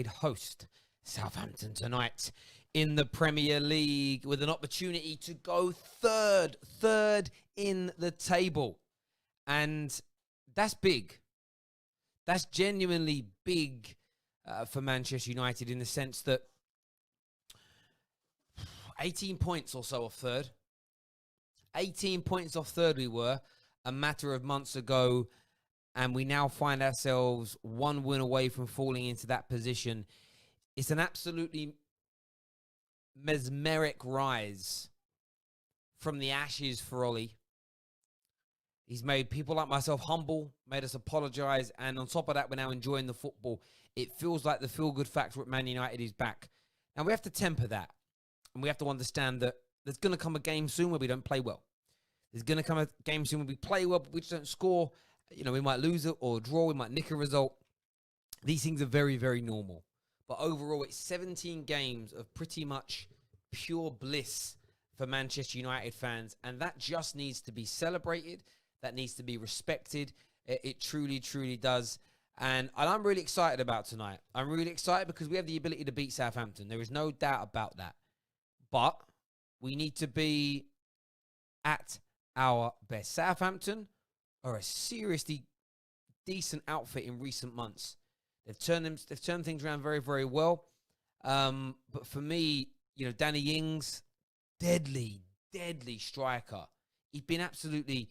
host Southampton tonight in the Premier League with an opportunity to go third in the table. And that's big. That's genuinely big for Manchester United in the sense that 18 points or so off third. 18 points off third we were a matter of months ago, and we now find ourselves one win away from falling into that position. It's an absolutely mesmeric rise from the ashes for Ollie. He's made people like myself humble, made us apologise, and on top of that, we're now enjoying the football. It feels like the feel-good factor at Man United is back. And we have to temper that. And we have to understand that there's going to come a game soon where we don't play well. There's going to come a game soon where we play well, but we just don't score. You know, we might lose it or draw. We might nick a result. These things are very, very normal. But overall, it's 17 games of pretty much pure bliss for Manchester United fans. And that just needs to be celebrated. That needs to be respected. It truly, truly does. And I'm really excited about tonight. I'm really excited because we have the ability to beat Southampton. There is no doubt about that. But we need to be at our best. Southampton are a seriously decent outfit in recent months. They've turned things around very, very well. But for me, you know, Danny Ings, deadly striker. He's been absolutely.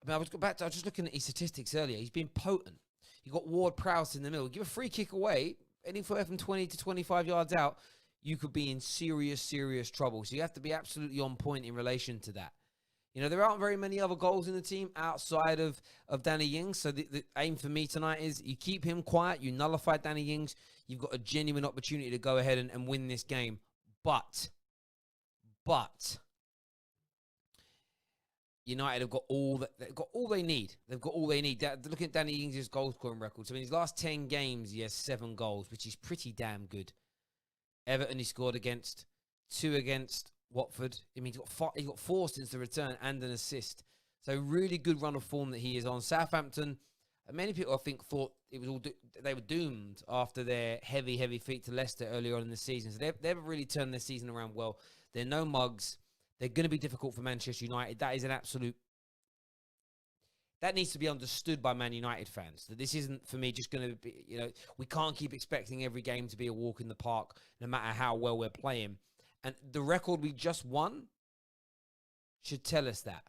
I mean, I was just looking at his statistics earlier. He's been potent. You got Ward-Prowse in the middle. Give a free kick away, anywhere from 20 to 25 yards out, you could be in serious trouble. So you have to be absolutely on point in relation to that. You know, there aren't very many other goals in the team outside of Danny Ings. So the aim for me tonight is you keep him quiet, you nullify Danny Ings, you've got a genuine opportunity to go ahead and win this game. But United have got all they need. They've got all they need. Looking at Danny Ings' goal scoring record. So in his last 10 games, he has 7 goals, which is pretty damn good. Everton he scored against, 2 against Watford. I mean, he got 4 since the return and an assist. So really good run of form that he is on. Southampton, many people I think thought it was they were doomed after their heavy feat to Leicester earlier on in the season. So they've really turned their season around well. They're no mugs. They're going to be difficult for Manchester United. That is an absolute. That needs to be understood by Man United fans. That this isn't, for me, just going to be, you know, we can't keep expecting every game to be a walk in the park, no matter how well we're playing. And the record we just won should tell us that.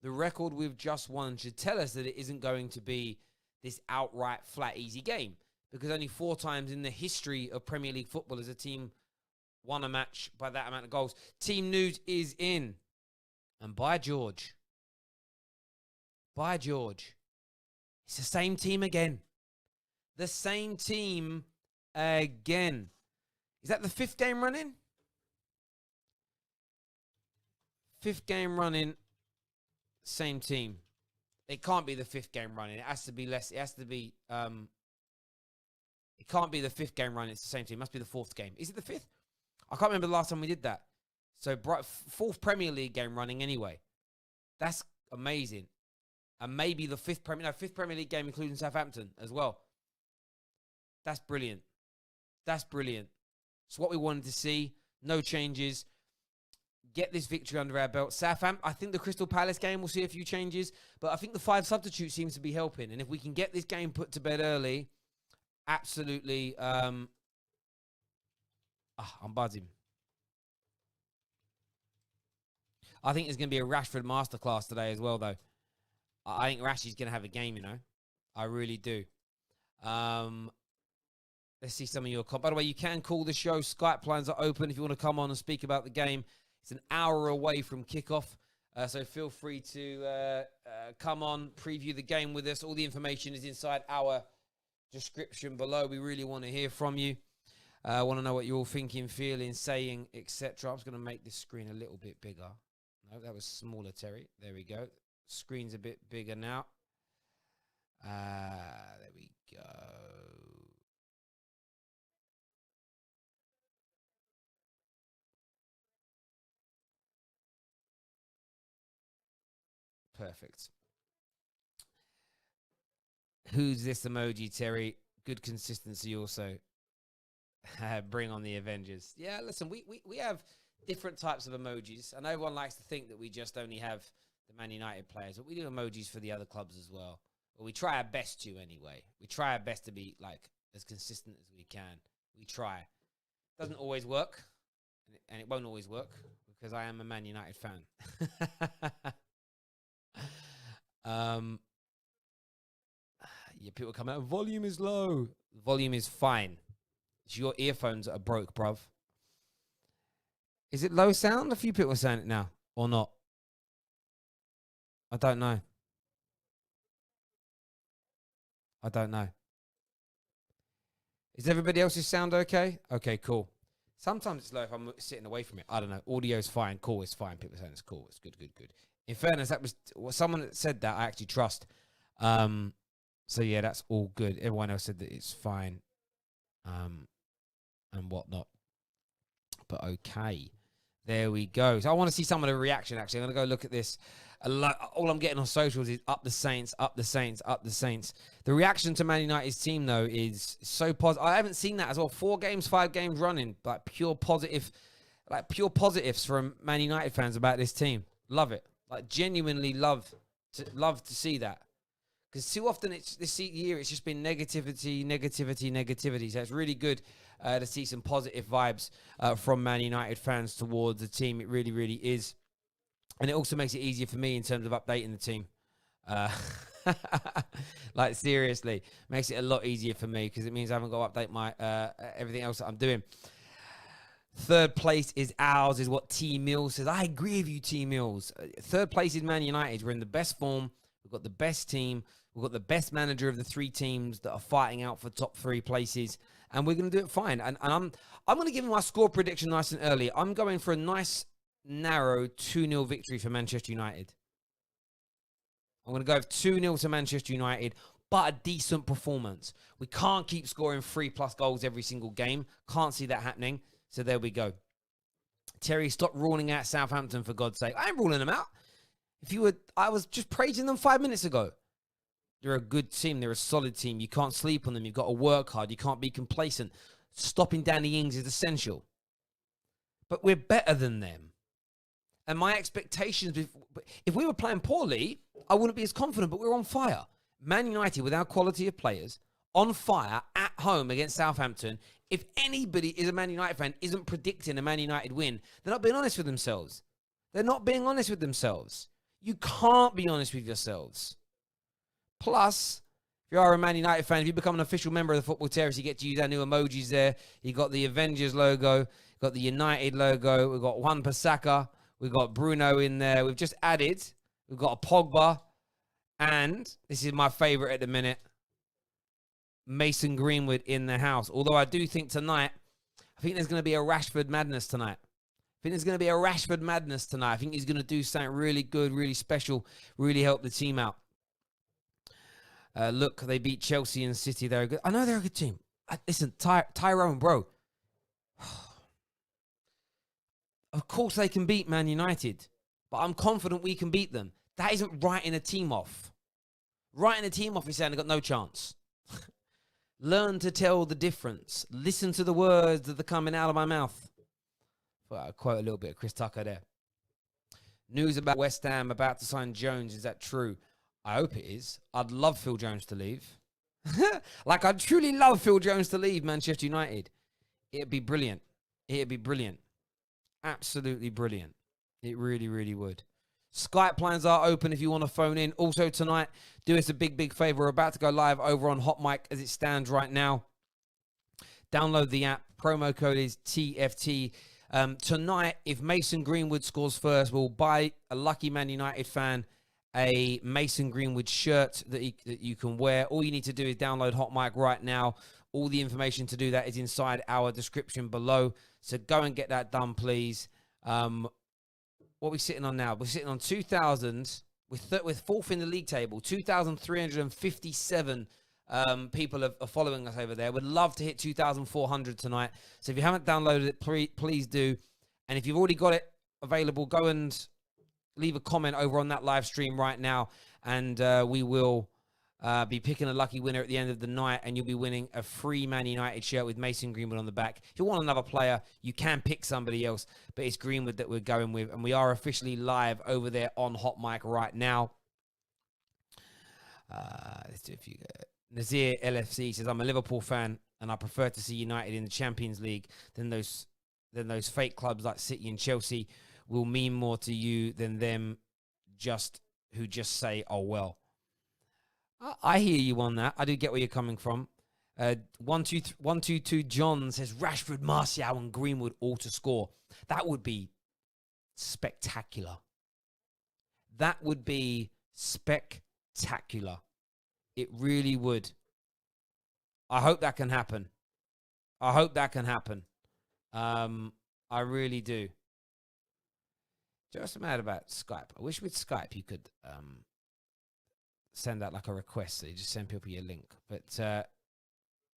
The record we've just won should tell us that it isn't going to be this outright flat, easy game. Because only 4 times in the history of Premier League football has a team won a match by that amount of goals. Team news is in. And by George, it's the same team again. The same team again. Is that the 5th game running? 5th game running, same team. It can't be the 5th game running. It has to be less. It has to be. It can't be the 5th game running. It's the same team. It must be the 4th game. Is it the 5th? I can't remember the last time we did that. So 4th Premier League game running anyway. That's amazing. And maybe the 5th Premier League game including Southampton as well. That's brilliant. That's brilliant. It's what we wanted to see. No changes. Get this victory under our belt. Southampton, I think the Crystal Palace game will see a few changes, but I think the 5 substitutes seems to be helping. And if we can get this game put to bed early, absolutely, I'm buzzing. I think there's going to be a Rashford masterclass today as well, though. I think Rashi's going to have a game, you know. I really do. Let's see some of your comments. By the way, you can call the show. Skype lines are open if you want to come on and speak about the game. It's an hour away from kickoff, so feel free to come on, preview the game with us. All the information is inside our description below. We really want to hear from you. I want to know what you're all thinking, feeling, saying, etc. I'm just going to make this screen a little bit bigger. No, that was smaller, Terry. There we go. Screen's a bit bigger now. There we go. Perfect. Who's this emoji, Terry? Good consistency also. Bring on the Avengers. Yeah, listen, we have different types of emojis. I know everyone likes to think that we just only have the Man United players, but we do emojis for the other clubs as well. Well, we try our best to anyway. We try our best to be like as consistent as we can. We try. Doesn't always work, and it won't always work because I am a Man United fan. Yeah, people come out. Volume is low. Volume is fine. It's your earphones that are broke, bruv. Is it low sound? A few people are saying it now, or not. I don't know. I don't know. Is everybody else's sound okay? Okay, cool. Sometimes it's low if I'm sitting away from it. I don't know. Audio's fine. Cool, it's fine. People are saying it's cool. It's good, good, good. In fairness, that was someone that said that I actually trust. So yeah, that's all good. Everyone else said that it's fine. And whatnot. But okay. There we go. So I want to see some of the reaction, actually. I'm going to go look at this. All I'm getting on socials is up the Saints, up the Saints, up the Saints. The reaction to Man United's team, though, is so positive. I haven't seen that as well. 4 games, 5 games running. Like pure positive, like pure positives from Man United fans about this team. Love it. Like genuinely love to see that. Because too often this year it's just been negativity. So it's really good to see some positive vibes from Man United fans towards the team. It really, really is. And it also makes it easier for me in terms of updating the team. Like, seriously. Makes it a lot easier for me because it means I haven't got to update my everything else that I'm doing. 3rd place is ours, is what T Mills says. I agree with you, T Mills. 3rd place is Man United. We're in the best form. We've got the best team. We've got the best manager of the 3 teams that are fighting out for top 3 places. And we're going to do it fine. And I'm going to give you my score prediction nice and early. I'm going for a nice, narrow 2-0 victory for Manchester United. I'm going to go 2-0 to Manchester United, but a decent performance. We can't keep scoring 3+ goals every single game. Can't see that happening. So there we go. Terry, stop ruling out Southampton, for God's sake. I ain't ruling them out. I was just praising them 5 minutes ago. They're a good team. They're a solid team. You can't sleep on them. You've got to work hard. You can't be complacent. Stopping Danny Ings is essential. But we're better than them. And my expectations, if we were playing poorly, I wouldn't be as confident, but we're on fire. Man United, with our quality of players, on fire at home against Southampton. If anybody is a Man United fan, isn't predicting a Man United win, they're not being honest with themselves. They're not being honest with themselves. You can't be honest with yourselves. Plus, if you are a Man United fan, if you become an official member of the Football Terrace, you get to use our new emojis there. You got the Avengers logo, got the United logo, we've got Wan-Bissaka, we've got Bruno in there. We've just added, we've got a Pogba, and this is my favourite at the minute, Mason Greenwood in the house. Although I do think tonight, I think there's going to be a Rashford madness tonight. I think he's going to do something really good, really special, really help the team out. Look, they beat Chelsea and City. They're good. I know they're a good team. Listen, Tyrone, bro. Of course they can beat Man United, but I'm confident we can beat them. That isn't writing a team off. Writing a team off is saying they've got no chance. Learn to tell the difference. Listen to the words that are coming out of my mouth. Well, I quote a little bit of Chris Tucker there. News about West Ham about to sign Jones. Is that true? I hope it is. I'd love Phil Jones to leave. Like, I'd truly love Phil Jones to leave Manchester United. It'd be brilliant. Absolutely brilliant. It really, really would. Skype lines are open if you want to phone in. Also tonight, do us a big, big favor. We're about to go live over on Hot Mic as it stands right now. Download the app. Promo code is TFT. Tonight, if Mason Greenwood scores first, we'll buy a lucky Man United fan a Mason Greenwood shirt that you can wear. All you need to do is download Hot Mic right now. All the information to do that is inside our description below. So go and get that done, please. What are we sitting on now? We're sitting on 2,000. We're fourth in the league table. 2,357 people are following us over there. We'd love to hit 2,400 tonight. So if you haven't downloaded it, please do. And if you've already got it available, go and leave a comment over on that live stream right now. And we will be picking a lucky winner at the end of the night, and you'll be winning a free Man United shirt with Mason Greenwood on the back. If you want another player, you can pick somebody else, but it's Greenwood that we're going with, and we are officially live over there on Hot Mic right now. Let's do a few. Nazir LFC says, I'm a Liverpool fan, and I prefer to see United in the Champions League than those fake clubs like City and Chelsea will mean more to you than them who just say, oh, well. I hear you on that. I do get where you're coming from. 122 John says, Rashford, Martial, and Greenwood all to score. That would be spectacular. That would be spectacular. It really would. I hope that can happen. I hope that can happen. I really do. Just mad about Skype. I wish with Skype you could send out like a request. So you just send people your link. But yeah,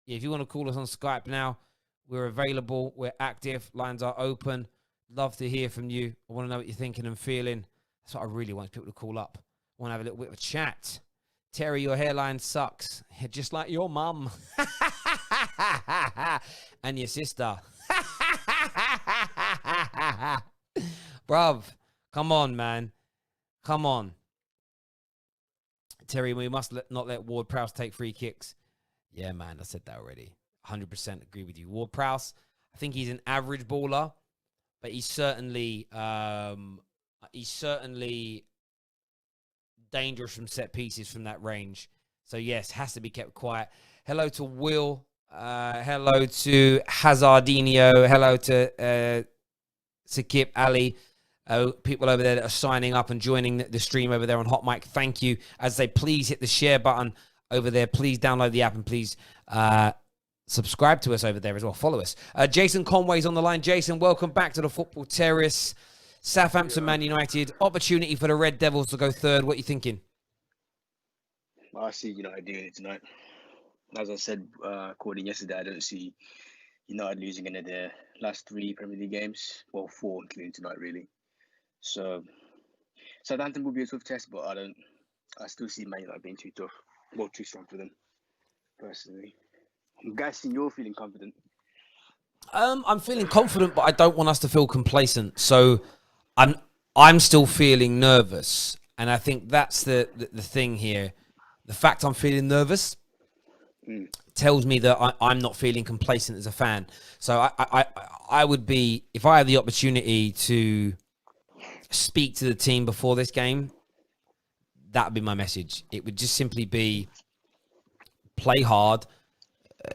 if you want to call us on Skype now, we're available. We're active. Lines are open. Love to hear from you. I want to know what you're thinking and feeling. That's what I really want, people to call up. I want to have a little bit of a chat. Terry, your hairline sucks. Just like your mum. And your sister. Bruv, come on, man. Come on. Terry, we must not let Ward-Prowse take free kicks. Yeah, man, I said that already. 100% agree with you. Ward-Prowse, I think he's an average baller, but he's certainly dangerous from set pieces from that range. So, yes, has to be kept quiet. Hello to Will. Hello to Hazardinho. Hello to Sakip Ali. People over there that are signing up and joining the stream over there on Hot Mic. Thank you. As they please hit the share button over there. Please download the app and please subscribe to us over there as well. Follow us. Jason Conway's on the line. Jason, welcome back to the Football Terrace. Southampton, Man United. Opportunity for the Red Devils to go third. What are you thinking? I see United doing it tonight. As I said, according yesterday, I don't see United losing any of their last 3 Premier League games. Well, 4, including tonight, really. So, Southampton will be a tough test, but I still see Man United being too tough. Well, too strong for them, personally. I'm guessing you're feeling confident. I'm feeling confident, but I don't want us to feel complacent. So, I'm still feeling nervous, and I think that's the thing here. The fact I'm feeling nervous tells me that I'm not feeling complacent as a fan. So I would be, if I had the opportunity to speak to the team before this game, that would be my message. It would just simply be play hard.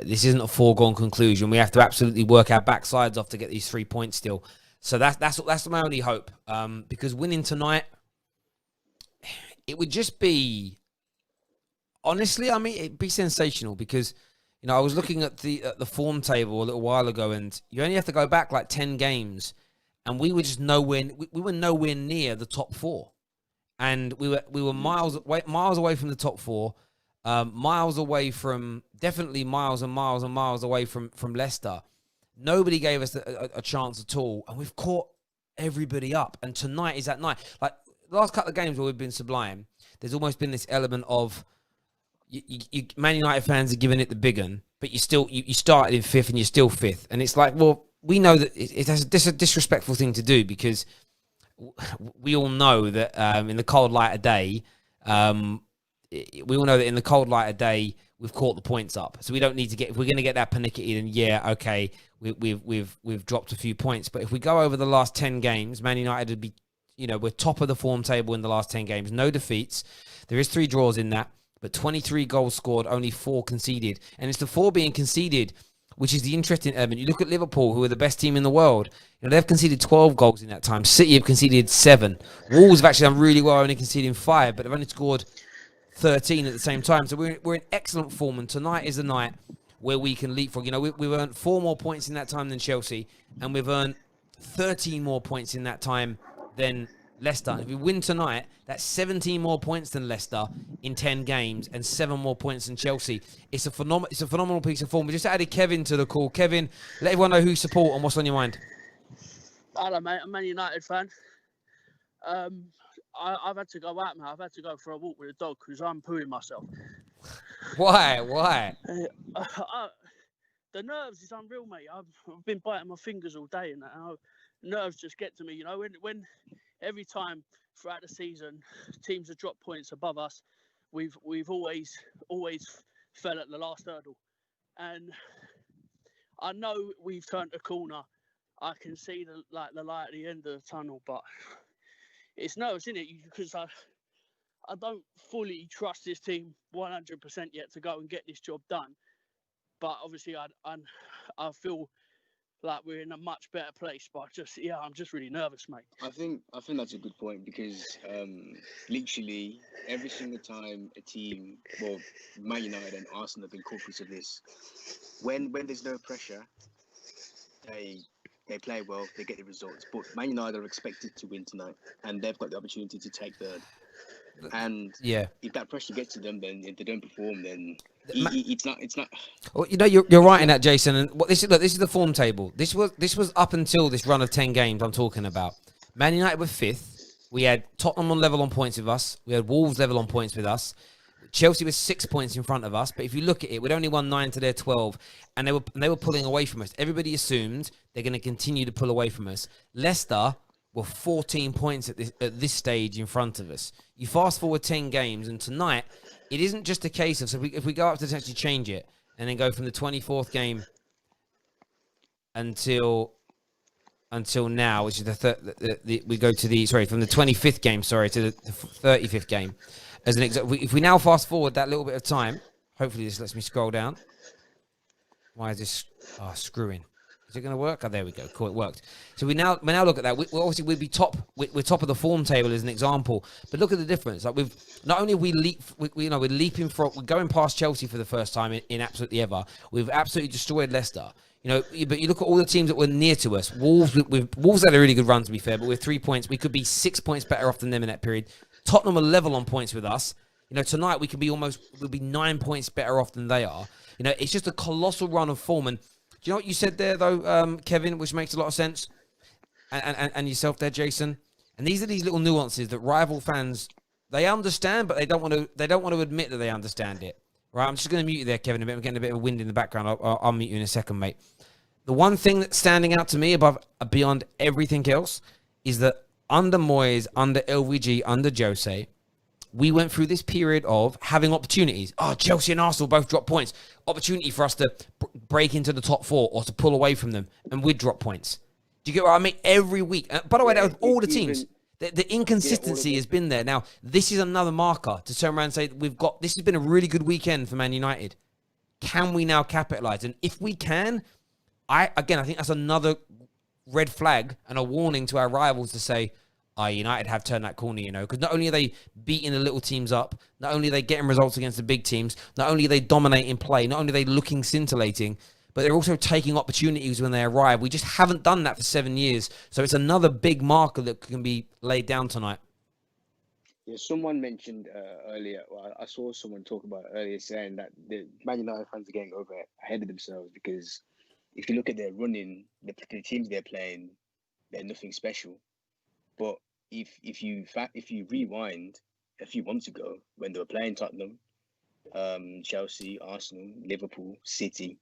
This isn't a foregone conclusion. We have to absolutely work our backsides off to get these 3 points still. So that's my only hope. Because winning tonight, it would just be, honestly, I mean, it'd be sensational because, you know, I was looking at the form table a little while ago, and you only have to go back like 10 games, and we were just nowhere near the top 4, and we were miles away from the top 4, miles away from, definitely miles and miles and miles away from Leicester. Nobody gave us a chance at all, and we've caught everybody up. And tonight is that night. Like the last couple of games where we've been sublime, there's almost been this element of you Man United fans are giving it the big one, but you started in 5th and you're still 5th, and it's like, well, we know that it's a disrespectful thing to do because we all know that in the cold light of day, we've caught the points up, so we don't need to get. If we're going to get that panicky, then yeah, okay, we've dropped a few points. But if we go over the last 10 games, Man United would be, you know, we're top of the form table in the last 10 games, no defeats. There is 3 draws in that, but 23 goals scored, only 4 conceded, and it's the 4 being conceded which is the interesting element. You look at Liverpool, who are the best team in the world. You know, they've conceded 12 goals in that time. City have conceded 7. Wolves have actually done really well, only conceding 5, but they've only scored 13 at the same time. So we're in excellent form, and tonight is the night where we can leapfrog. You know, we've earned 4 more points in that time than Chelsea, and we've earned 13 more points in that time than Leicester. If we win tonight, that's 17 more points than Leicester in 10 games and 7 more points than Chelsea. It's a phenomenal piece of form. We just added Kevin to the call. Kevin, let everyone know who you support and what's on your mind. Hello, mate. I'm a Man United fan. I've had to go out, mate. I've had to go for a walk with the dog because I'm pooing myself. Why? Why? The nerves is unreal, mate. I've been biting my fingers all day, and nerves just get to me. You know, when every time throughout the season teams have dropped points above us, we've always fell at the last hurdle, and I know we've turned a corner. I can see the light at the end of the tunnel, but it's nerves, isn't it? Because I don't fully trust this team 100% yet to go and get this job done. But obviously, I feel like we're in a much better place. But I'm just really nervous, mate. I think that's a good point because literally every single time a team, well, Man United and Arsenal have been culprits of this. When there's no pressure, they play well, they get the results. But Man United are expected to win tonight, and they've got the opportunity to take third. And if that pressure gets to them, then if they don't perform, then it's not. Well, you know, you're right in that, Jason. And what this is the form table. This was up until this run of 10 games I'm talking about. Man United were 5th. We had Tottenham on level on points with us. We had Wolves level on points with us. Chelsea was 6 points in front of us. But if you look at it, we'd only won 9 to their 12, and they were pulling away from us. Everybody assumed they're going to continue to pull away from us. Leicester were 14 points at this stage in front of us. You fast forward 10 games, and tonight, it isn't just a case of, if we go up to potentially change it, and then go from the 24th game until now, which is we go to from the 25th game, to the 35th game. As an example, if we now fast forward that little bit of time, hopefully this lets me scroll down. Why is this screwing? Is it going to work? Oh, there we go. Cool, it worked. So we now look at that. Obviously we'd be top. We're top of the form table as an example. But look at the difference. Like we're leaping from. We're going past Chelsea for the first time in absolutely ever. We've absolutely destroyed Leicester. You know, but you look at all the teams that were near to us. Wolves had a really good run, to be fair, but with 3 points, we could be 6 points better off than them in that period. Tottenham are level on points with us. You know, tonight we'll be 9 points better off than they are. You know, it's just a colossal run of form. And do you know what you said there, though, Kevin, which makes a lot of sense, and yourself there, Jason? And these are these little nuances that rival fans, they understand, but they don't want to admit that they understand it. Right? I'm just going to mute you there, Kevin. I'm getting a bit of wind in the background. I'll mute you in a second, mate. The one thing that's standing out to me beyond everything else is that under Moyes, under LVG, under Jose, we went through this period of having opportunities. Chelsea and Arsenal both dropped points. Opportunity for us to break into the top 4 or to pull away from them, and we'd drop points. Do you get what I mean? Every week. By the way, that was all the teams. The inconsistency has been there. Now, this is another marker to turn around and say, this has been a really good weekend for Man United. Can we now capitalise? And if we can, I think that's another red flag and a warning to our rivals to say, United have turned that corner, you know, because not only are they beating the little teams up, not only are they getting results against the big teams, not only are they dominating play, not only are they looking scintillating, but they're also taking opportunities when they arrive. We just haven't done that for 7 years. So it's another big marker that can be laid down tonight. Yeah, someone mentioned earlier, I saw someone talk about it earlier, saying that the Man United fans are getting ahead of themselves because if you look at their running, the teams they're playing, they're nothing special. But if you rewind a few months ago when they were playing Tottenham, Chelsea, Arsenal, Liverpool, City,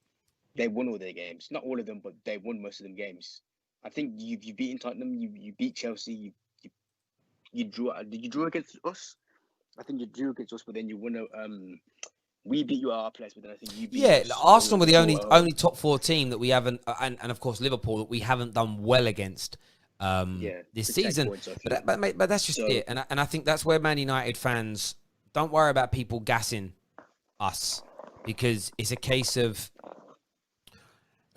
they won all their games. Not all of them, but they won most of them games. I think you've beaten Tottenham, you beat Chelsea, you drew. Did you draw against us? I think you drew against us, but then you won. We beat you at our place, but then I think you beat us. Arsenal were the only top 4 team that we haven't, and of course Liverpool, that we haven't done well against. This season, but that's just it, and I think that's where Man United fans don't worry about people gassing us, because it's a case of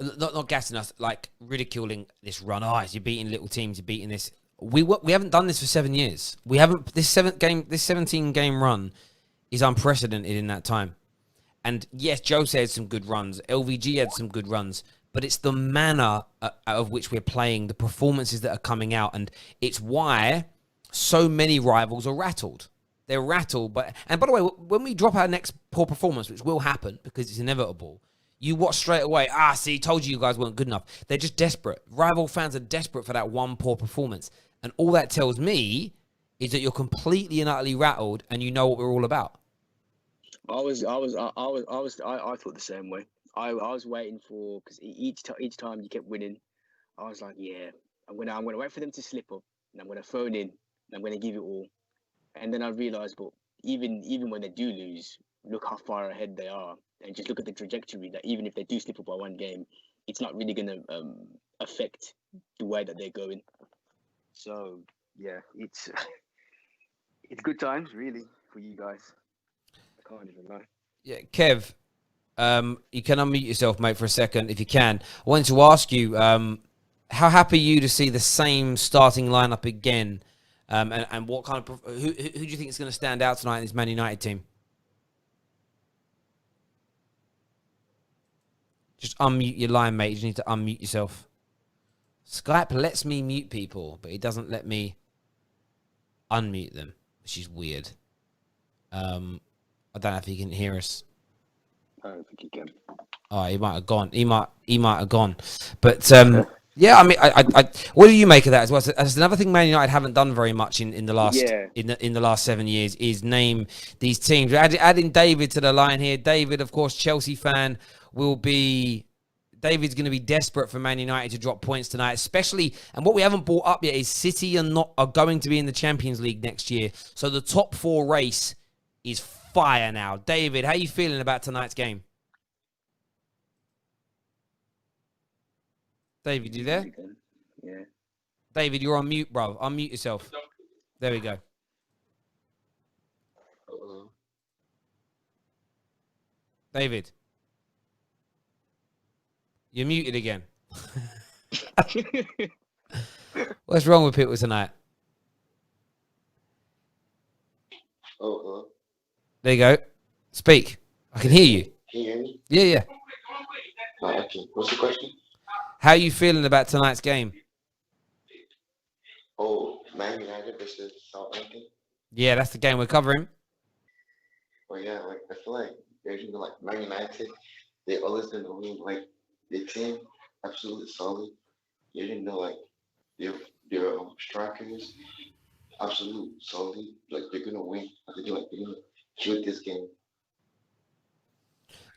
not gassing us, like ridiculing this run. You're beating little teams, you're beating this. We haven't done this for 7 years. We haven't. This 17 game run is unprecedented in that time. And yes, Jose had some good runs. LVG had some good runs. But it's the manner of which we're playing, the performances that are coming out. And it's why so many rivals are rattled. They're rattled. And by the way, when we drop our next poor performance, which will happen because it's inevitable, you watch straight away, told you guys weren't good enough. They're just desperate. Rival fans are desperate for that one poor performance. And all that tells me is that you're completely and utterly rattled and you know what we're all about. I thought the same way. I was waiting for because each time you kept winning, I was like, yeah, I'm gonna wait for them to slip up, and I'm gonna phone in, and I'm gonna give it all. And then I realized, but even when they do lose, look how far ahead they are, and just look at the trajectory. That even if they do slip up by one game, it's not really gonna affect the way that they're going. So yeah, it's it's good times really for you guys. I can't even lie. Yeah, Kev, you can unmute yourself, mate, for a second if you can. I wanted to ask you, how happy are you to see the same starting lineup again? And what kind of who do you think is going to stand out tonight in this Man United team? Just unmute your line, mate. You just need to unmute yourself. Skype lets me mute people, but it doesn't let me unmute them, which is weird. I don't know if he can hear us. I don't think he can. Oh, he might have gone. He might have gone. But yeah, I mean, I what do you make of that as well? So that's another thing Man United haven't done very much in the last in the last 7 years is name these teams. Adding David to the line here. David, of course, Chelsea fan, David's going to be desperate for Man United to drop points tonight, especially, and what we haven't brought up yet is City are going to be in the Champions League next year. So the top 4 race is fire now. David, how are you feeling about tonight's game? David, you there? Yeah. David, you're on mute, bro. Unmute yourself. There we go. David. You're muted again. What's wrong with people tonight? There you go. Speak. I can hear you. Can you hear me? Yeah. Oh, okay. What's the question? How are you feeling about tonight's game? Oh, Man United versus Southampton. Yeah, that's the game we're covering. Well, yeah, like I feel like there's like Man United, they always gonna win. Like their team, absolutely solid. You didn't know like their strikers, absolute solid. Like they're gonna win. They're gonna kill this game.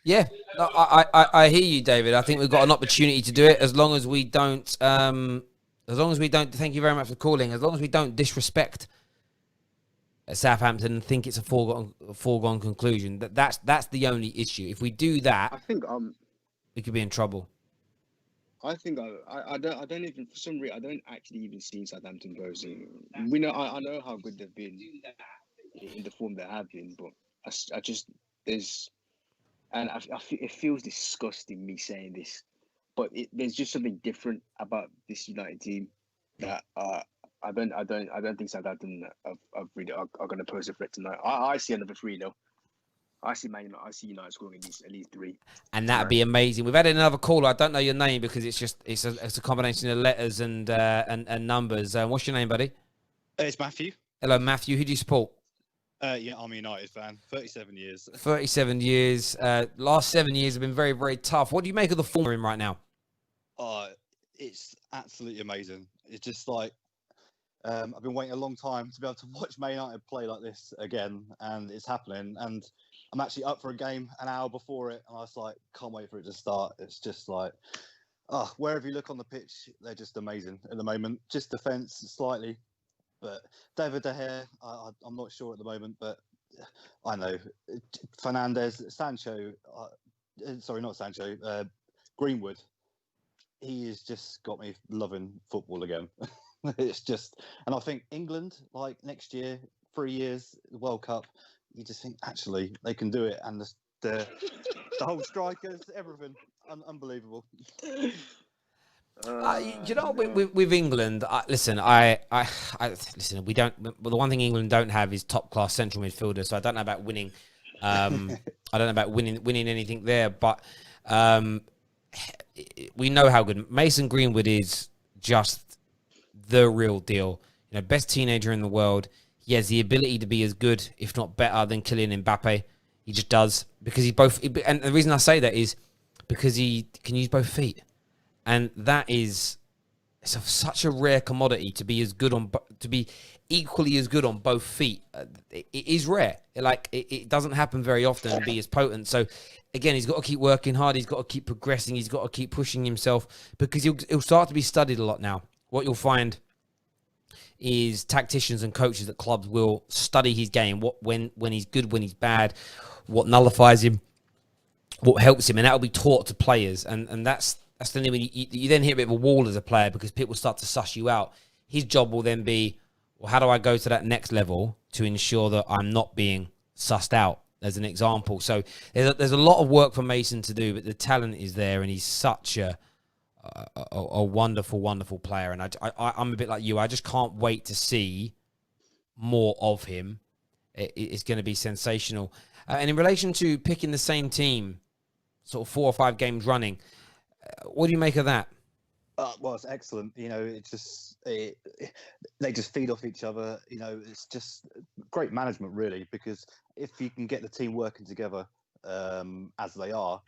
Yeah, no, I hear you, David. I think we've got an opportunity to do it as long as we don't. Thank you very much for calling. As long as we don't disrespect Southampton and think it's a foregone conclusion. That's the only issue. If we do that, I think we could be in trouble. I think I don't even for some reason I don't actually even see Southampton posing. We know I know how good they've been in the form they have been, but I just there's and it feels disgusting me saying this, but there's just something different about this United team that I don't think Southampton are going to pose a threat tonight. I see another 3-0. I see United scoring at least 3. And that'd be amazing. We've had another caller. I don't know your name because it's a combination of letters and numbers. What's your name, buddy? It's Matthew. Hello, Matthew. Who do you support? Yeah, I'm a United fan. 37 years. 37 years. Last 7 years have been very, very tough. What do you make of the form we're in right now? It's absolutely amazing. It's just like I've been waiting a long time to be able to watch Man United play like this again, and it's happening. And I'm actually up for a game an hour before it, and I was like, can't wait for it to start. It's just like, wherever you look on the pitch, they're just amazing at the moment. Just defence slightly. But David De Gea, I'm not sure at the moment, but I know. Fernandes, Sancho, not Sancho, Greenwood, he has just got me loving football again. It's just, and I think England, like next year, 3 years, the World Cup, you just think, actually, they can do it. And the whole strikers, everything, unbelievable. You know, with England, listen. We don't. Well, the one thing England don't have is top class central midfielders. So I don't know about winning. I don't know about winning anything there. But we know how good Mason Greenwood is. Just the real deal. You know, best teenager in the world. He has the ability to be as good, if not better, than Kylian Mbappe. He just does because and the reason I say that is because he can use both feet. And that is it's such a rare commodity to be to be equally as good on both feet. It is rare. It doesn't happen very often to be as potent. So again, he's got to keep working hard. He's got to keep progressing. He's got to keep pushing himself, because he'll start to be studied a lot now. What you'll find is tacticians and coaches at clubs will study his game, when he's good, when he's bad, what nullifies him, what helps him, and that will be taught to players. And that's the thing. When you then hit a bit of a wall as a player, because people start to suss you out. His job will then be, well, how do I go to that next level to ensure that I'm not being sussed out, as an example. So there's a lot of work for Mason to do, but the talent is there, and he's such a wonderful, wonderful player. And I'm a bit like you. I just can't wait to see more of him. It's going to be sensational. And in relation to picking the same team, sort of 4 or 5 games running, what do you make of that? Well, it's excellent. It's just they just feed off each other. It's just great management, really, because if you can get the team working together as they are,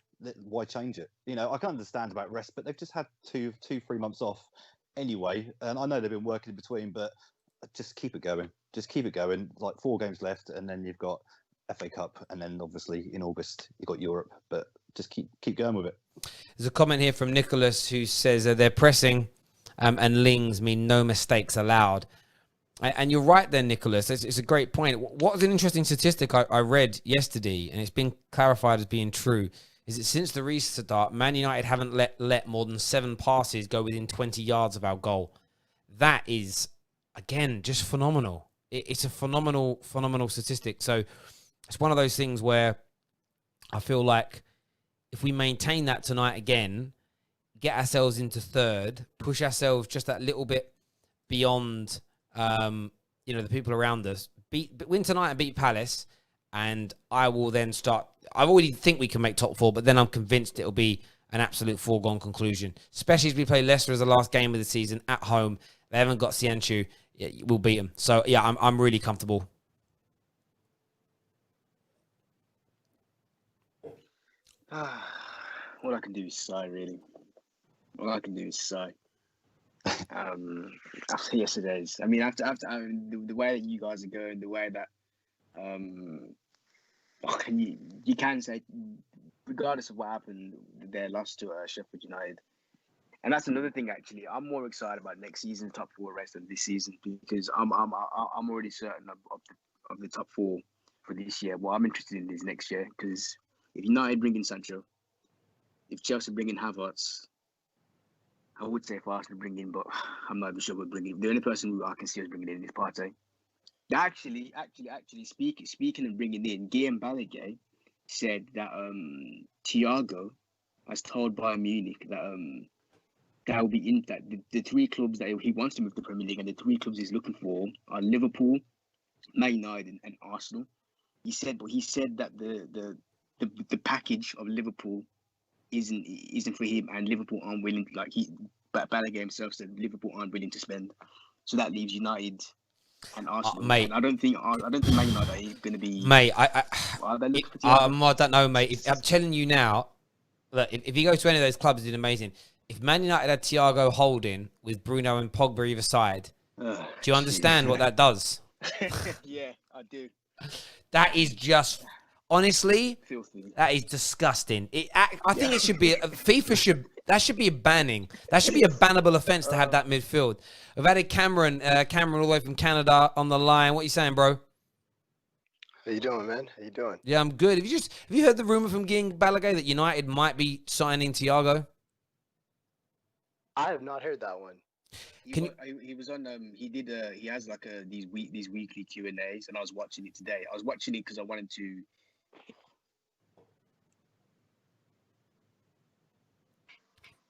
why change it? I can understand about rest, but they've just had 3 months off anyway, and I know they've been working in between, but just keep it going. Just keep it going. Like 4 games left, and then you've got FA Cup, and then obviously in August you've got Europe. But just keep going with it. There's a comment here from Nicholas who says they're pressing and Lings mean no mistakes allowed. And you're right there, Nicholas. It's a great point. What was an interesting statistic I read yesterday, and it's been clarified as being true, is that since the restart, Man United haven't let more than 7 passes go within 20 yards of our goal. That is, again, just phenomenal. It's a phenomenal, phenomenal statistic. So it's one of those things where I feel like if we maintain that tonight again, get ourselves into 3rd, push ourselves just that little bit beyond, the people around us, win tonight and beat Palace, and I will then start. I already think we can make top 4, but then I'm convinced it'll be an absolute foregone conclusion, especially as we play Leicester as the last game of the season at home. They haven't got Cianchu. Yeah, we'll beat them. So, yeah, I'm really comfortable. All I can do is sigh, really. All I can do is sigh. After yesterday's, the way that you guys are going, the way that you can say, regardless of what happened, they lost to Sheffield United, and that's another thing. Actually, I'm more excited about next season's top 4 race than this season, because I'm already certain of the top 4 for this year. What I'm interested in is next year, because if United bring in Sancho, if Chelsea bring in Havertz, I would say if Arsenal bring in, but I'm not even sure we're bringing. The only person who I can see us bringing in is Partey. Actually, speaking of bringing in, Guillaume Balaguer said that Thiago has told Bayern Munich that that will be in that the 3 clubs that he wants to move to the Premier League, and the 3 clubs he's looking for are Liverpool, Man United, and Arsenal. He said that the package of Liverpool isn't for him, and Liverpool aren't willing. Balaguer himself said Liverpool aren't willing to spend, so that leaves United and Arsenal. Mate, and I don't think Man United are going to be. Mate, I don't know, mate. I'm telling you now, look, if you go to any of those clubs, it's amazing. If Man United had Thiago holding with Bruno and Pogba either side, do you understand what that does? Yeah, I do. That is just, honestly, Filthy. That is disgusting. I think it should be FIFA should be a banning. That should be a bannable offence to have that midfield. We've had Cameron all the way from Canada on the line. What are you saying, bro? How you doing, man? How you doing? Yeah, I'm good. Have you heard the rumor from Guillaume Balaguer that United might be signing Thiago? I have not heard that one. He was on. He has like these weekly Q&As, and I was watching it today. I was watching it because I wanted to.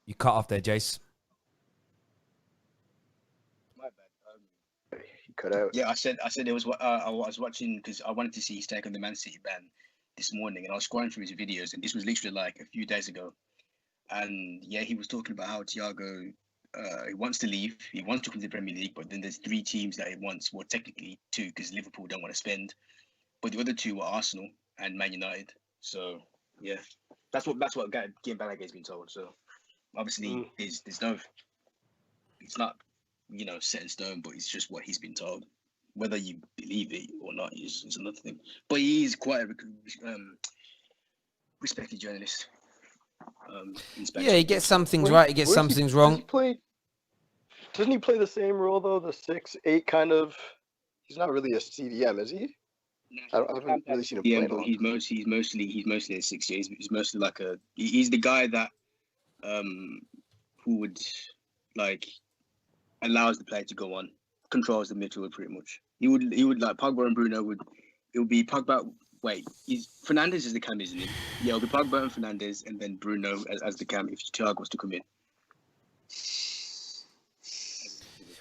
You cut off there, Jace. My bad. You cut out. Yeah, I said it was. I was watching because I wanted to see his take on the Man City ban this morning, and I was scrolling through his videos, and this was literally like a few days ago. And yeah, he was talking about how Thiago he wants to leave. He wants to come to the Premier League, but then there's 3 teams that he wants. Well, technically 2, because Liverpool don't want to spend, but the other 2 are Arsenal and Man United. So yeah, that's what Guillaume Balaguer has been told. So obviously there's it's not, set in stone, but it's just what he's been told. Whether you believe it or not is another thing. But he is quite a respected journalist. Yeah, he gets some things Where- right, he gets where's some he- things does wrong. Doesn't he play the same role though? The 6'8" kind of. He's not really a CDM, is he? I haven't really seen him play. But he's mostly a 6'8". He's mostly like he's the guy that who would like allows the player to go on, controls the midfield pretty much. He would like Pogba and Bruno it would be Pogba. Wait, Fernandes is the cam, isn't it? Yeah, it'll be Pogba and Fernandes, and then Bruno as the cam if Thiago was to come in.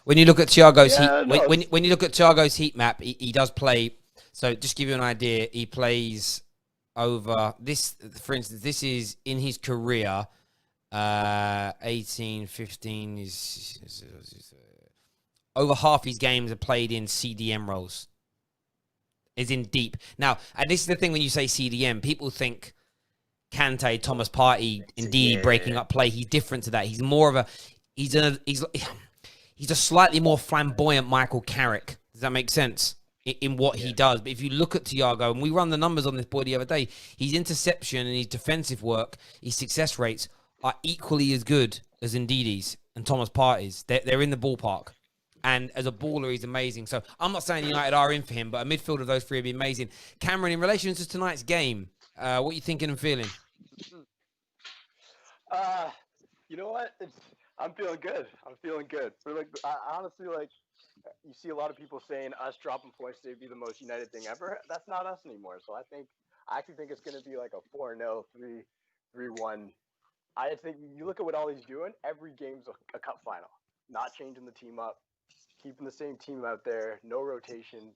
When you look at Thiago's Yeah, when you look at Thiago's heat map, he does play. So just to give you an idea, he plays over this. For instance, this is in his career. 18, 15 is over half his games are played in CDM roles. Is in deep. Now, and this is the thing when you say CDM, people think Kante, Thomas Partey, indeed breaking up play. He's different to that. He's more of he's a slightly more flamboyant Michael Carrick. Does that make sense? In what he does. But if you look at Thiago, and we run the numbers on this boy the other day, his interception and his defensive work, his success rates are equally as good as Ndidi's and Thomas Partey's. They're in the ballpark. And as a baller, he's amazing. So I'm not saying United are in for him, but a midfield of those three would be amazing. Cameron, in relation to tonight's game, what are you thinking and feeling? You know what? I'm feeling good. I honestly, you see a lot of people saying us dropping points to be the most United thing ever. That's not us anymore. So I actually think it's going to be like a 4-0, 3-1. I think you look at what Ollie's doing. Every game's a cup final. Not changing the team up, keeping the same team out there, no rotation.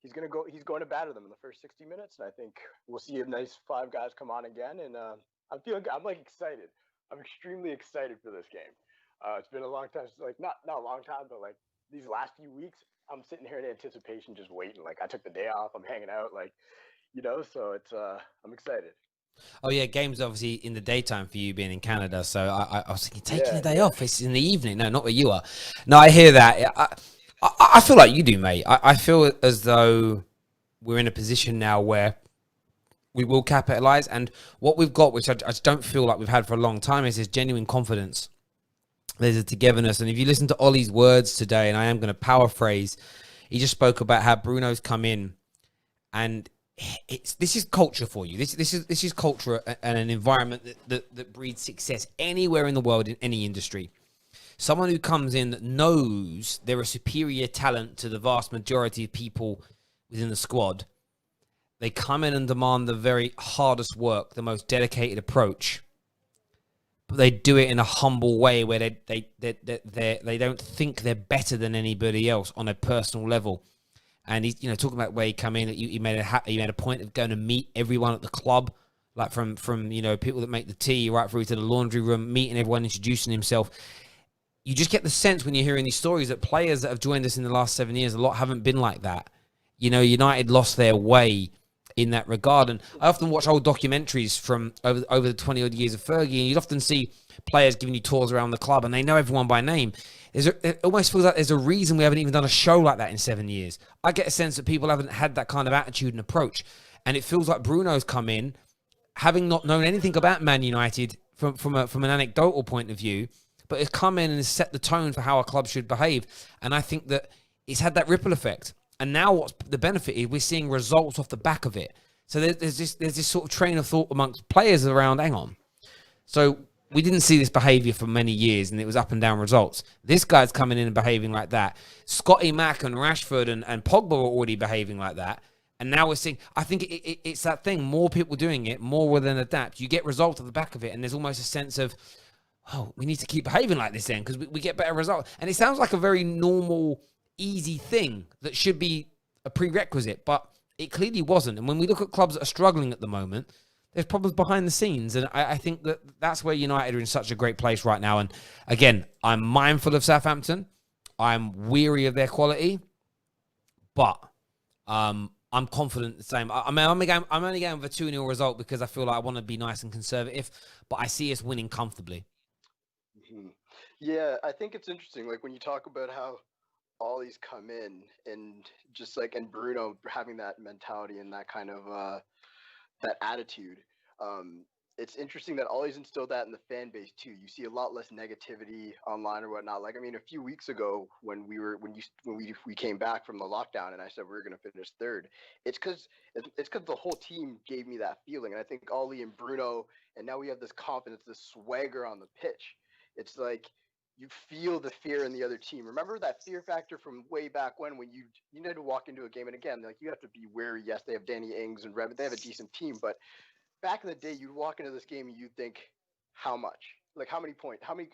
He's going to batter them in the first 60 minutes, and I think we'll see a nice 5 guys come on again. And I'm feeling good. I'm excited. I'm extremely excited for this game. It's been a long time, not a long time, but these last few weeks, I'm sitting here in anticipation, just waiting. I took the day off. I'm hanging out, so it's I'm excited. Oh, yeah, game's obviously in the daytime for you being in Canada. So I was thinking, taking the day off, it's in the evening. No, not where you are. No, I hear that. I feel like you do, mate. I feel as though we're in a position now where we will capitalise. And what we've got, which I just don't feel like we've had for a long time, is this genuine confidence. There's a togetherness. And if you listen to Ollie's words today, and I am going to paraphrase, he just spoke about how Bruno's come in and this is culture for you. This is culture and an environment that breeds success anywhere in the world in any industry. Someone who comes in that knows they're a superior talent to the vast majority of people within the squad. They come in and demand the very hardest work, the most dedicated approach, but they do it in a humble way where they don't think they're better than anybody else on a personal level. And he's, talking about where he come in, he made a point of going to meet everyone at the club, like from people that make the tea right through to the laundry room, meeting everyone, introducing himself. You just get the sense when you're hearing these stories that players that have joined us in the last 7 years, a lot haven't been like that. United lost their way in that regard. And I often watch old documentaries from over the 20 odd years of Fergie, and you'd often see players giving you tours around the club, and they know everyone by name. It almost feels like there's a reason we haven't even done a show like that in 7 years. I get a sense that people haven't had that kind of attitude and approach. And it feels like Bruno's come in, having not known anything about Man United from an anecdotal point of view, but has come in and has set the tone for how a club should behave. And I think that it's had that ripple effect. And now what's the benefit is we're seeing results off the back of it. So there's this sort of train of thought amongst players around, hang on. So we didn't see this behaviour for many years, and it was up and down results. This guy's coming in and behaving like that. Scotty Mack and Rashford and Pogba were already behaving like that. And now we're seeing, I think it's that thing, more people doing it, more will then adapt. You get results at the back of it, and there's almost a sense of, oh, we need to keep behaving like this then, because we get better results. And it sounds like a very normal, easy thing that should be a prerequisite, but it clearly wasn't. And when we look at clubs that are struggling at the moment, there's problems behind the scenes. And I think that's where United are in such a great place right now. And again, I'm mindful of Southampton. I'm weary of their quality, but I'm confident the same. I'm only going with a 2-0 result because I feel like I want to be nice and conservative, but I see us winning comfortably. Mm-hmm. Yeah, I think it's interesting. Like when you talk about how Ollie's come in and just like and Bruno having that mentality and that kind of that attitude. Um, it's interesting that Ollie's instilled that in the fan base too. You see a lot less negativity online or whatnot. Like I mean, a few weeks ago when we came back from the lockdown and I said we were going to finish third, it's because the whole team gave me that feeling. And I think Ollie and Bruno, and now we have this confidence, this swagger on the pitch. It's like you feel the fear in the other team. Remember that fear factor from way back when you need to walk into a game, and again, like you have to be wary. Yes, they have Danny Ings and Rev. They have a decent team, but back in the day, you'd walk into this game and you'd think, how much? Like how many points? How many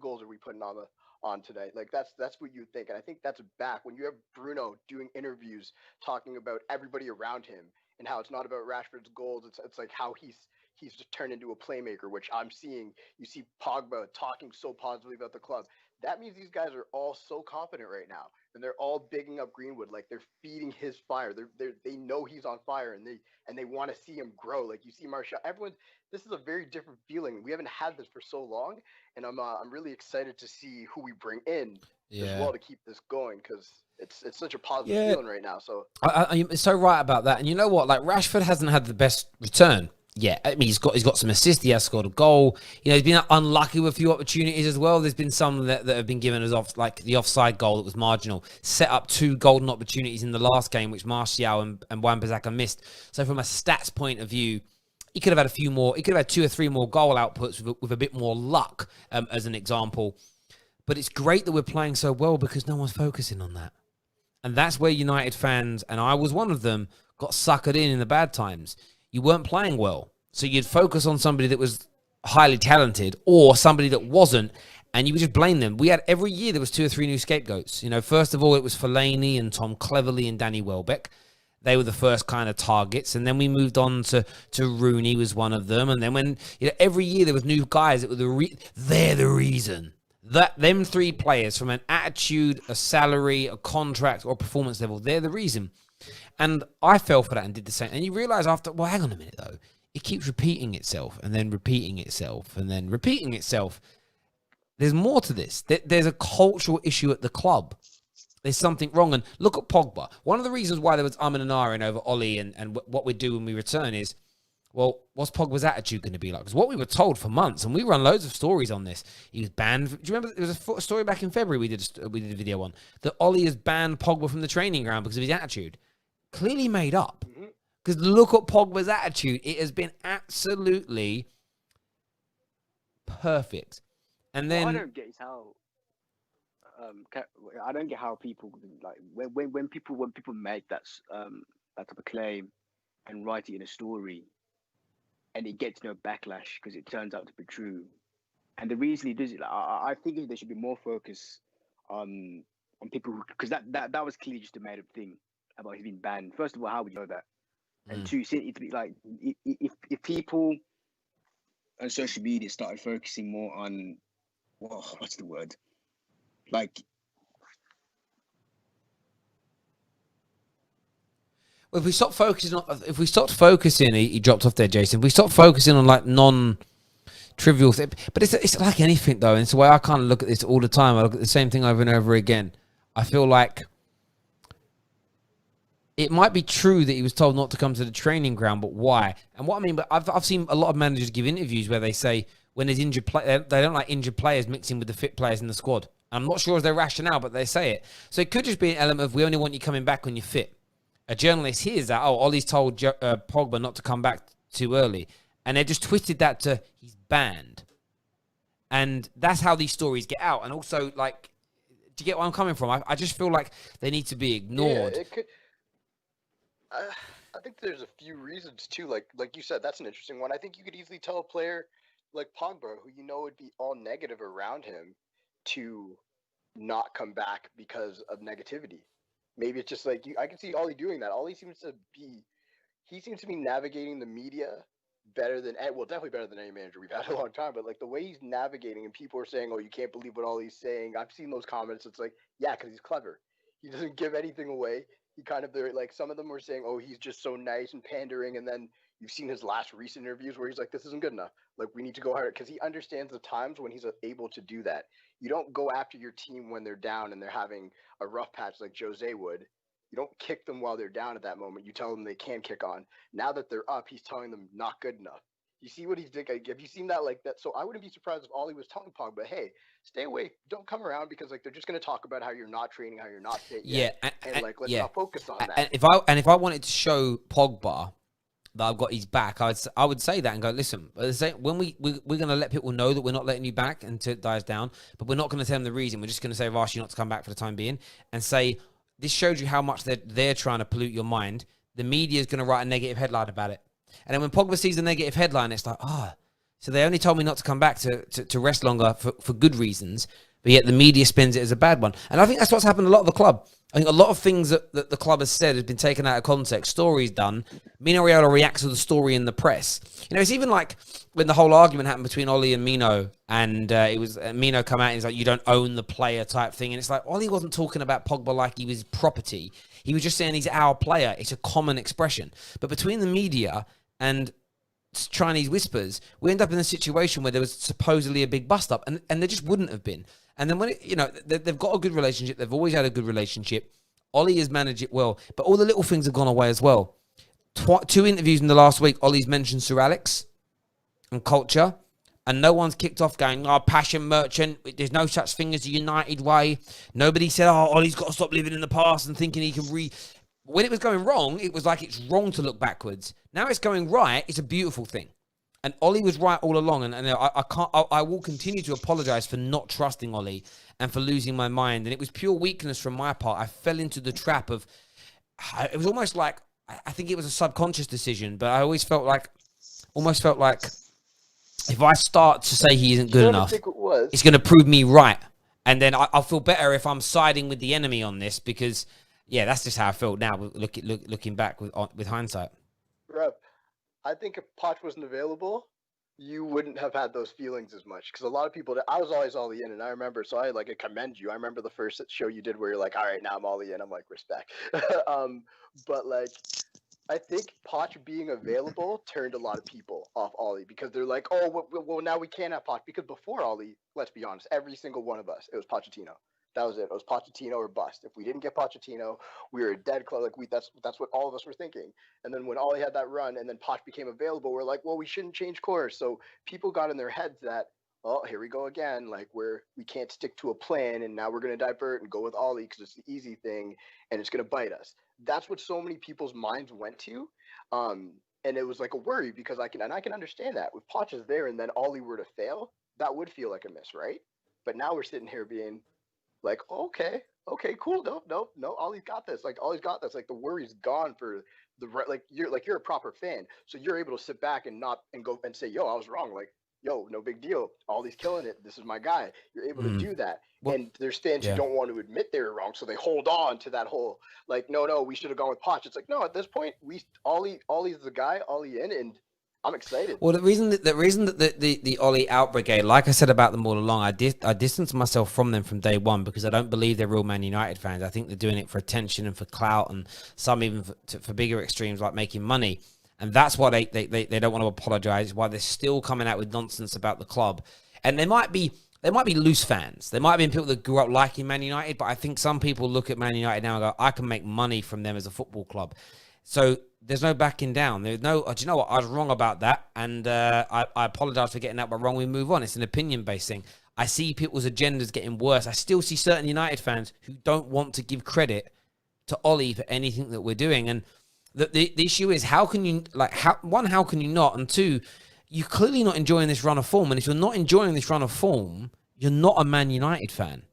goals are we putting on today? Like that's what you think, and I think that's back when you have Bruno doing interviews talking about everybody around him and how it's not about Rashford's goals. It's like how he's just turned into a playmaker, which I'm seeing. You see Pogba talking so positively about the club. That means these guys are all so confident right now, and they're all bigging up Greenwood, like they're feeding his fire. They know he's on fire, and they want to see him grow. Like you see Martial, everyone. This is a very different feeling. We haven't had this for so long, and I'm really excited to see who we bring in as Yeah. well to keep this going because it's such a positive Yeah. feeling right now. So You're so right about that. And you know what? Like Rashford hasn't had the best return yet. I mean, he's got some assists. He has scored a goal. You know, he's been unlucky with a few opportunities as well. There's been some that have been given as off, like the offside goal that was marginal. Set up 2 golden opportunities in the last game, which Martial and Wan-Bissaka missed. So from a stats point of view, he could have had a few more. He could have had 2 or 3 more goal outputs with a bit more luck, as an example. But it's great that we're playing so well because no one's focusing on that. And that's where United fans, and I was one of them, got suckered in the bad times. You weren't playing well. So you'd focus on somebody that was highly talented or somebody that wasn't, and you would just blame them. We had every year there was 2 or 3 new scapegoats. You know, first of all, it was Fellaini and Tom Cleverley and Danny Welbeck. They were the first kind of targets. And then we moved on to Rooney was one of them. And then when, you know, every year there was new guys that were they're the reason. That them 3 players from an attitude, a salary, a contract, or performance level, they're the reason. And I fell for that and did the same. And you realise after, well, hang on a minute though. It keeps repeating itself and then repeating itself and then repeating itself. There's more to this. There's a cultural issue at the club. There's something wrong. And look at Pogba. One of the reasons why there was and ahhing over Ollie and what we do when we return is, well, what's Pogba's attitude going to be like? Because what we were told for months, and we run loads of stories on this, he was banned. Do you remember there was a story back in February we did a video on that Ollie has banned Pogba from the training ground because of his attitude? Clearly made up. Because look at Pogba's attitude. It has been absolutely perfect. And then What I don't get is how I don't get how people like when people make that type of claim and write it in a story, and it gets no backlash because it turns out to be true. And the reason he does it, like, I think there should be more focus on people because that was clearly just a made up thing about he's been banned. First of all, how would you know that? And 2, it's like if people on social media started focusing more on what's the word? Like well, if we stopped focusing, he dropped off there, Jason. If we stopped focusing on like non-trivial things, but it's like anything though, and it's the way I kind of look at this all the time. I look at the same thing over and over again. I feel like it might be true that he was told not to come to the training ground, but why? And what I mean, but I've seen a lot of managers give interviews where they say when there's injured players, they don't like injured players mixing with the fit players in the squad. I'm not sure of their rationale, but they say it. So it could just be an element of we only want you coming back when you're fit. A journalist hears that, Ollie's told Pogba not to come back too early. And they just twisted that to he's banned. And that's how these stories get out. And also, like, do you get where I'm coming from? I just feel like they need to be ignored. Yeah, it could. I think there's a few reasons too. Like you said, that's an interesting one. I think you could easily tell a player like Pogba, who you know would be all negative around him, to not come back because of negativity. Maybe it's just like I can see Ollie doing that. Ollie seems to be navigating the media better than, well, definitely better than any manager we've had in a long time. But like the way he's navigating, and people are saying, "Oh, you can't believe what Ollie's saying." I've seen those comments. It's like, yeah, because he's clever. He doesn't give anything away. He kind of, like, some of them were saying, "Oh, he's just so nice and pandering," and then You've seen his last recent interviews where he's like, this isn't good enough. Like, we need to go harder, because he understands the times when he's able to do that. You don't go after your team when they're down and they're having a rough patch like Jose would. You don't kick them while they're down at that moment. You tell them they can kick on. Now that they're up, he's telling them not good enough. You see what he's doing? Have you seen that like that? So I wouldn't be surprised if Ollie was telling Pogba, hey, stay away. Don't come around, because like they're just going to talk about how you're not training, how you're not fit yet. Yeah. And like, let's not focus on that. And if I wanted to show Pogba that I've got his back, I would say that and go, listen, when we're going to let people know that we're not letting you back until it dies down, but we're not going to tell them the reason. We're just going to say, I've asked you not to come back for the time being, and say, this shows you how much they're trying to pollute your mind. The media is going to write a negative headline about it. And then when Pogba sees the negative headline, it's like, so they only told me not to come back to rest longer for good reasons, but yet the media spins it as a bad one. And I think that's what's happened a lot of the club. I think a lot of things that the club has said has been taken out of context. Stories done. Mino Raiola reacts to the story in the press. You know, it's even like when the whole argument happened between Ollie and Mino, and it was Mino come out and he's like, you don't own the player type thing. And it's like, Ollie wasn't talking about Pogba like he was property. He was just saying he's our player. It's a common expression. But between the media and Chinese whispers, we end up in a situation where there was supposedly a big bust up, and there just wouldn't have been. And then when they've got a good relationship, they've always had a good relationship. Ollie has managed it well, but all the little things have gone away as well. 2 interviews in the last week, Ollie's mentioned Sir Alex and culture, and no one's kicked off going, passion merchant, there's no such thing as a United way. Nobody said, Ollie's got to stop living in the past and thinking he can When it was going wrong, it was like it's wrong to look backwards. Now it's going right, it's a beautiful thing. And Ollie was right all along, and I will continue to apologise for not trusting Ollie and for losing my mind. And it was pure weakness from my part. I fell into the trap of, it was almost like, I think it was a subconscious decision, but I almost felt like if I start to say he isn't good enough, it's going to prove me right. And then I'll feel better if I'm siding with the enemy on this, because, yeah, that's just how I felt now, looking back with hindsight. Rep, I think if Poch wasn't available, you wouldn't have had those feelings as much, because a lot of people, I was always Ollie in, and I remember, so I commend you. I remember the first show you did where you're like, all right, now I'm Ollie in. I'm like, respect. But like, I think Poch being available turned a lot of people off Ollie, because they're like, oh, well, now we can't have Poch, because before Ollie, let's be honest, every single one of us, it was Pochettino. That was it. It was Pochettino or bust. If we didn't get Pochettino, we were a dead club. Like that's what all of us were thinking. And then when Ollie had that run, and then Poch became available, we're like, well, we shouldn't change course. So people got in their heads that, oh, here we go again. Like we can't stick to a plan, and now we're going to divert and go with Ollie because it's the easy thing, and it's going to bite us. That's what so many people's minds went to. And it was like a worry, because I can understand that. If Poch is there and then Ollie were to fail, that would feel like a miss, right? But now we're sitting here being like, okay, cool, no, Ollie's got this. Like, Ollie's got this. Like, the worry's gone for you're a proper fan, so you're able to sit back and go and say, yo, I was wrong. Like, yo, no big deal. Ollie's killing it. This is my guy. You're able to do that. Well, and there's fans who don't want to admit they were wrong, so they hold on to that whole like, no, we should have gone with Poch. It's like, no, at this point, Ollie's the guy, Ollie in, and I'm excited. Well, the reason that the Ollie out brigade, like I said about them all along, I distanced myself from them from day one, because I don't believe they're real Man United fans. I think they're doing it for attention and for clout, and some even for bigger extremes like making money. And that's why they don't want to apologise, why they're still coming out with nonsense about the club. And they might be loose fans. There might have been people that grew up liking Man United, but I think some people look at Man United now and go, I can make money from them as a football club. So there's no backing down. There's no, do you know what? I was wrong about that, and I apologise for getting that one wrong. We move on. It's an opinion-based thing. I see people's agendas getting worse. I still see certain United fans who don't want to give credit to Ollie for anything that we're doing. And the issue is, how can you, how can you not? And two, you're clearly not enjoying this run of form. And if you're not enjoying this run of form, you're not a Man United fan.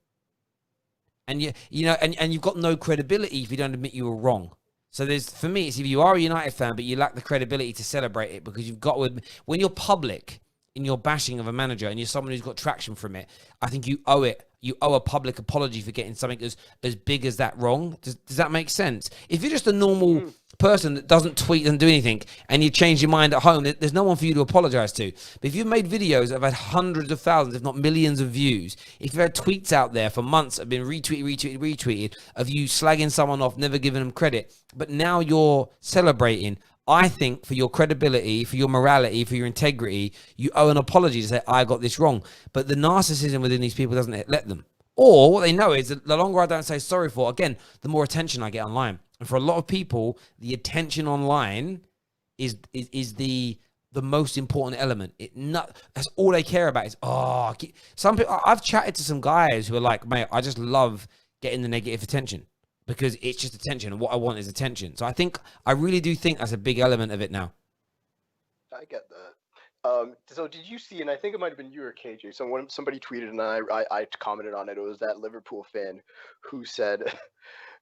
And you've got no credibility if you don't admit you were wrong. So for me, it's if you are a United fan, but you lack the credibility to celebrate it, because you've got to admit, when you're public in your bashing of a manager and you're someone who's got traction from it, I think you owe it. You owe a public apology for getting something as big as that wrong. Does that make sense? If you're just a normal person that doesn't tweet and do anything, and you change your mind at home, there's no one for you to apologize to. But if you've made videos that have had hundreds of thousands, if not millions of views, if you've had tweets out there for months that have been retweeted of you slagging someone off, never giving them credit, but now you're celebrating, I think for your credibility, for your morality, for your integrity, you owe an apology to say, I got this wrong. But the narcissism within these people doesn't let them. Or what they know is that the longer I don't say sorry for, again, the more attention I get online. And for a lot of people, the attention online is the most important element. That's all they care about is, some people, I've chatted to some guys who are like, mate, I just love getting the negative attention. Because it's just attention, and what I want is attention. So I really do think that's a big element of it now. I get that. So did you see, and I think it might have been you or KJ, somebody tweeted and I commented on it. It was that Liverpool fan who said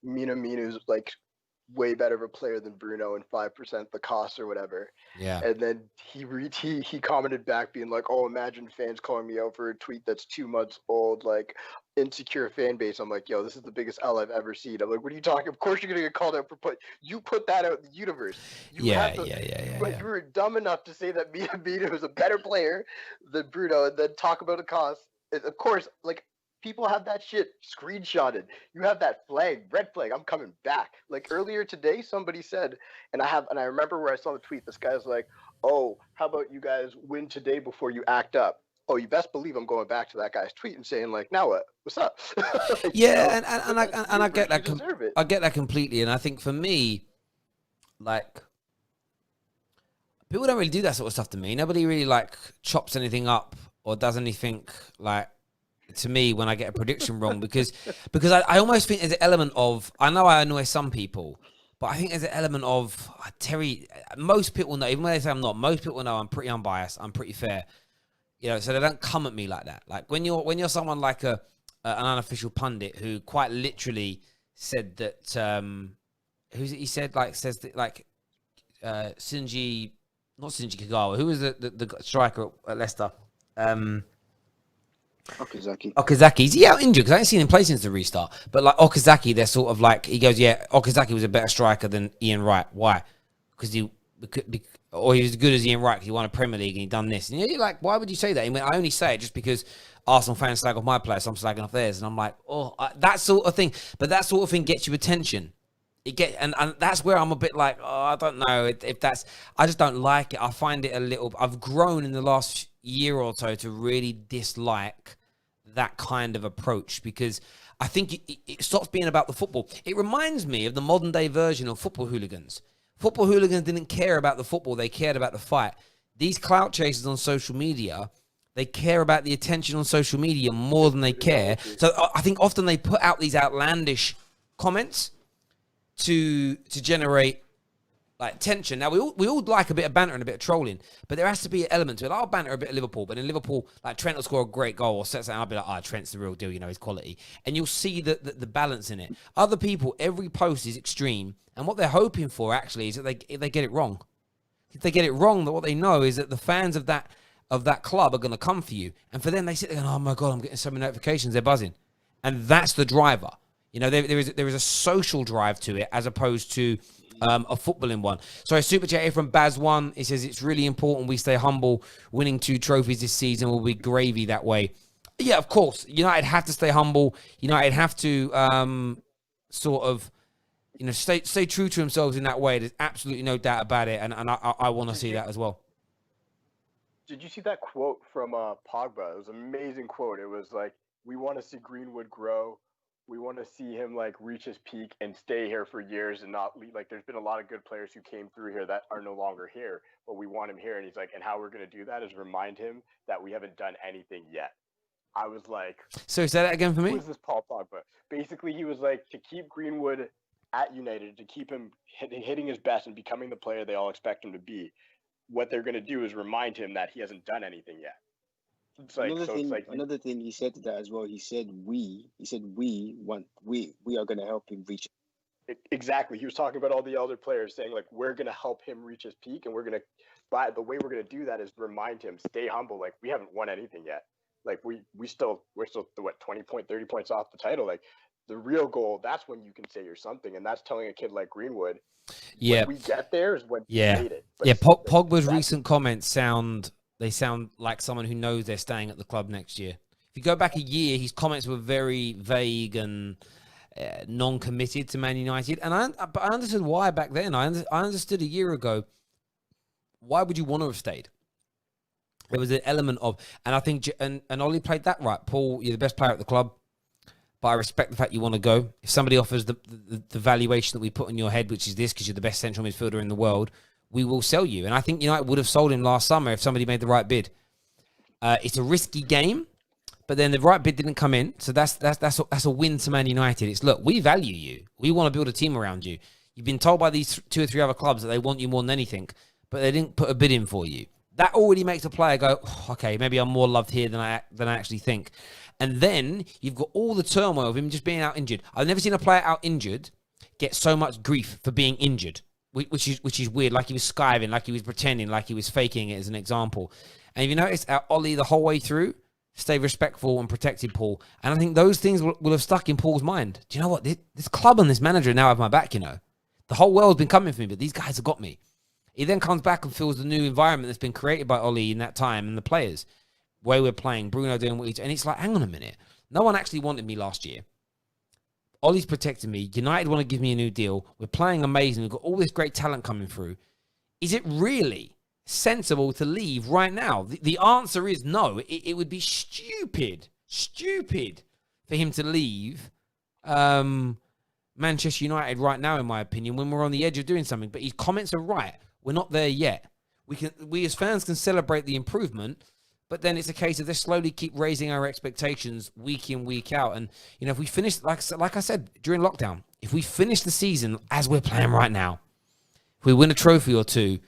Mina's like way better of a player than Bruno and 5% the cost or whatever. Yeah. And then he commented back being like, oh, imagine fans calling me out for a tweet that's 2 months old, like insecure fan base. I'm like, yo, this is the biggest L I've ever seen. I'm like, what are you talking? Of course you're gonna get called out for you put that out in the universe. Yeah. You were dumb enough to say that Mina was a better player than Bruno and then talk about a cost. And of course, like, people have that shit screenshotted. You have that flag, red flag. I'm coming back. Like earlier today, somebody said, and I remember where I saw the tweet. This guy's like, "Oh, how about you guys win today before you act up?" Oh, you best believe I'm going back to that guy's tweet and saying like, "Now what? What's up?" Like, yeah, and I get that. I get that completely. And I think for me, like, people don't really do that sort of stuff to me. Nobody really like chops anything up or does anything like. To me, when I get a prediction wrong, because I almost think there's an element of, I know I annoy some people, but I think there's an element of, Terry, most people know, even when they say I'm not, most people know I'm pretty unbiased, I'm pretty fair, you know, so they don't come at me like that. Like when you're someone like an unofficial pundit who quite literally said that, who's it he said, like, says that, like, Shinji Kagawa, who was the striker at Leicester, Okazaki. Is he out injured? Because I haven't seen him play since the restart. But like Okazaki, they're sort of like, he goes, yeah, Okazaki was a better striker than Ian Wright. Why? Because he was as good as Ian Wright because he won a Premier League and he done this. And you're like, why would you say that? He went, I only say it just because Arsenal fans slag off my players, so I'm slagging off theirs. And I'm like, that sort of thing. But that sort of thing gets you attention. And that's where I'm a bit like, I don't know if that's, I just don't like it. I find it a little, I've grown in the last year or so to really dislike that kind of approach because I think it stops being about the football. It reminds me of the modern day version of football hooligans. Football hooligans didn't care about the football. They cared about the fight. These clout chasers on social media, they care about the attention on social media more than they care. So I think often they put out these outlandish comments to generate like tension. Now we all like a bit of banter and a bit of trolling, but there has to be an element to it. I'll banter a bit of Liverpool, but in Liverpool, like Trent will score a great goal or set something, I'll be like, Trent's the real deal, you know, his quality. And you'll see the balance in it. Other people, every post is extreme, and what they're hoping for actually is that they get it wrong. If they get it wrong, that what they know is that the fans of that club are going to come for you, and for them they sit there going, oh my god, I'm getting so many notifications, they're buzzing, and that's the driver. You know, there is a social drive to it as opposed to a footballing one. So a super chat here from Baz1. It says, it's really important we stay humble. Winning 2 trophies this season will be gravy that way. Yeah, of course. United have to stay humble. United have to sort of, you know, stay true to themselves in that way. There's absolutely no doubt about it. And I want to see that as well. Did you see that quote from Pogba? It was an amazing quote. It was like, we want to see Greenwood grow. We want to see him like reach his peak and stay here for years and not leave. Like, there's been a lot of good players who came through here that are no longer here, but we want him here. And he's like, and how we're going to do that is remind him that we haven't done anything yet. I was like, so say that again for me. Who is this Paul Pogba? Basically, he was like, to keep Greenwood at United, to keep him hitting his best and becoming the player they all expect him to be. What they're going to do is remind him that he hasn't done anything yet. It's like, another thing he said to that as well. He said we are going to help him reach. Exactly. He was talking about all the elder players saying like, we're going to help him reach his peak, and we're going to, but the way we're going to do that is remind him, stay humble. Like, we haven't won anything yet. Like we're still 20 points, 30 points off the title. Like, the real goal, that's when you can say you're something, and that's telling a kid like Greenwood. Yeah, when we get there is when yeah, we made it. But yeah. Pogba's recent comments sound like someone who knows they're staying at the club next year. If you go back a year, his comments were very vague and non-committed to Man United. And but I understood why back then. I understood a year ago, why would you want to have stayed? There was an element of, and I think, and Ollie played that right. Paul, you're the best player at the club, but I respect the fact you want to go. If somebody offers the valuation that we put on your head, which is this, because you're the best central midfielder in the world, we will sell you. And I think United would have sold him last summer if somebody made the right bid. It's a risky game, but then the right bid didn't come in, so that's a win to Man United. It's, look, we value you. We want to build a team around you. You've been told by these 2 or 3 other clubs that they want you more than anything, but they didn't put a bid in for you. That already makes a player go, oh, okay, maybe I'm more loved here than I actually think. And then you've got all the turmoil of him just being out injured. I've never seen a player out injured get so much grief for being injured, which is weird. Like he was skiving, like he was pretending, like he was faking it as an example. And if you notice, Ollie the whole way through stayed respectful and protected Paul. And I think those things will have stuck in Paul's mind. Do you know what? This club and this manager now have my back, you know. The whole world's been coming for me, but these guys have got me. He then comes back and feels the new environment that's been created by Ollie in that time and the players. Way we're playing, Bruno doing what he's... And it's like, hang on a minute. No one actually wanted me last year. Ollie's protecting me. United want to give me a new deal. We're playing amazing. We've got all this great talent coming through. Is it really sensible to leave right now? The answer is no. It would be stupid for him to leave Manchester United right now, in my opinion, when we're on the edge of doing something. But his comments are right. We're not there yet. We as fans can celebrate the improvement, but then it's a case of just slowly keep raising our expectations week in, week out. And, you know, if we finish, like I said, during lockdown, if we finish the season as we're playing right now, if we win a trophy or two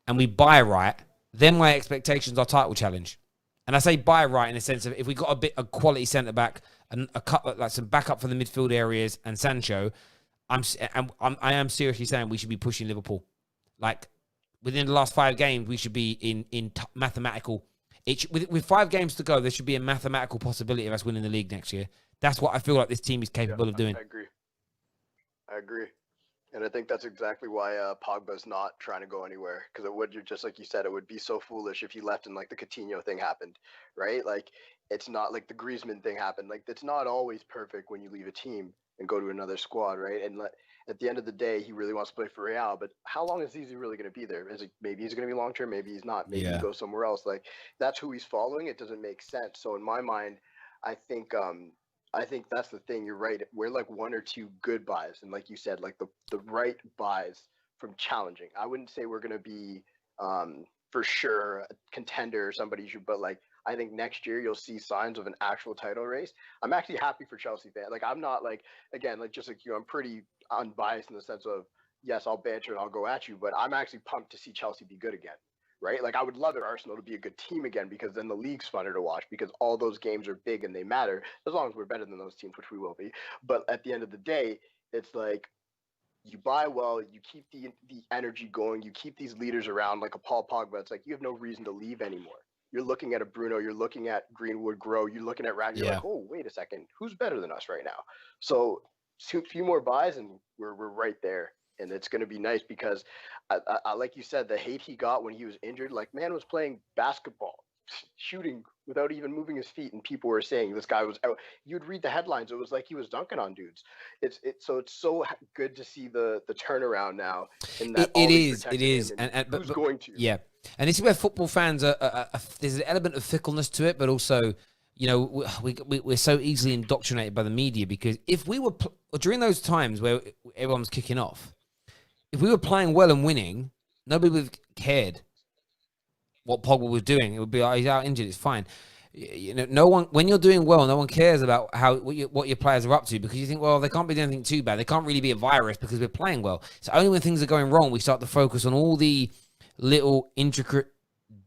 and we buy right, then my expectations are title challenge. And I say buy right in the sense of if we got a quality centre-back and like some backup for the midfield areas and Sancho, I am seriously saying we should be pushing Liverpool. Like, within the last 5 games, we should be in mathematical... With 5 games to go, there should be a mathematical possibility of us winning the league next year. That's what I feel like this team is capable of doing. I agree. And I think that's exactly why Pogba's not trying to go anywhere. Because it would, just like you said, it would be so foolish if he left and like the Coutinho thing happened, right? Like, it's not like the Griezmann thing happened. Like, it's not always perfect when you leave a team and go to another squad, right? And at the end of the day, he really wants to play for Real, but how long is he really going to be there? Maybe he's going to be long term, maybe he's not. Maybe he goes somewhere else. Like, that's who he's following. It doesn't make sense. So in my mind, I think that's the thing. You're right. We're like 1 or 2 good buys, and like you said, like the right buys from challenging. I wouldn't say we're going to be for sure a contender or somebody should, but like, I think next year you'll see signs of an actual title race. I'm actually happy for Chelsea fans. Like, I'm not like, again, like just like you, I'm pretty unbiased in the sense of, yes, I'll banter and I'll go at you, but I'm actually pumped to see Chelsea be good again, right? Like, I would love Arsenal to be a good team again, because then the league's funner to watch, because all those games are big and they matter, as long as we're better than those teams, which we will be. But at the end of the day, it's like, you buy well, you keep the energy going, you keep these leaders around like a Paul Pogba. It's like, you have no reason to leave anymore. You're looking at a Bruno, you're looking at Greenwood grow, you're looking at Rad, you're like, oh, wait a second, who's better than us right now? So a few more buys and we're right there. And it's going to be nice, because I like you said, the hate he got when he was injured, like, man was playing basketball, shooting without even moving his feet, and people were saying this guy was out. You'd read the headlines, it was like he was dunking on dudes. It's so good to see the turnaround now. In that it is, and who's going to? Yeah, and this is where football fans are there's an element of fickleness to it, but also, you know, we're so easily indoctrinated by the media, because if we were during those times where everyone was kicking off, if we were playing well and winning, nobody would have cared what Pogba was doing. It would be like, he's out injured, it's fine. You know, no one, when you're doing well, no one cares about what your players are up to, because you think, well, they can't be doing anything too bad. They can't really be a virus because we're playing well. So only when things are going wrong, we start to focus on all the little intricate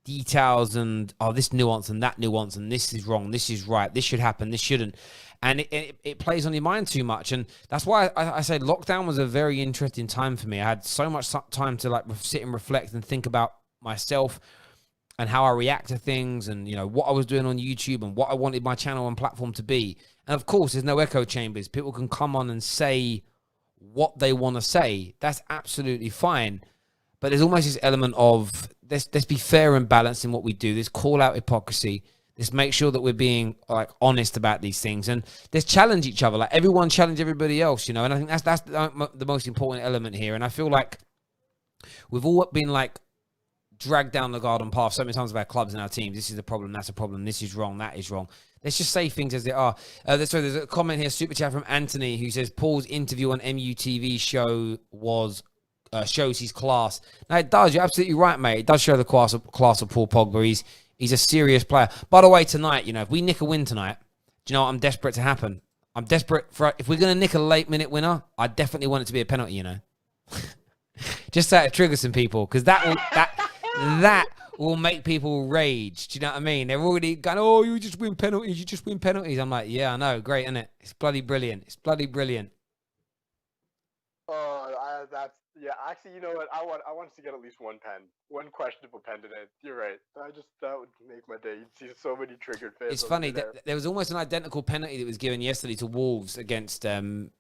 details and this nuance and that nuance, and this is wrong, this is right, this should happen, this shouldn't. And it plays on your mind too much. And that's why I said lockdown was a very interesting time for me. I had so much time to like sit and reflect and think about myself and how I react to things, and, you know, what I was doing on YouTube and what I wanted my channel and platform to be. And of course, there's no echo chambers. People can come on and say what they want to say. That's absolutely fine. But there's almost this element of let's be fair and balanced in what we do. There's call out hypocrisy. Let's make sure that we're being like honest about these things, and let's challenge each other. Like everyone challenge everybody else, And I think that's the most important element here. And I feel like we've all been like dragged down the garden path so many times of our clubs and our teams. This is the problem. That's a problem. This is wrong. That is wrong. Let's just say things as they are. There's a comment here, super chat from Anthony, who says Paul's interview on MUTV show was shows his class. Now it does. You're absolutely right, mate. It does show the class of Paul Pogba. He's a serious player. By the way, tonight, if we nick a win tonight, do you know what I'm desperate to happen? I'm desperate for, if we're going to nick a late minute winner, I definitely want it to be a penalty, Just so it triggers some people, because that will make people rage. Do you know what I mean? They're already going, oh, you just win penalties. I'm like, yeah, I know. Great, isn't it? It's bloody brilliant. Yeah, actually, you know what? I want us to get at least one questionable pen today. You're right. That would make my day. You'd see so many triggered fans. It's funny that there was almost an identical penalty that was given yesterday to Wolves against Everton,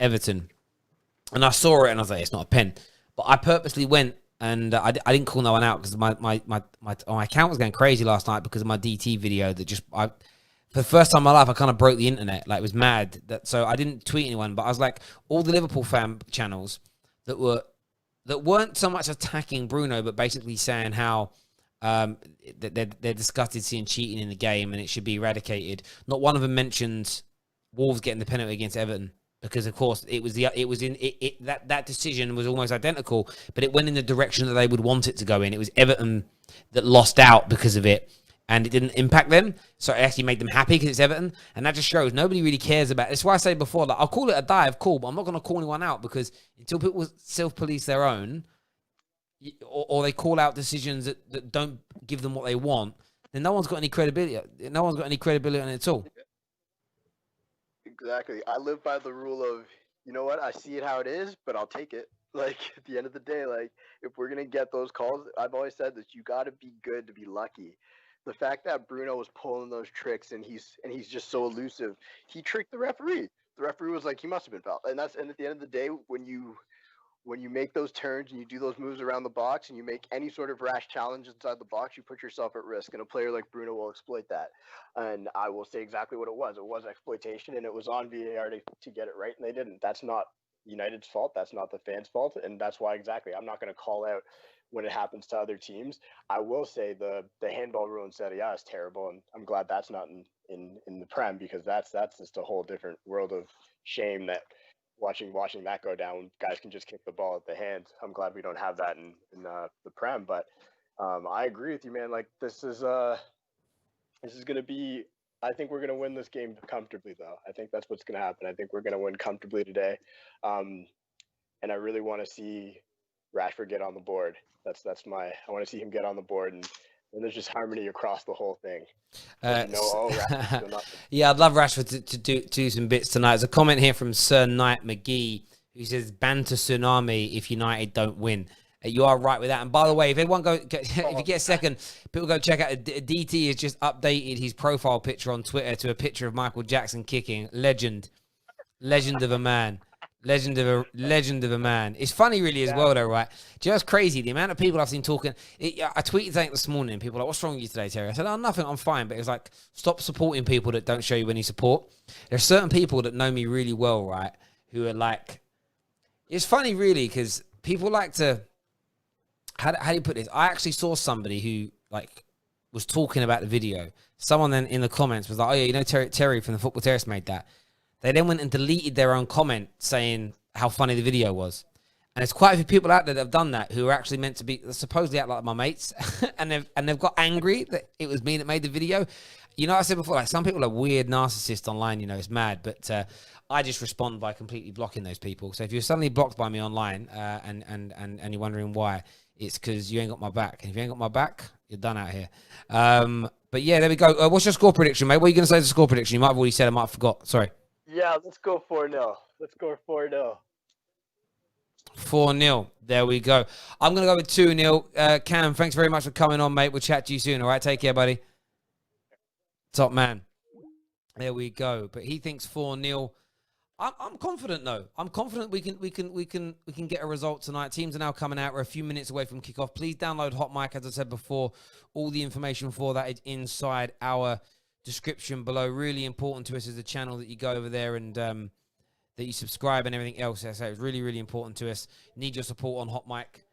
and I saw it and I was like, it's not a pen. But I purposely went and I didn't call no one out because my account was going crazy last night because of my DT video that for the first time in my life I kind of broke the internet. Like, it was mad so I didn't tweet anyone, but I was like, all the Liverpool fan channels that weren't so much attacking Bruno, but basically saying how they're disgusted seeing cheating in the game and it should be eradicated. Not one of them mentioned Wolves getting the penalty against Everton, because of course that decision was almost identical, but it went in the direction that they would want it to go in. It was Everton that lost out because of it, and it didn't impact them. So it actually made them happy because it's Everton. And that just shows nobody really cares about it. That's why I say before, like, I'll call it a dive, cool, but I'm not going to call anyone out, because until people self-police their own, or they call out decisions that don't give them what they want, then no one's got any credibility. No one's got any credibility on it at all. Exactly. I live by the rule of, you know what, I see it how it is, but I'll take it. Like, at the end of the day, like, if we're going to get those calls, I've always said this, you got to be good to be lucky. The fact that Bruno was pulling those tricks and he's just so elusive, he tricked the referee. The referee was like, he must have been fouled. And at the end of the day, when you make those turns and you do those moves around the box and you make any sort of rash challenge inside the box, you put yourself at risk. And a player like Bruno will exploit that. And I will say exactly what it was. It was exploitation, and it was on VAR to get it right, and they didn't. That's not United's fault. That's not the fans' fault. And that's why exactly I'm not going to call out when it happens to other teams. I will say the handball rule in Serie A is terrible, and I'm glad that's not in the Prem, because that's just a whole different world of shame that watching that go down, guys can just kick the ball at the hand. I'm glad we don't have that in the Prem, but I agree with you, man. Like, this is going to be, I think we're going to win this game comfortably, though. I think that's what's going to happen. I think we're going to win comfortably today. And I really want to see Rashford get on the board. I want to see him get on the board, and there's just harmony across the whole thing. Yeah, I'd love Rashford to do some bits tonight. There's a comment here from Sir Knight McGee, who says, banter tsunami if United don't win. You are right with that. And by the way, if you get a second, people go check out. DT has just updated his profile picture on Twitter to a picture of Michael Jackson kicking. Legend of a man. Legend of a man. It's funny, really, as well, though, right? Do you know what's crazy? The amount of people I've seen talking. I tweeted something this morning, and people are like, "What's wrong with you today, Terry?" I said, "Oh, nothing. I'm fine." But it was like, stop supporting people that don't show you any support. There's certain people that know me really well, right? Who are like, it's funny, really, because people like to. How do you put this? I actually saw somebody who was talking about the video. Someone then in the comments was like, "Oh yeah, Terry from the Football Terrace made that." They then went and deleted their own comment saying how funny the video was. And there's quite a few people out there that have done that who are actually meant to be supposedly act like my mates, and they've got angry that it was me that made the video. I said before, like, some people are weird narcissists online. It's mad, but I just respond by completely blocking those people. So if you're suddenly blocked by me online and you're wondering why, it's because you ain't got my back. And if you ain't got my back, you're done out here. But yeah, there we go. What's your score prediction, mate? What are you going to say as a score prediction? You might have already said. I might have forgot. Sorry. Yeah, let's go 4-0. Let's go 4-0. 4-0. There we go. I'm going to go with 2-0. Cam, thanks very much for coming on, mate. We'll chat to you soon, all right? Take care, buddy. Top man. There we go. But he thinks 4-0. I'm confident though. I'm confident we can get a result tonight. Teams are now coming out. We're a few minutes away from kickoff. Please download Hot Mic, as I said before. All the information for that is inside our description below. Really important to us as a channel that you go over there and that you subscribe and everything else. So it's really, really important to us. Need your support on Hot Mic.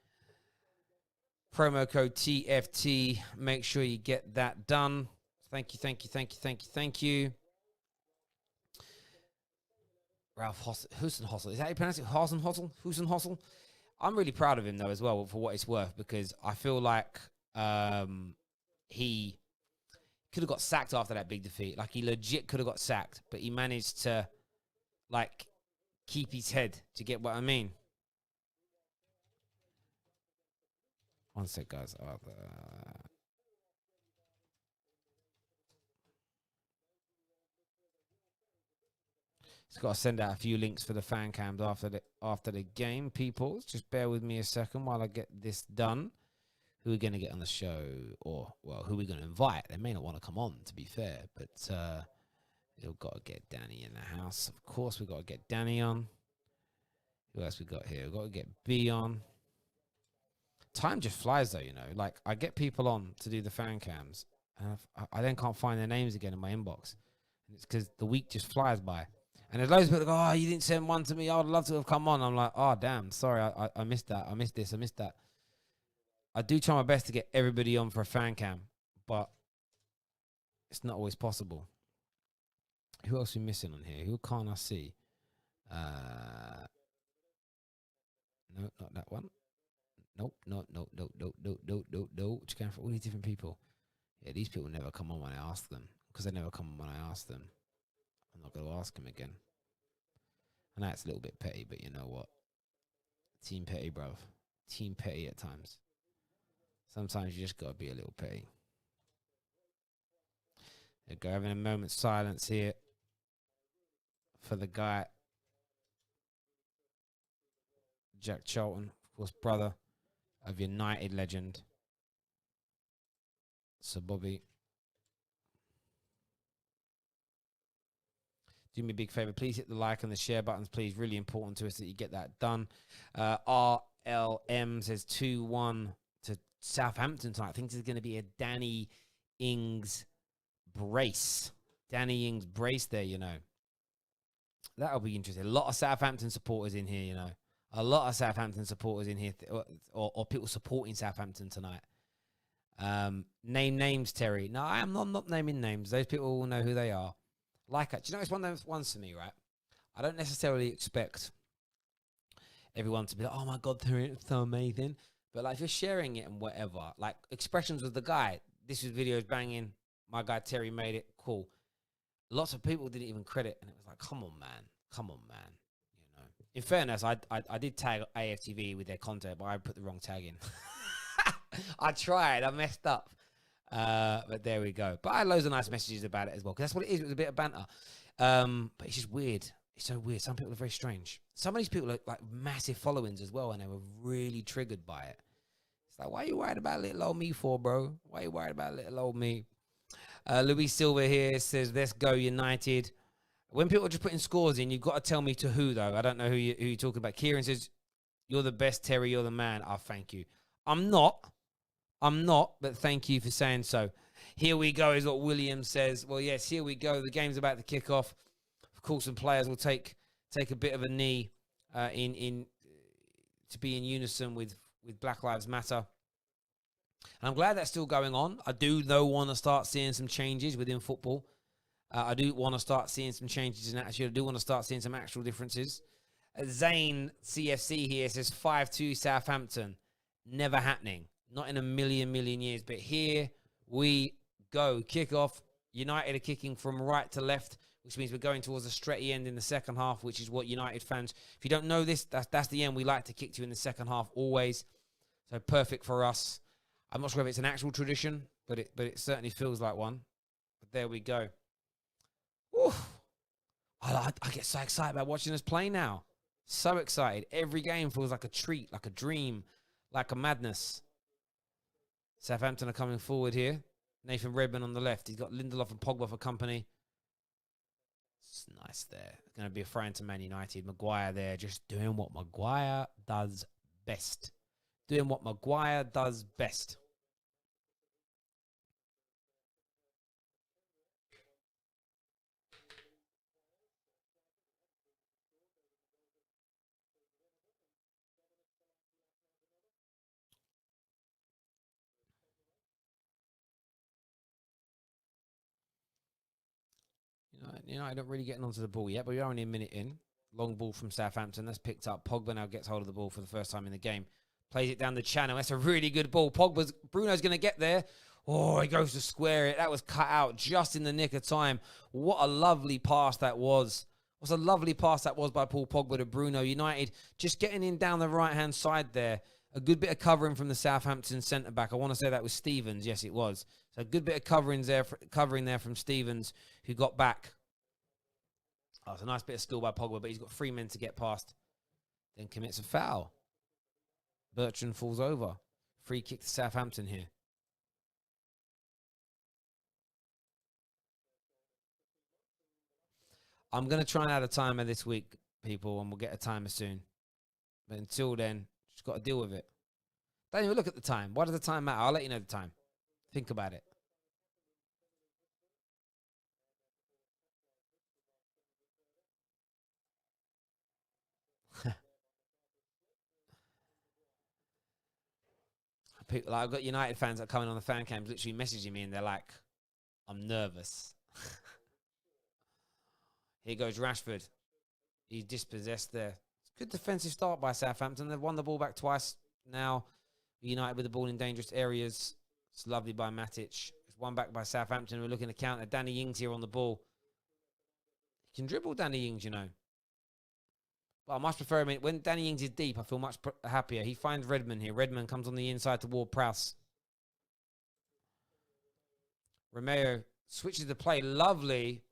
Promo code TFT. Make sure you get that done. Thank you, thank you, thank you, thank you, thank you. Ralph Husenhossel. Is that how you pronounce it? Husenhossel? I'm really proud of him, though, as well, for what it's worth, because I feel like he could have got sacked after that big defeat. Like, he legit could have got sacked, but he managed to, like, keep his head, to get what I mean. One sec, guys. Just got to send out a few links for the fan cams after the game, people. Just bear with me a second while I get this done. Who are we going to get on the show? Or, well, who are we going to invite? They may not want to come on, to be fair. But we've got to get Danny in the house. Of course, we've got to get Danny on. Who else we got here? We've got to get B on. Time just flies, though, you know. Like, I get people on to do the fan cams. And I then can't find their names again in my inbox. And it's because the week just flies by. And there's loads of people that go, oh, you didn't send one to me. I would love to have come on. I'm like, oh, damn. Sorry, I missed that. I missed this. I missed that. I do try my best to get everybody on for a fan cam, but it's not always possible. Who else are we missing on here? Who can't I see? No, not that one. Nope. No. Just going for all these different people. Yeah, these people never come on when I ask them, because they never come on when I ask them. I'm not going to ask him again. I know it's a little bit petty, but you know what? Team petty, bruv. Team petty at times. Sometimes you just got to be a little petty. There you go. Having a moment's silence here for the guy, Jack Charlton, of course, brother of United legend, Sir Bobby. Do me a big favor. Please hit the like and the share buttons, please. Really important to us that you get that done. RLM says 2-1 to Southampton tonight. I think this is going to be a Danny Ings brace. Danny Ings brace there, you know. That'll be interesting. A lot of Southampton supporters in here, you know. A lot of Southampton supporters in here, or people supporting Southampton tonight. Name names, Terry. No, I'm not naming names. Those people will know who they are. Do you know, it's one of those ones for me, right? I don't necessarily expect everyone to be like, oh my God, it's so amazing. But like, if you're sharing it and whatever, like expressions of the guy, this was videos banging, my guy Terry made it, cool. Lots of people didn't even credit, and it was like, come on, man. You know. In fairness, I did tag AFTV with their content, but I put the wrong tag in. I tried, I messed up. But there we go. But I had loads of nice messages about it as well, because that's what it is. It was a bit of banter. But it's just weird. It's so weird. Some people are very strange. Some of these people are like massive followings as well, and they were really triggered by it. It's like, why are you worried about little old me for, bro? Why are you worried about little old me? Louis Silver here says, let's go United. When people are just putting scores in, you've got to tell me to who, though. I don't know who you're talking about. Kieran says, you're the best, Terry. You're the man. Oh, thank you. I'm not, but thank you for saying so. Here we go is what William says. Well, yes, here we go. The game's about to kick off. Of course, some players will take a bit of a knee to be in unison with Black Lives Matter. And I'm glad that's still going on. I do, though, want to start seeing some changes within football. I do want to start seeing some changes in attitude. I do want to start seeing some actual differences. Zane CFC here says 5-2 Southampton. Never happening. Not in a million years. But here we go. Kickoff. United are kicking from right to left, which means we're going towards a stretty end in the second half, which is what United fans... If you don't know this, that's the end we like to kick to in the second half always. So perfect for us. I'm not sure if it's an actual tradition, but it certainly feels like one. But there we go. Woo. I get so excited about watching us play now. So excited. Every game feels like a treat, like a dream, like a madness. Southampton are coming forward here. Nathan Redmond on the left. He's got Lindelof and Pogba for company. That's nice there. Going to be a throw into Man United. Maguire there, just doing what Maguire does best. Doing what Maguire does best. United not really getting onto the ball yet, but we're only a minute in. Long ball from Southampton. That's picked up. Pogba now gets hold of the ball for the first time in the game. Plays it down the channel. That's a really good ball. Bruno's going to get there. Oh, he goes to square it. That was cut out just in the nick of time. What a lovely pass that was. What a lovely pass that was by Paul Pogba to Bruno. United just getting in down the right-hand side there. A good bit of covering from the Southampton centre-back. I want to say that was Stevens. Yes, it was. So a good bit of covering there from Stevens, who got back. Oh, it's a nice bit of skill by Pogba, but he's got 3 men to get past. Then commits a foul. Bertrand falls over. Free kick to Southampton here. I'm going to try and add a timer this week, people, and we'll get a timer soon. But until then, just got to deal with it. Don't even look at the time. Why does the time matter? I'll let you know the time. Think about it. People, like, I've got United fans that are coming on the fan cams literally messaging me, and they're like, I'm nervous. Here goes Rashford. He's dispossessed there. Good defensive start by Southampton. They've won the ball back twice now. United with the ball in dangerous areas. It's lovely by Matic. It's one back by Southampton. We're looking to counter. Danny Ings here on the ball. He can dribble, Danny Ings, you know. But I much prefer him. When Danny Ings is deep, I feel much happier. He finds Redmond here. Redmond comes on the inside toward Prowse. Romeo switches the play. Lovely.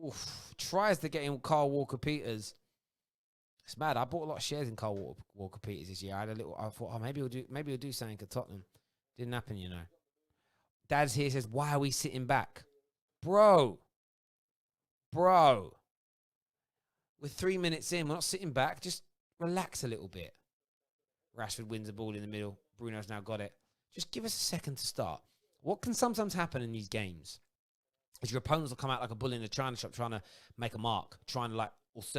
Oof. Tries to get in Kyle Walker-Peters. It's mad. I bought a lot of shares in Kyle Walker-Peters this year. I thought, oh, maybe he'll do something at Tottenham. Didn't happen, you know. Dad's here, says, why are we sitting back? Bro. We're 3 minutes in. We're not sitting back. Just relax a little bit. Rashford wins the ball in the middle. Bruno's now got it. Just give us a second to start. What can sometimes happen in these games is your opponents will come out like a bull in a china shop trying to make a mark, trying to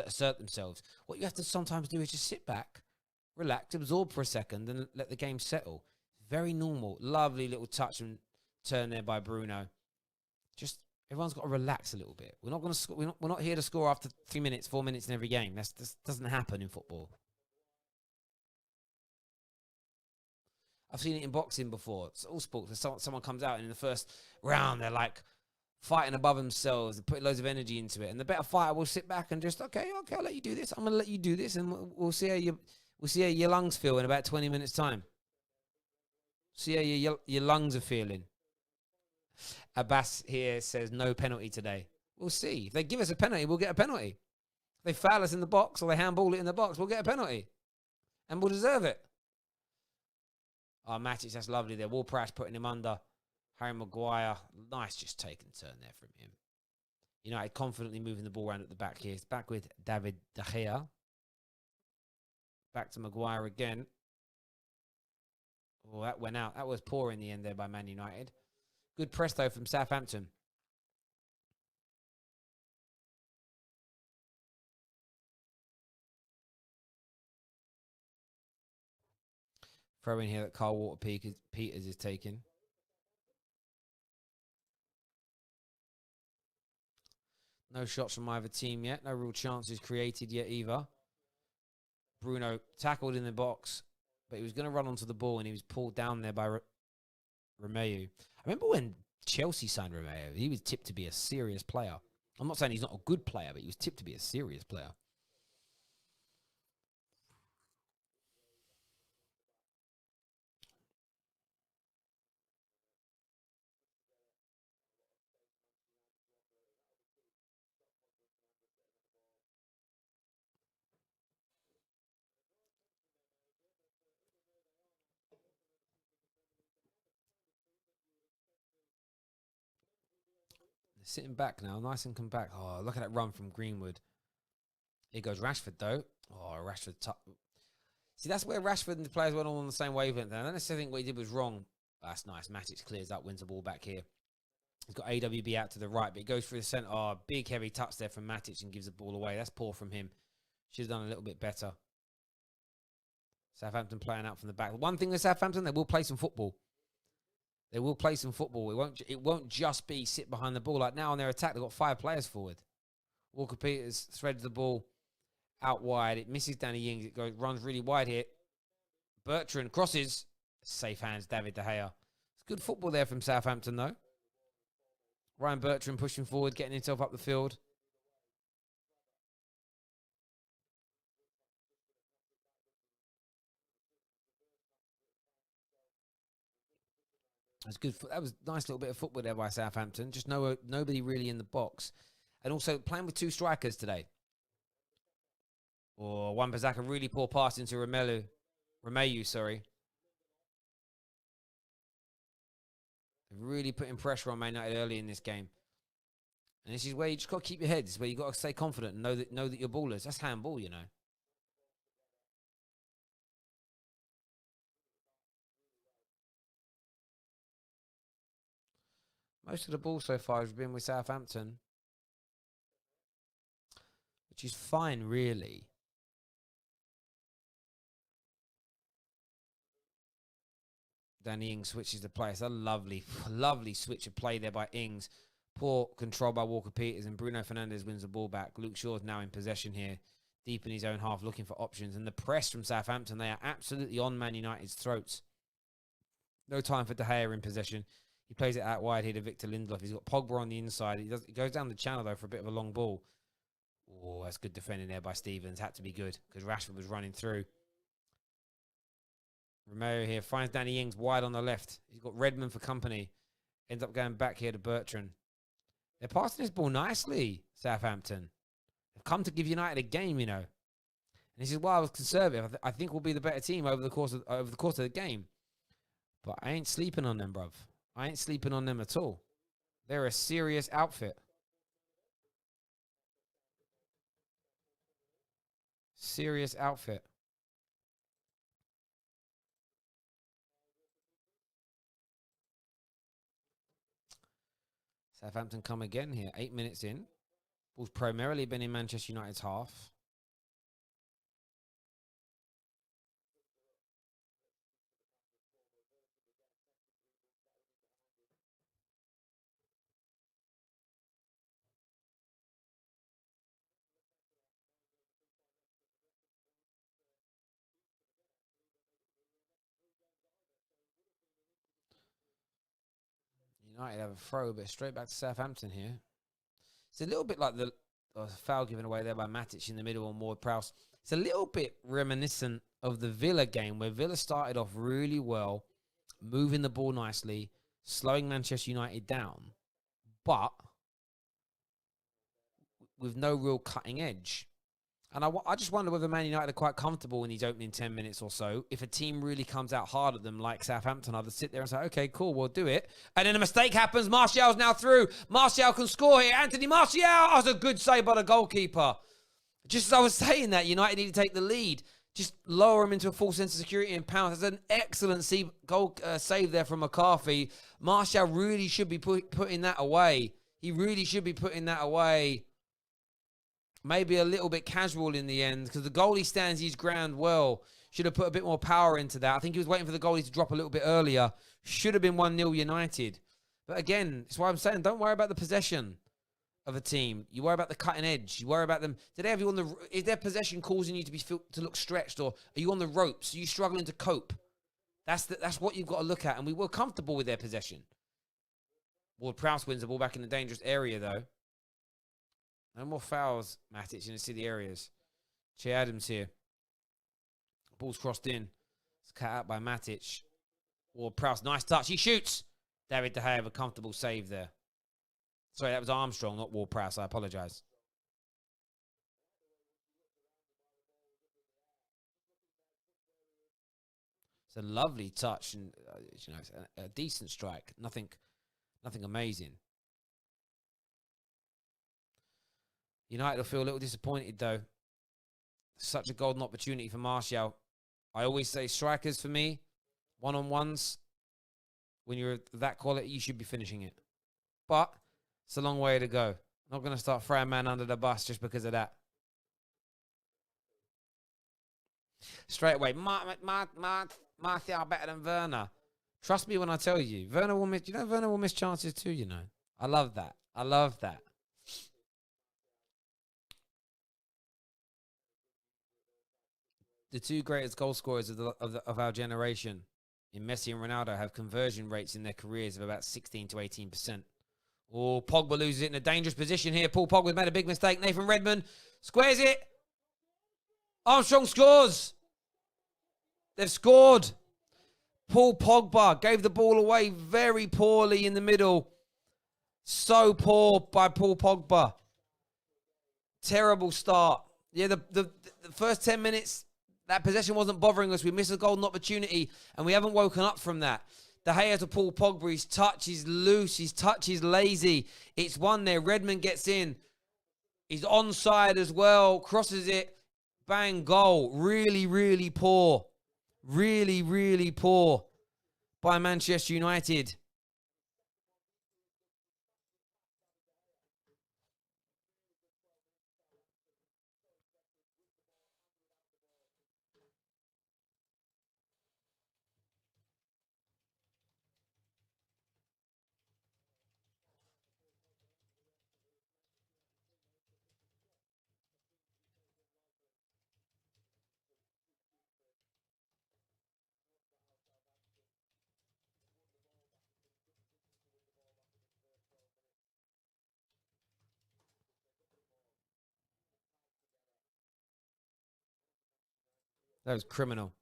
assert themselves. What you have to sometimes do is just sit back, relax, absorb for a second, and let the game settle. Very normal. Lovely little touch and turn there by Bruno. Just everyone's got to relax a little bit. We're not going to score. We're not here to score after 3 minutes, 4 minutes in every game. That doesn't happen in football. I've seen it in boxing before. It's all sports. Someone comes out and in the first round they're like fighting above themselves. They're putting loads of energy into it. And the better fighter will sit back and just okay, I'll let you do this. I'm gonna let you do this, and we'll see how your lungs feel in about 20 minutes time. See how your lungs are feeling. Abbas here says no penalty today. We'll see. If they give us a penalty, we'll get a penalty. If they foul us in the box or they handball it in the box, we'll get a penalty. And we'll deserve it. Oh, Matic, that's lovely there. Ward-Prowse putting him under. Harry Maguire. Nice just take and turn there from him. United confidently moving the ball around at the back here. It's back with David De Gea. Back to Maguire again. Oh, that went out. That was poor in the end there by Man United. Good press, though, from Southampton. Throw in here that Kyle Walker-Peters is taking. No shots from either team yet. No real chances created yet either. Bruno tackled in the box, but he was going to run onto the ball and he was pulled down there by Romeo. I remember when Chelsea signed Romeo, he was tipped to be a serious player. I'm not saying he's not a good player, but he was tipped to be a serious player. Sitting back now, nice and compact. Oh, look at that run from Greenwood. Here goes Rashford, though. Oh, Rashford. See, that's where Rashford and the players went all on the same wavelength. I don't necessarily think what he did was wrong. That's nice. Matic clears up, wins the ball back here. He's got AWB out to the right, but he goes through the centre. Oh, big heavy touch there from Matic and gives the ball away. That's poor from him. Should have done a little bit better. Southampton playing out from the back. One thing with Southampton, they will play some football. They will play some football. It won't just be sit behind the ball. Like now on their attack, they've got 5 players forward. Walker Peters threads the ball out wide. It misses Danny Ings. It runs really wide here. Bertrand crosses. Safe hands, David De Gea. It's good football there from Southampton, though. Ryan Bertrand pushing forward, getting himself up the field. That's good. That was a nice little bit of football there by Southampton. Just nobody really in the box. And also playing with 2 strikers today. Or Wan-Bissaka, really poor pass into Romelu, sorry. They're really putting pressure on Man United early in this game. And this is where you just got to keep your head. This is where you got to stay confident and know that you're ballers. That's handball, you know. Most of the ball so far has been with Southampton, which is fine, really. Danny Ings switches the play. It's a lovely, lovely switch of play there by Ings. Poor control by Walker Peters, and Bruno Fernandes wins the ball back. Luke Shaw's now in possession here, deep in his own half, looking for options. And the press from Southampton, they are absolutely on Man United's throats. No time for De Gea in possession. He plays it out wide here to Victor Lindelof. He's got Pogba on the inside. He goes down the channel, though, for a bit of a long ball. Oh, that's good defending there by Stevens. Had to be good because Rashford was running through. Romero here finds Danny Ings wide on the left. He's got Redmond for company. Ends up going back here to Bertrand. They're passing this ball nicely, Southampton. They've come to give United a game, you know. And this is why I was conservative. I think we'll be the better team over the course of the game. But I ain't sleeping on them, bruv. I ain't sleeping on them at all. They're a serious outfit. Serious outfit. Southampton come again here. 8 minutes in. Ball's primarily been in Manchester United's half. United have a throw, but straight back to Southampton here. It's a little bit like the foul given away there by Matic in the middle on Ward-Prowse. It's a little bit reminiscent of the Villa game where Villa started off really well, moving the ball nicely, slowing Manchester United down, but with no real cutting edge. And I just wonder whether Man United are quite comfortable in these opening 10 minutes or so. If a team really comes out hard at them like Southampton, I'll just sit there and say, okay, cool, we'll do it. And then a mistake happens. Martial's now through. Martial can score here. Anthony Martial. Oh, that's a good save by the goalkeeper. Just as I was saying that, United need to take the lead. Just lower him into a full sense of security and pounce. That's an excellent save there from McCarthy. Martial really should be putting that away. He really should be putting that away. Maybe a little bit casual in the end because the goalie stands his ground well. Should have put a bit more power into that. I think he was waiting for the goalie to drop a little bit earlier. Should have been 1-0 United. But again, that's why I'm saying don't worry about the possession of a team. You worry about the cutting edge. You worry about them. Is their possession causing you to look stretched, or are you on the ropes? Are you struggling to cope? That's what you've got to look at. And we were comfortable with their possession. Ward-Prowse wins the ball back in the dangerous area, though. No more fouls, Matic, in the city areas. Che Adams here. Ball's crossed in. It's cut out by Matic. Ward-Prowse, nice touch. He shoots. David De Gea have a comfortable save there. Sorry, that was Armstrong, not Ward-Prowse. I apologise. It's a lovely touch and it's a decent strike. Nothing amazing. United will feel a little disappointed, though. Such a golden opportunity for Martial. I always say strikers for me, one-on-ones, when you're that quality, you should be finishing it. But it's a long way to go. Not going to start throwing man under the bus just because of that. Straight away, Martial better than Werner. Trust me when I tell you, Werner will miss. You know, Werner will miss chances too. You know, I love that. I love that. The two greatest goal scorers of our generation, in Messi and Ronaldo, have conversion rates in their careers of about 16 to 18%. Oh, Pogba loses it in a dangerous position here. Paul Pogba's made a big mistake. Nathan Redmond squares it. Armstrong scores. They've scored. Paul Pogba gave the ball away very poorly in the middle. So poor by Paul Pogba. Terrible start. Yeah, the first 10 minutes, that possession wasn't bothering us. We missed a golden opportunity, and we haven't woken up from that. De Gea to Paul Pogba. His touch is loose. His touch is lazy. It's one there. Redmond gets in. He's onside as well. Crosses it. Bang, goal. Really, really poor. Really, really poor by Manchester United. That was criminal.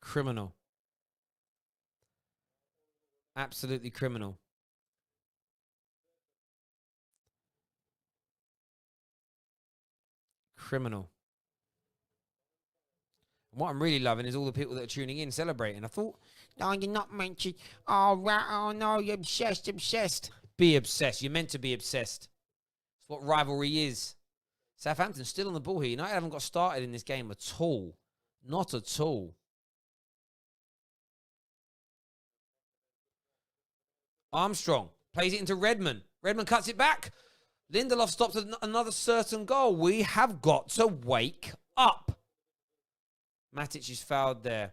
Criminal. Absolutely criminal. Criminal. And what I'm really loving is all the people that are tuning in celebrating. I thought, no, you're not meant to. Oh, right. Oh, no, you're obsessed, obsessed. Be obsessed. You're meant to be obsessed. It's what rivalry is. Southampton still on the ball here. United haven't got started in this game at all. Not at all. Armstrong plays it into Redmond. Redmond cuts it back. Lindelof stops at another certain goal. We have got to wake up. Matic is fouled there.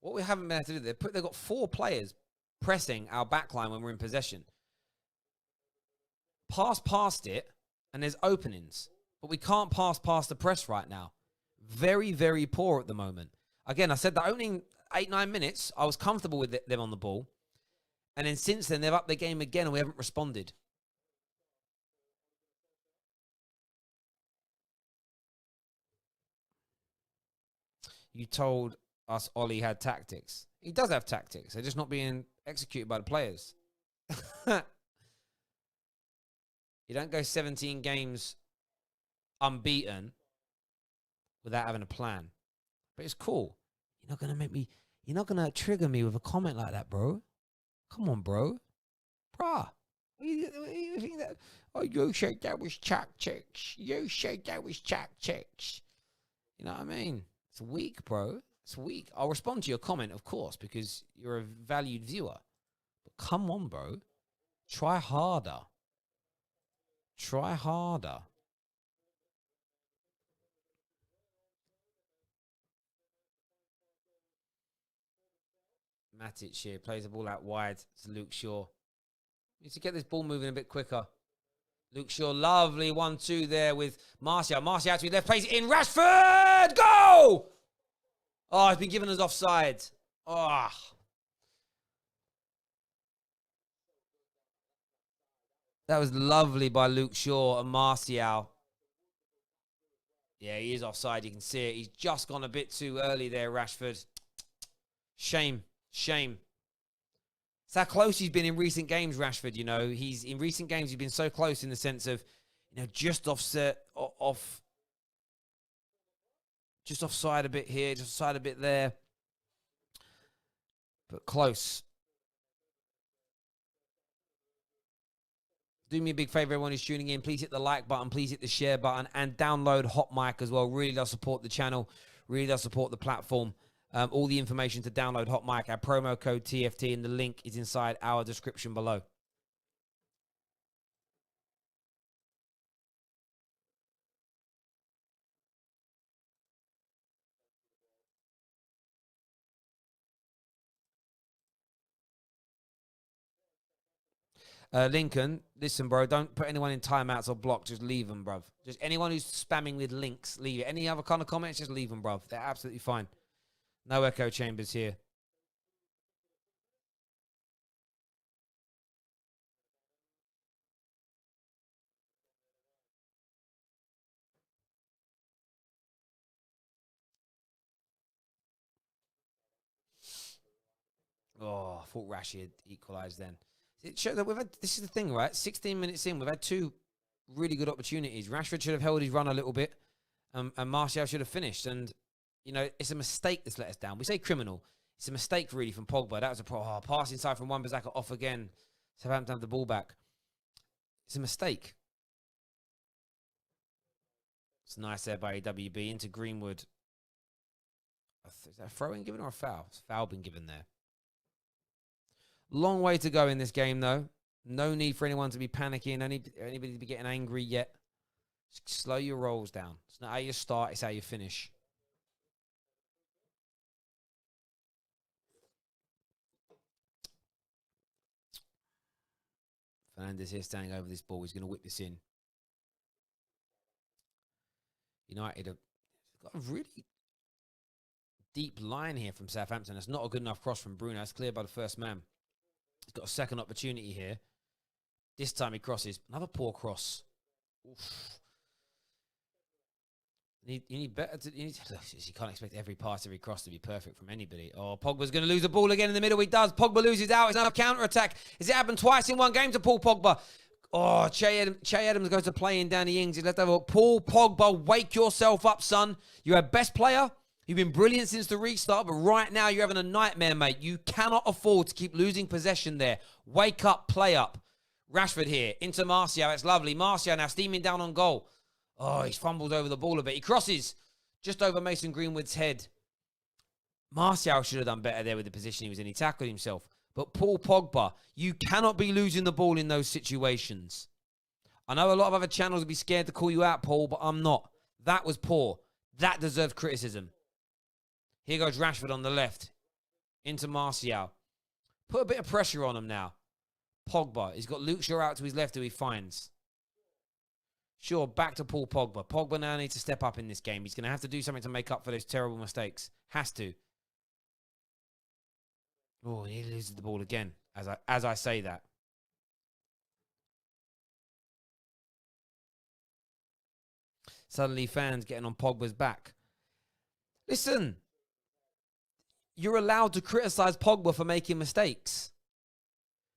What we haven't been able to do, they've got 4 players pressing our backline when we're in possession. Pass past it, and there's openings. But we can't pass past the press right now. Very, very poor at the moment. Again, I said the opening 8-9 minutes, I was comfortable with them on the ball. And then since then, they've upped the game again, and we haven't responded. You told us Ollie had tactics. He does have tactics. They're just not being executed by the players. You don't go 17 games unbeaten without having a plan. But it's cool. You're not going to trigger me with a comment like that, bro. Come on, bro. Bruh. What do you think that? Oh, you said that was tactics. You said that was tactics. You know what I mean? It's weak, bro. It's weak. I'll respond to your comment, of course, because you're a valued viewer. But come on, bro. Try harder. Try harder. Matic here plays the ball out wide to Luke Shaw. Needs to get this ball moving a bit quicker. Luke Shaw, lovely 1-2 there with Martial. Martial out to his left, plays it in. Rashford! Go! Oh, he's been given us offside. Oh. That was lovely by Luke Shaw and Martial. Yeah, he is offside. You can see it. He's just gone a bit too early there, Rashford. Shame. It's how close he's been in recent games, Rashford. You know, in recent games, he's been so close in the sense of, you know, just offside a bit here, just offside a bit there. But close. Do me a big favor, everyone who's tuning in. Please hit the like button. Please hit the share button. And download Hot Mic as well. Really does support the channel. Really does support the platform. All the information to download Hot Mic, our promo code TFT, and the link is inside our description below. Lincoln, listen, bro, don't put anyone in timeouts or block. Just leave them, bruv. Just anyone who's spamming with links, leave it. Any other kind of comments, just leave them, bruv. They're absolutely fine. No echo chambers here. Oh, I thought Rashi had equalised then. It showed that this is the thing, right? 16 minutes in, we've had two really good opportunities. Rashford should have held his run a little bit, and Martial should have finished. And, you know, it's a mistake that's let us down. We say criminal. It's a mistake, really, from Pogba. That was a pass inside from Wan-Bissaka off again. Southampton have the ball back. It's a mistake. It's nice there by AWB into Greenwood. Is that a throw-in given or a foul? It's a foul been given there. Long way to go in this game, though. No need for anyone to be panicking. No need for anybody to be getting angry yet. Just slow your rolls down. It's not how you start, it's how you finish. Fernandes here standing over this ball. He's going to whip this in. United have got a really deep line here from Southampton. That's not a good enough cross from Bruno. It's cleared by the first man. He's got a second opportunity here. This time he crosses. Another poor cross. Oof. You need better. You can't expect every pass, every cross to be perfect from anybody. Oh, Pogba's going to lose the ball again in the middle. He does. Pogba loses out. It's another counter-attack. Has it happened twice in one game to Paul Pogba? Oh, Che Adams goes to play in Danny Ings. He's left over. Paul Pogba, wake yourself up, son. You're our best player. You've been brilliant since the restart, but right now you're having a nightmare, mate. You cannot afford to keep losing possession there. Wake up, play up. Rashford here into Martial. It's lovely. Martial now steaming down on goal. Oh, he's fumbled over the ball a bit. He crosses just over Mason Greenwood's head. Martial should have done better there with the position he was in. He tackled himself. But Paul Pogba, you cannot be losing the ball in those situations. I know a lot of other channels would be scared to call you out, Paul, but I'm not. That was poor. That deserved criticism. Here goes Rashford on the left. Into Martial. Put a bit of pressure on him now. Pogba. He's got Luke Shaw out to his left who he finds. Sure, back to Paul Pogba. Pogba now needs to step up in this game. He's going to have to do something to make up for those terrible mistakes. Has to. Oh, he loses the ball again as I say that. Suddenly fans getting on Pogba's back. Listen. You're allowed to criticize Pogba for making mistakes.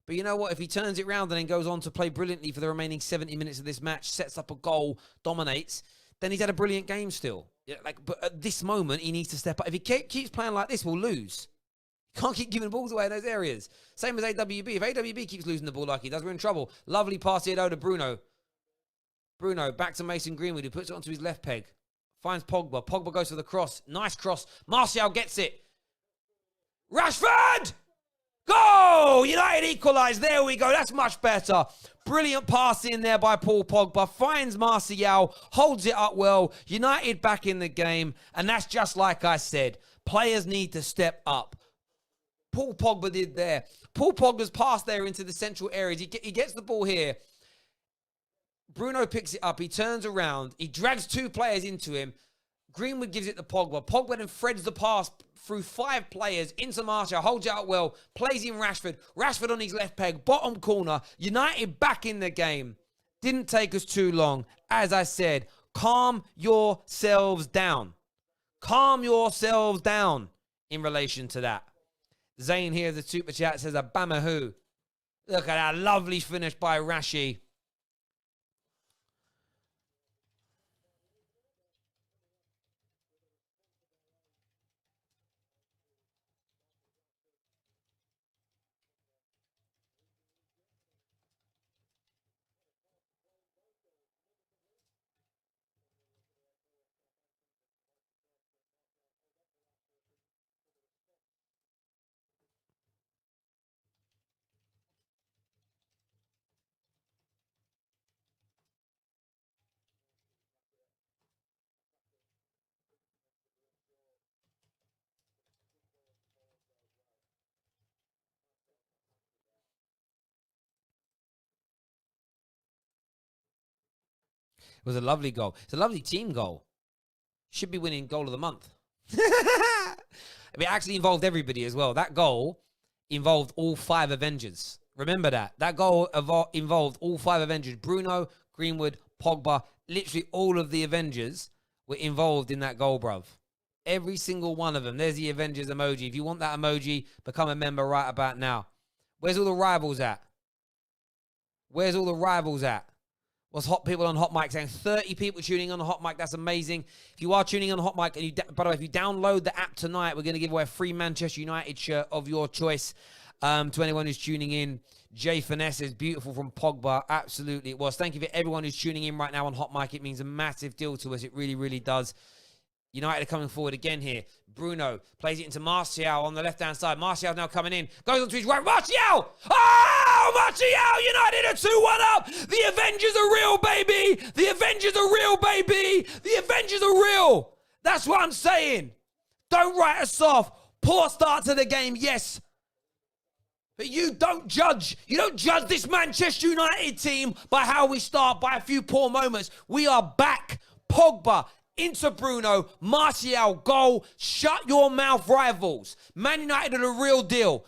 But you know what? If he turns it round and then goes on to play brilliantly for the remaining 70 minutes of this match, sets up a goal, dominates, then he's had a brilliant game still. Yeah, but at this moment, he needs to step up. If he keeps playing like this, we'll lose. Can't keep giving balls away in those areas. Same as AWB. If AWB keeps losing the ball like he does, we're in trouble. Lovely pass here, though, to Bruno. Bruno, back to Mason Greenwood, who puts it onto his left peg. Finds Pogba. Pogba goes for the cross. Nice cross. Martial gets it. Rashford! Goal! United equalise. There we go. That's much better. Brilliant pass in there by Paul Pogba. Finds Martial. Holds it up well. United back in the game. And that's just like I said. Players need to step up. Paul Pogba did there. Paul Pogba's passed there into the central areas. He gets the ball here. Bruno picks it up. He turns around. He drags two players into him. Greenwood gives it to Pogba. Pogba then threads the pass through five players into Martial. Holds it out well. Plays in Rashford. Rashford on his left peg. Bottom corner. United back in the game. Didn't take us too long. As I said, calm yourselves down. Calm yourselves down in relation to that. Zane here, the super chat says, a Bamahu. Look at that lovely finish by Rashi. It was a lovely goal. It's a lovely team goal. Should be winning goal of the month. It actually involved everybody as well. That goal involved all 5 Avengers. Remember that. That goal involved all 5 Avengers. Bruno, Greenwood, Pogba, literally all of the Avengers were involved in that goal, bruv. Every single one of them. There's the Avengers emoji. If you want that emoji, become a member right about now. Where's all the rivals at? Where's all the rivals at? What's hot people on Hot Mic saying? 30 people tuning on Hot Mic. That's amazing. If you are tuning on Hot Mic, and by the way, if you download the app tonight, we're going to give away a free Manchester United shirt of your choice to anyone who's tuning in. Jay Finesse is beautiful from Pogba. Absolutely it was. Thank you for everyone who's tuning in right now on Hot Mic. It means a massive deal to us. It really, really does. United are coming forward again here. Bruno plays it into Martial on the left-hand side. Martial now coming in. Goes on to his right. Martial! Oh, Martial! United are 2-1 up. The Avengers are real, baby. The Avengers are real, baby. The Avengers are real. That's what I'm saying. Don't write us off. Poor start to the game, yes. But you don't judge. You don't judge this Manchester United team by how we start, by a few poor moments. We are back. Pogba into Bruno, Martial, goal. Shut your mouth, rivals. Man United are the real deal.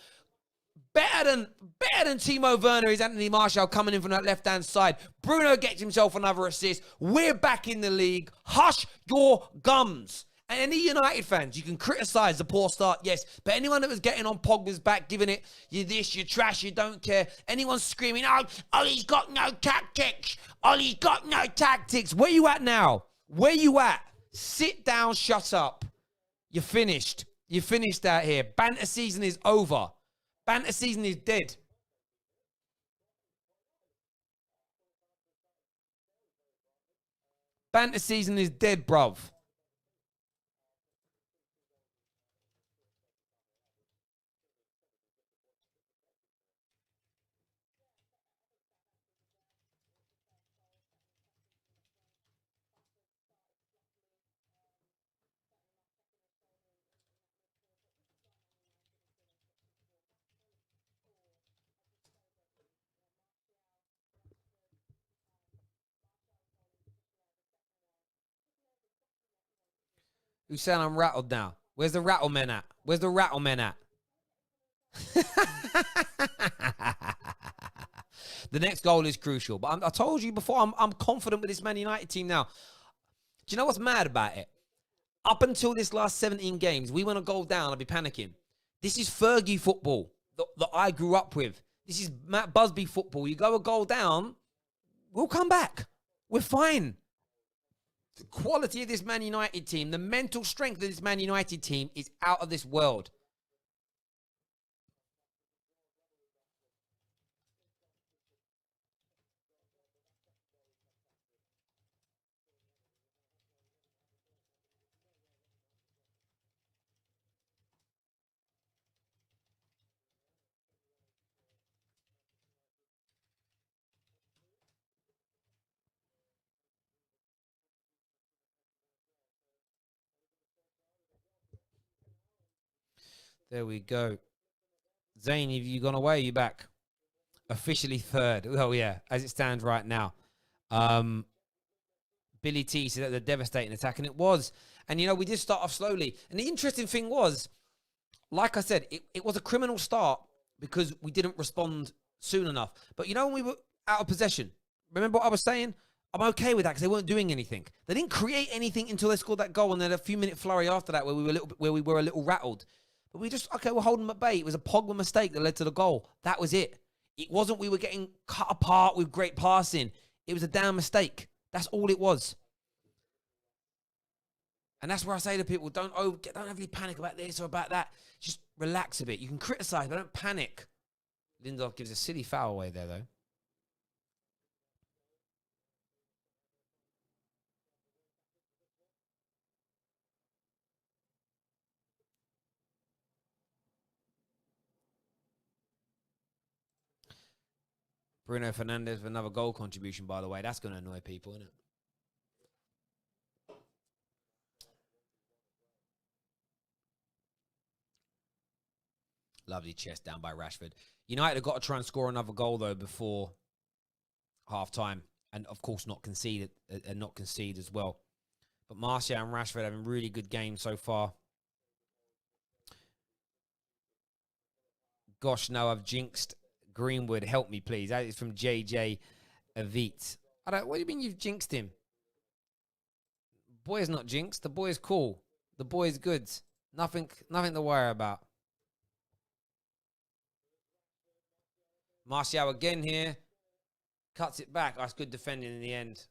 Better than Timo Werner is Anthony Martial coming in from that left-hand side. Bruno gets himself another assist. We're back in the league. Hush your gums. And any United fans, you can criticise the poor start, yes. But anyone that was getting on Pogba's back, giving it, you this, you trash, you don't care. Anyone screaming, oh, Ollie's got no tactics. Ollie's got no tactics. Where you at now? Where you at? Sit down, shut up. You're finished. You're finished out here. Banter season is over. Banter season is dead. Banter season is dead, bruv. Who's saying I'm rattled now? Where's the rattlemen at? Where's the rattlemen at? The next goal is crucial. But I told you before, I'm confident with this Man United team now. Do you know what's mad about it? Up until this last 17 games, we went a goal down, I'd be panicking. This is Fergie football that I grew up with. This is Matt Busby football. You go a goal down, we'll come back. We're fine. The quality of this Man United team, the mental strength of this Man United team is out of this world. There we go. Zane, have you gone away? Are you back? Officially third. Oh, yeah, as it stands right now. Billy T said that the devastating attack, and it was. And, you know, we did start off slowly. And the interesting thing was, like I said, it was a criminal start because we didn't respond soon enough. But, you know, when we were out of possession, remember what I was saying? I'm okay with that because they weren't doing anything. They didn't create anything until they scored that goal, and then a few-minute flurry after that where we were a little rattled. We just, okay, we'll hold them at bay. It was a Pogba mistake that led to the goal. That was it. It wasn't we were getting cut apart with great passing. It was a damn mistake. That's all it was. And that's where I say to people, don't overly panic about this or about that. Just relax a bit. You can criticize, but don't panic. Lindelof gives a silly foul away there, though. Bruno Fernandes with another goal contribution, by the way. That's going to annoy people, isn't it? Lovely chest down by Rashford. United have got to try and score another goal, though, before half-time. And, of course, not concede as well. But Martial and Rashford having really good games so far. Gosh, no, I've jinxed Greenwood. Help me, please. That is from JJ Avit. What do you mean you've jinxed him? Boy is not jinxed. The boy is cool. The boy is good. Nothing to worry about. Martial again here. Cuts it back. That's good defending in the end.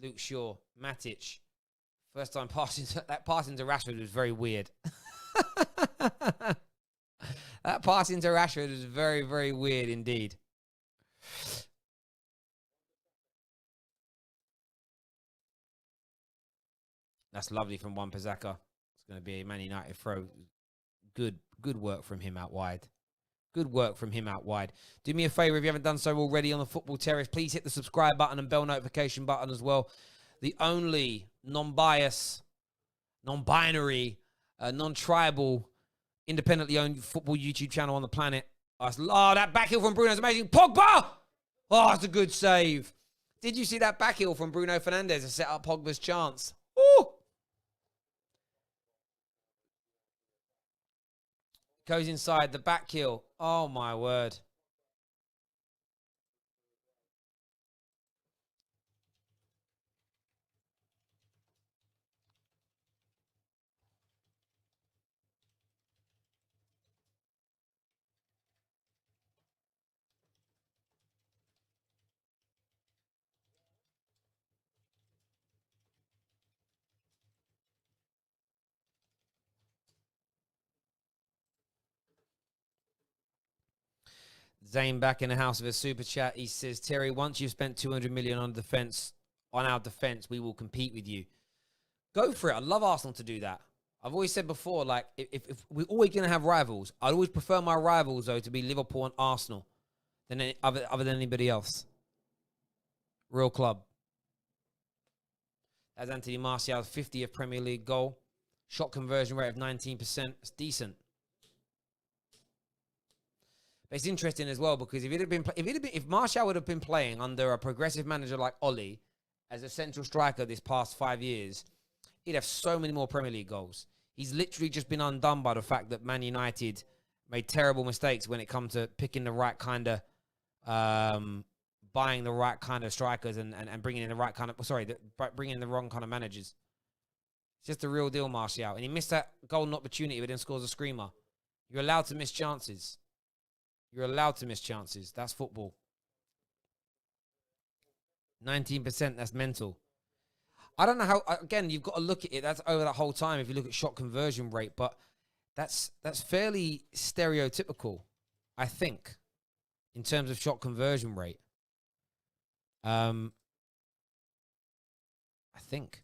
Luke Shaw. Matic. First time passing. That passing to Rashford was very weird. That passing to Rashford was very, very weird indeed. That's lovely from Wan Pizzaka. It's going to be a Man United throw. Good work from him out wide. Good work from him out wide. Do me a favor, if you haven't done so already on the Football Terrace, please hit the subscribe button and bell notification button as well. The only non-bias, non-binary, non-tribal, independently owned football YouTube channel on the planet. Oh, that back heel from Bruno is amazing. Pogba! Oh, that's a good save. Did you see that back heel from Bruno Fernandes to set up Pogba's chance? Ooh! Goes inside the back heel. Oh, my word. Zane back in the house of a super chat. He says, Terry, once you've spent 200 million on our defense, we will compete with you. Go for it. I'd love Arsenal to do that. I've always said before, like, if we're always going to have rivals, I'd always prefer my rivals, though, to be Liverpool and Arsenal than other than anybody else. Real club. That's Anthony Martial's 50th Premier League goal. Shot conversion rate of 19%. It's decent. But it's interesting as well because if Martial would have been playing under a progressive manager like Oli as a central striker this past 5 years, he'd have so many more Premier League goals. He's literally just been undone by the fact that Man United made terrible mistakes when it comes to picking the right kind of, buying the right kind of strikers and bringing in the right kind of, bringing in the wrong kind of managers. It's just the real deal, Martial. And he missed that golden opportunity, but then scores a screamer. You're allowed to miss chances. You're allowed to miss chances. That's football. 19%, that's mental. I don't know how, again, you've got to look at it. That's over that whole time if you look at shot conversion rate, but that's fairly stereotypical, I think, in terms of shot conversion rate. I think.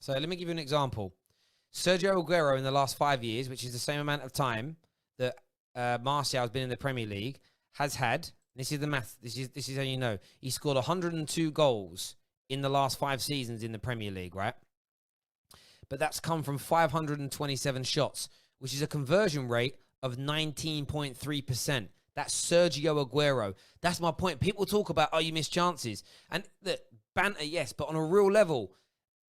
So let me give you an example. Sergio Aguero in the last 5 years, which is the same amount of time that Martial has been in the Premier League, has had, this is the math, this is how you know, he scored 102 goals in the last 5 seasons in the Premier League, right? But that's come from 527 shots, which is a conversion rate of 19.3%. That's Sergio Aguero. That's my point. People talk about, oh, you missed chances. And the banter, yes, but on a real level,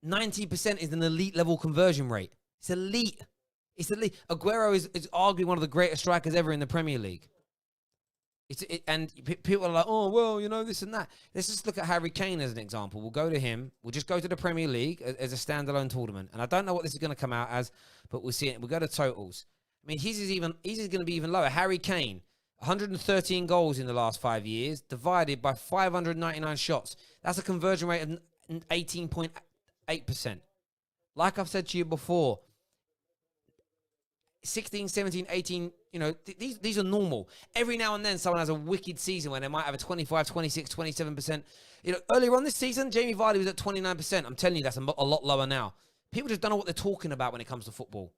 90% is an elite level conversion rate. It's elite. It's elite. Aguero is arguably one of the greatest strikers ever in the Premier League. People are like, oh, well, you know, this and that. Let's just look at Harry Kane as an example. We'll go to him. We'll just go to the Premier League as a standalone tournament. And I don't know what this is going to come out as, but we'll see it. We'll go to totals. I mean, his is going to be even lower. Harry Kane, 113 goals in the last 5 years, divided by 599 shots. That's a conversion rate of 18.8%. Like I've said to you before, 16, 17, 18, you know, these are normal. Every now and then someone has a wicked season when they might have a 25, 26, 27%. You know, earlier on this season, Jamie Vardy was at 29%. I'm telling you, that's a lot lower now. People just don't know what they're talking about when it comes to football.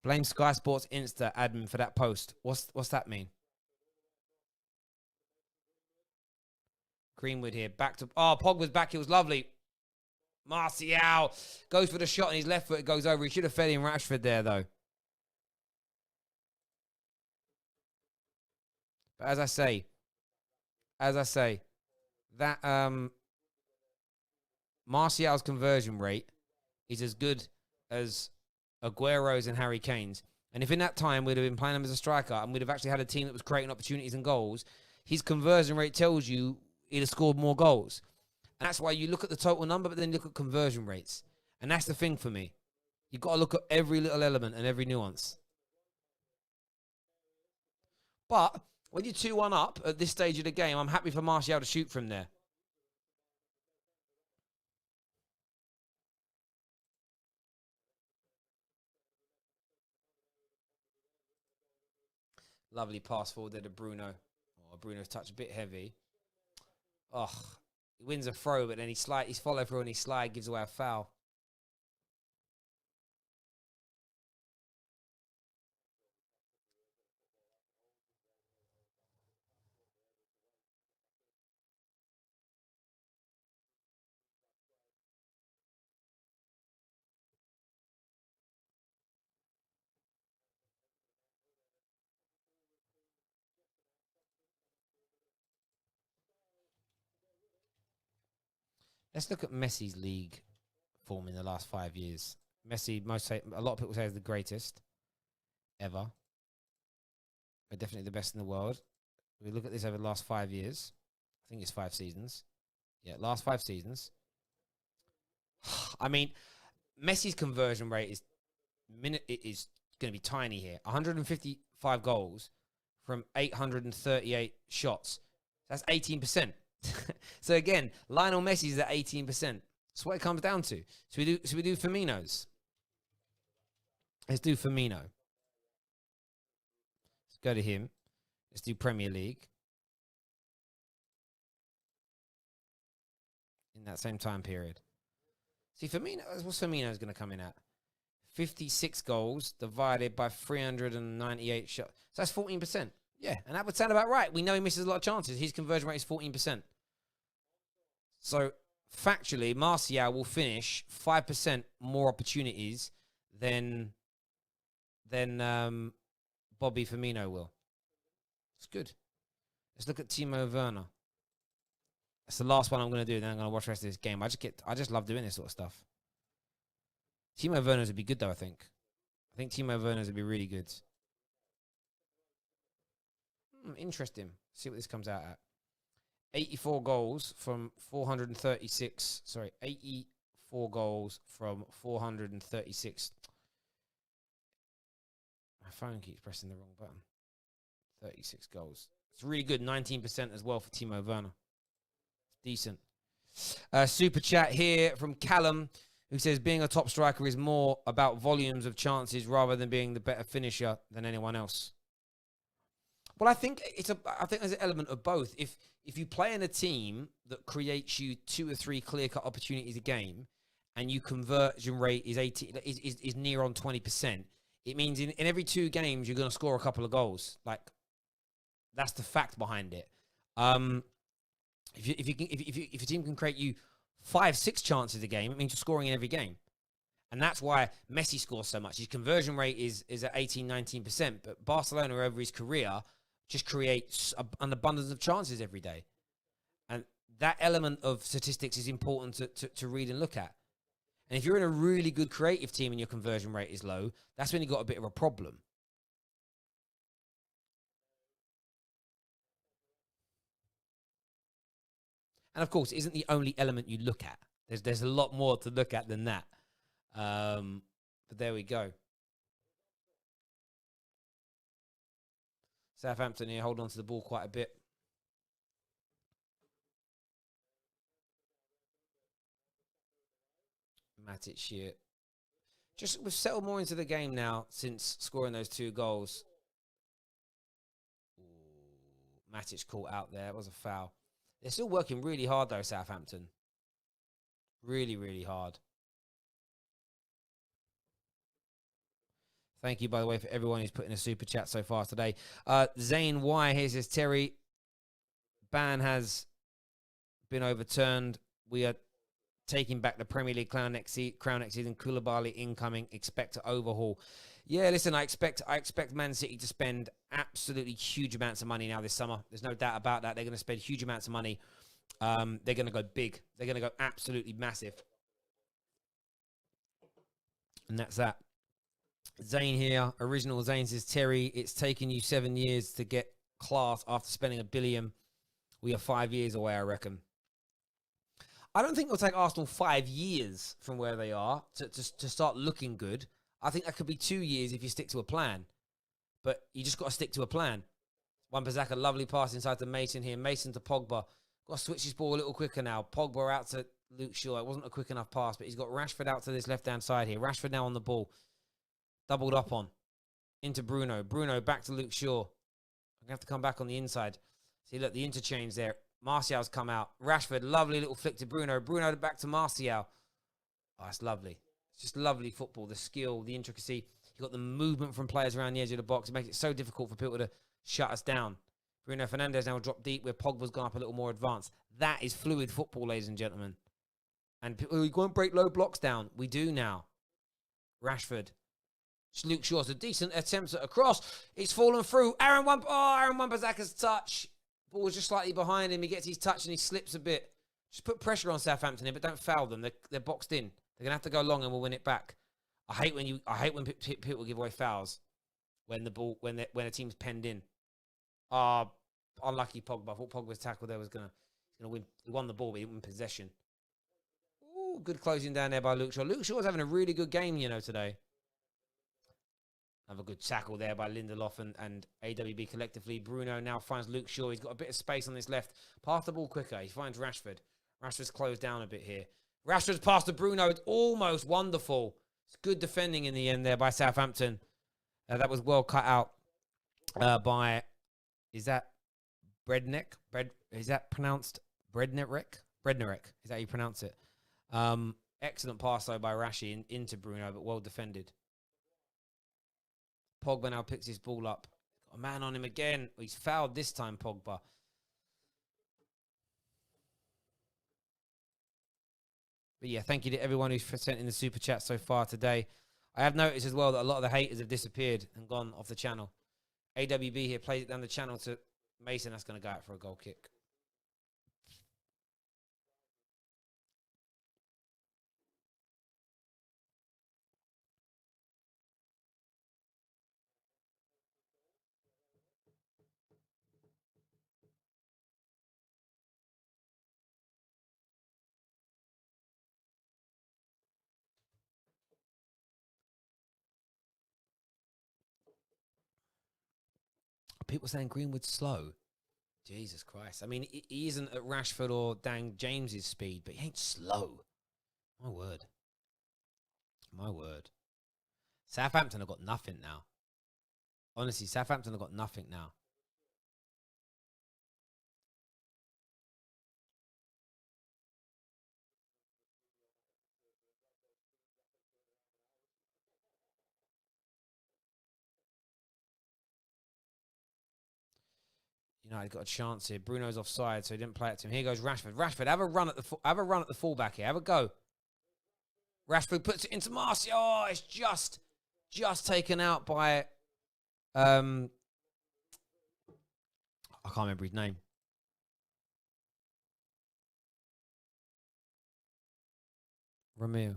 Blame Sky Sports Insta admin for that post. What's that mean? Greenwood here. Back to... Oh, Pogba's back. It was lovely. Martial goes for the shot and his left foot goes over. He should have fed in Rashford there, though. But as I say, that Martial's conversion rate is as good as Aguero's and Harry Kane's. And if in that time we'd have been playing him as a striker and we'd have actually had a team that was creating opportunities and goals, his conversion rate tells you he'd have scored more goals. And that's why you look at the total number, but then look at conversion rates. And that's the thing for me. You've got to look at every little element and every nuance. But when you're 2-1 up at this stage of the game, I'm happy for Martial to shoot from there. Lovely pass forward there to Bruno. Oh, Bruno's touch a bit heavy. Oh, he wins a throw, but then he's follow through and he gives away a foul. Let's look at Messi's league form in the last 5 years. Messi, a lot of people say is the greatest ever. But definitely the best in the world. We look at this over the last 5 years. I think it's 5 seasons. Yeah, last 5 seasons. I mean, Messi's conversion rate is going to be tiny here. 155 goals from 838 shots. That's 18%. So again, Lionel Messi's at 18%. That's what it comes down to. So we do Firmino's. Let's do Firmino. Let's go to him. Let's do Premier League. In that same time period. See, what's Firmino's going to come in at? 56 goals divided by 398 shots. So that's 14%. Yeah, and that would sound about right. We know he misses a lot of chances. His conversion rate is 14%. So, factually, Martial will finish 5% more opportunities than Bobby Firmino will. It's good. Let's look at Timo Werner. That's the last one I'm going to do. Then I'm going to watch the rest of this game. I just love doing this sort of stuff. Timo Werner's would be good, though, I think. I think Timo Werner's would be really good. Interesting. See what this comes out at. 84 goals from 436. Sorry, 84 goals from 436. My phone keeps pressing the wrong button. 36 goals. It's really good. 19% as well for Timo Werner. Decent. Super chat here from Callum, who says being a top striker is more about volumes of chances rather than being the better finisher than anyone else. Well, I think there's an element of both. If you play in a team that creates you 2 or 3 clear-cut opportunities a game, and your conversion rate is near on 20%, it means in every 2 games you're going to score a couple of goals. Like, that's the fact behind it. If your team can create you 5, 6 chances a game, it means you're scoring in every game. And that's why Messi scores so much. His conversion rate is at 18, 19%. But Barcelona, over his career, just creates an abundance of chances every day. And that element of statistics is important to read and look at. And if you're in a really good creative team and your conversion rate is low, that's when you've got a bit of a problem. And of course, it isn't the only element you look at. There's a lot more to look at than that. But there we go. Southampton here hold on to the ball quite a bit. Matic here. We've settled more into the game now since scoring those 2 goals. Ooh, Matic caught out there. It was a foul. They're still working really hard though, Southampton. Really, really hard. Thank you, by the way, for everyone who's put in a super chat so far today. Zane Y here says, Terry, ban has been overturned. We are taking back the Premier League crown next season. Koulibaly incoming. Expect to overhaul. Yeah, listen, I expect Man City to spend absolutely huge amounts of money now this summer. There's no doubt about that. They're going to spend huge amounts of money. They're going to go big. They're going to go absolutely massive. And that's that. Zane here, original Zane says, Terry, it's taken you 7 years to get class after spending $1 billion. We are 5 years away, I reckon. I don't think it'll take Arsenal 5 years from where they are to start looking good. I think that could be 2 years if you stick to a plan. But you just got to stick to a plan. Wan-Bissaka, lovely pass inside to Mason here. Mason to Pogba. Got to switch his ball a little quicker now. Pogba out to Luke Shaw. It wasn't a quick enough pass, but he's got Rashford out to this left-hand side here. Rashford now on the ball. Doubled up on. Into Bruno. Bruno back to Luke Shaw. I'm going to have to come back on the inside. See, look, the interchange there. Martial's come out. Rashford, lovely little flick to Bruno. Bruno back to Martial. Oh, it's lovely. It's just lovely football. The skill, the intricacy. You've got the movement from players around the edge of the box. It makes it so difficult for people to shut us down. Bruno Fernandes now dropped deep where Pogba's gone up a little more advanced. That is fluid football, ladies and gentlemen. And people, we won't break low blocks down. We do now. Rashford. Luke Shaw's a decent attempt at a cross. It's fallen through. Aaron Wan-Bissaka's touch. Ball was just slightly behind him. He gets his touch and he slips a bit. Just put pressure on Southampton here, but don't foul them. They're boxed in. They're gonna have to go long and we'll win it back. I hate when people give away fouls when a team's penned in. Unlucky Pogba. I thought Pogba's tackle there was gonna win. He won the ball, but he didn't win possession. Ooh, good closing down there by Luke Shaw. Luke Shaw was having a really good game, today. Another good tackle there by Lindelof and AWB collectively. Bruno now finds Luke Shaw. He's got a bit of space on his left. Pass the ball quicker. He finds Rashford. Rashford's closed down a bit here. Rashford's pass to Bruno. It's almost wonderful. It's good defending in the end there by Southampton. That was well cut out by, is that Brednek? Is that pronounced Brednerek? Brednerek. Is that how you pronounce it? Excellent pass though by Rashi into Bruno, but well defended. Pogba now picks his ball up. Got a man on him again. He's fouled this time, Pogba. But yeah, thank you to everyone who's sent in the super chat so far today. I have noticed as well that a lot of the haters have disappeared and gone off the channel. AWB here plays it down the channel to Mason. That's going to go out for a goal kick. People saying Greenwood's slow. Jesus Christ. I mean, he isn't at Rashford or Dan James's speed, but he ain't slow. My word. My word. Southampton have got nothing now. Honestly, Southampton have got nothing now. United got a chance here. Bruno's offside, so he didn't play it to him. Here goes Rashford. Rashford, have a run at the fullback here. Have a go. Rashford puts it into Martial. Oh, it's just taken out by I can't remember his name. Romeo.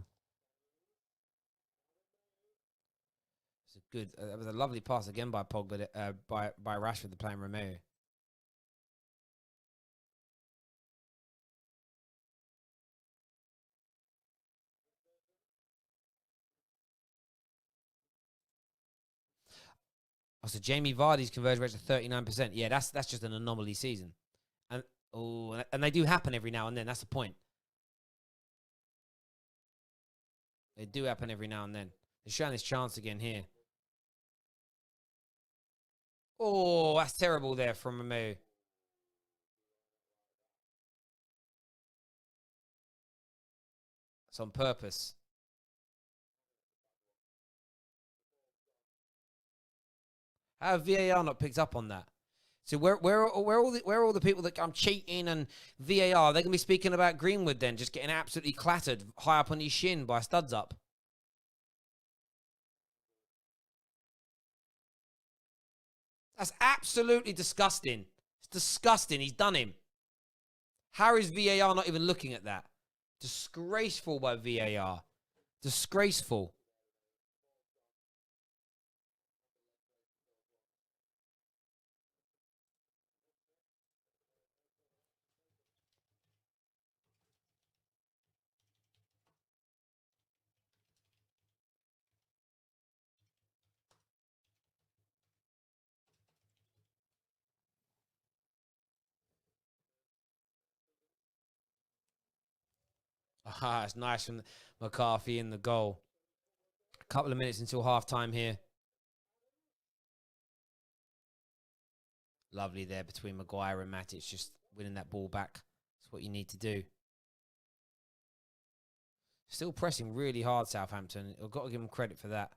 It's a good. That was a lovely pass again by Pogba. By Rashford, the playing Romeo. Oh, so Jamie Vardy's conversion rate's at 39%. Yeah, that's just an anomaly season, and they do happen every now and then. That's the point. They do happen every now and then. They're showing this chance again here. Oh, that's terrible there from Romeo. It's on purpose. How have VAR not picked up on that? So where are all the people that I'm cheating and VAR? They're gonna be speaking about Greenwood then, just getting absolutely clattered high up on his shin by studs up. That's absolutely disgusting. It's disgusting. He's done him. How is VAR not even looking at that? Disgraceful by VAR. Disgraceful. Ah, it's nice from McCarthy in the goal. A couple of minutes until half-time here. Lovely there between Maguire and Matic, just winning that ball back. That's what you need to do. Still pressing really hard, Southampton. I've got to give them credit for that.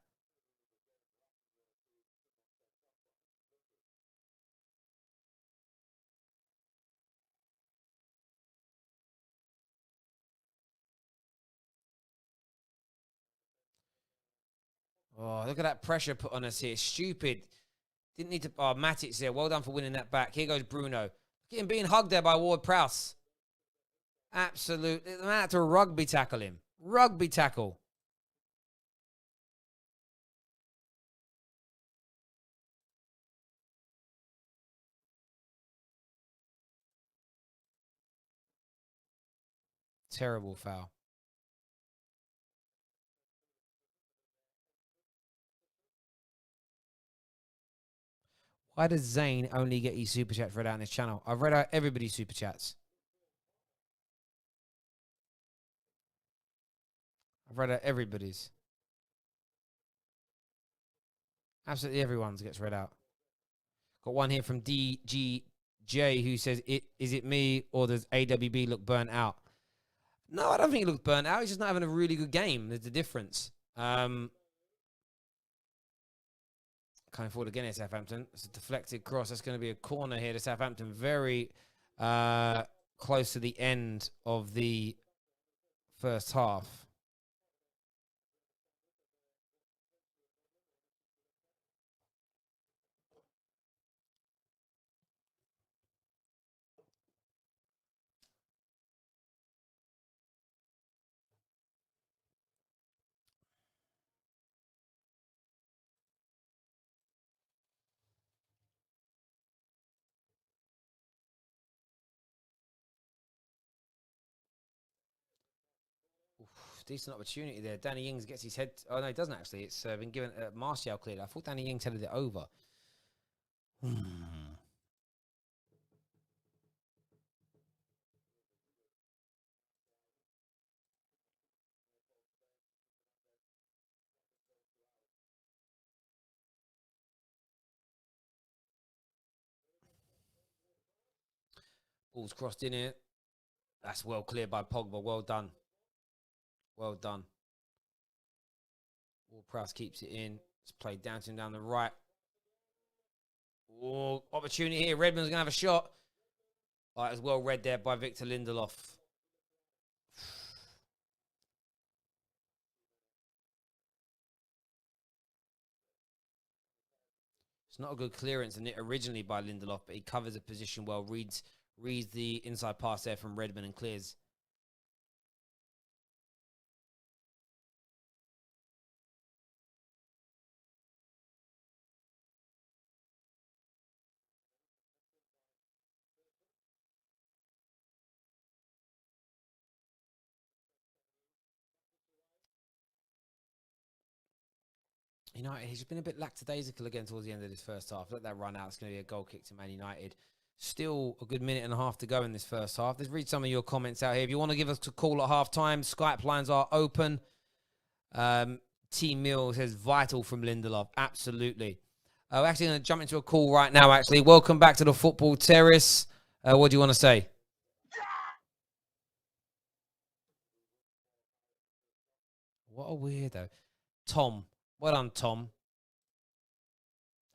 Oh, look at that pressure put on us here. Stupid. Didn't need to. Oh, Matic's there. Well done for winning that back. Here goes Bruno. Look at him being hugged there by Ward-Prowse. Absolutely. They had to rugby tackle him. Rugby tackle. Terrible foul. Why does Zane only get his super chat read out on this channel? I've read out everybody's super chats. I've read out everybody's. Absolutely everyone's gets read out. Got one here from DGJ who says, is it me or does AWB look burnt out? No, I don't think he looks burnt out. He's just not having a really good game. There's a difference. Coming forward again at Southampton. It's a deflected cross. That's going to be a corner here to Southampton. Very close to the end of the first half. Decent opportunity there. Danny Ings gets his head. Oh, no, he doesn't actually. It's been given. Martial cleared. I thought Danny Ings headed it over. Ball's crossed in here. That's well cleared by Pogba. Well done. Well done. Ward-Prowse keeps it in. It's played down to him down the right. Oh, opportunity here. Redmond's going to have a shot. All right, it's well read there by Victor Lindelof. It's not a good clearance in it originally by Lindelof, but he covers a position well, reads the inside pass there from Redmond and clears. United, he's been a bit lackadaisical again towards the end of this first half. Let that run out. It's going to be a goal kick to Man United. Still a good minute and a half to go in this first half. Let's read some of your comments out here. If you want to give us a call at half-time, Skype lines are open. T. Mill says, vital from Lindelof. Absolutely. We're actually going to jump into a call right now, actually. Welcome back to the Football Terrace. What do you want to say? What a weirdo. Tom. Well done, Tom.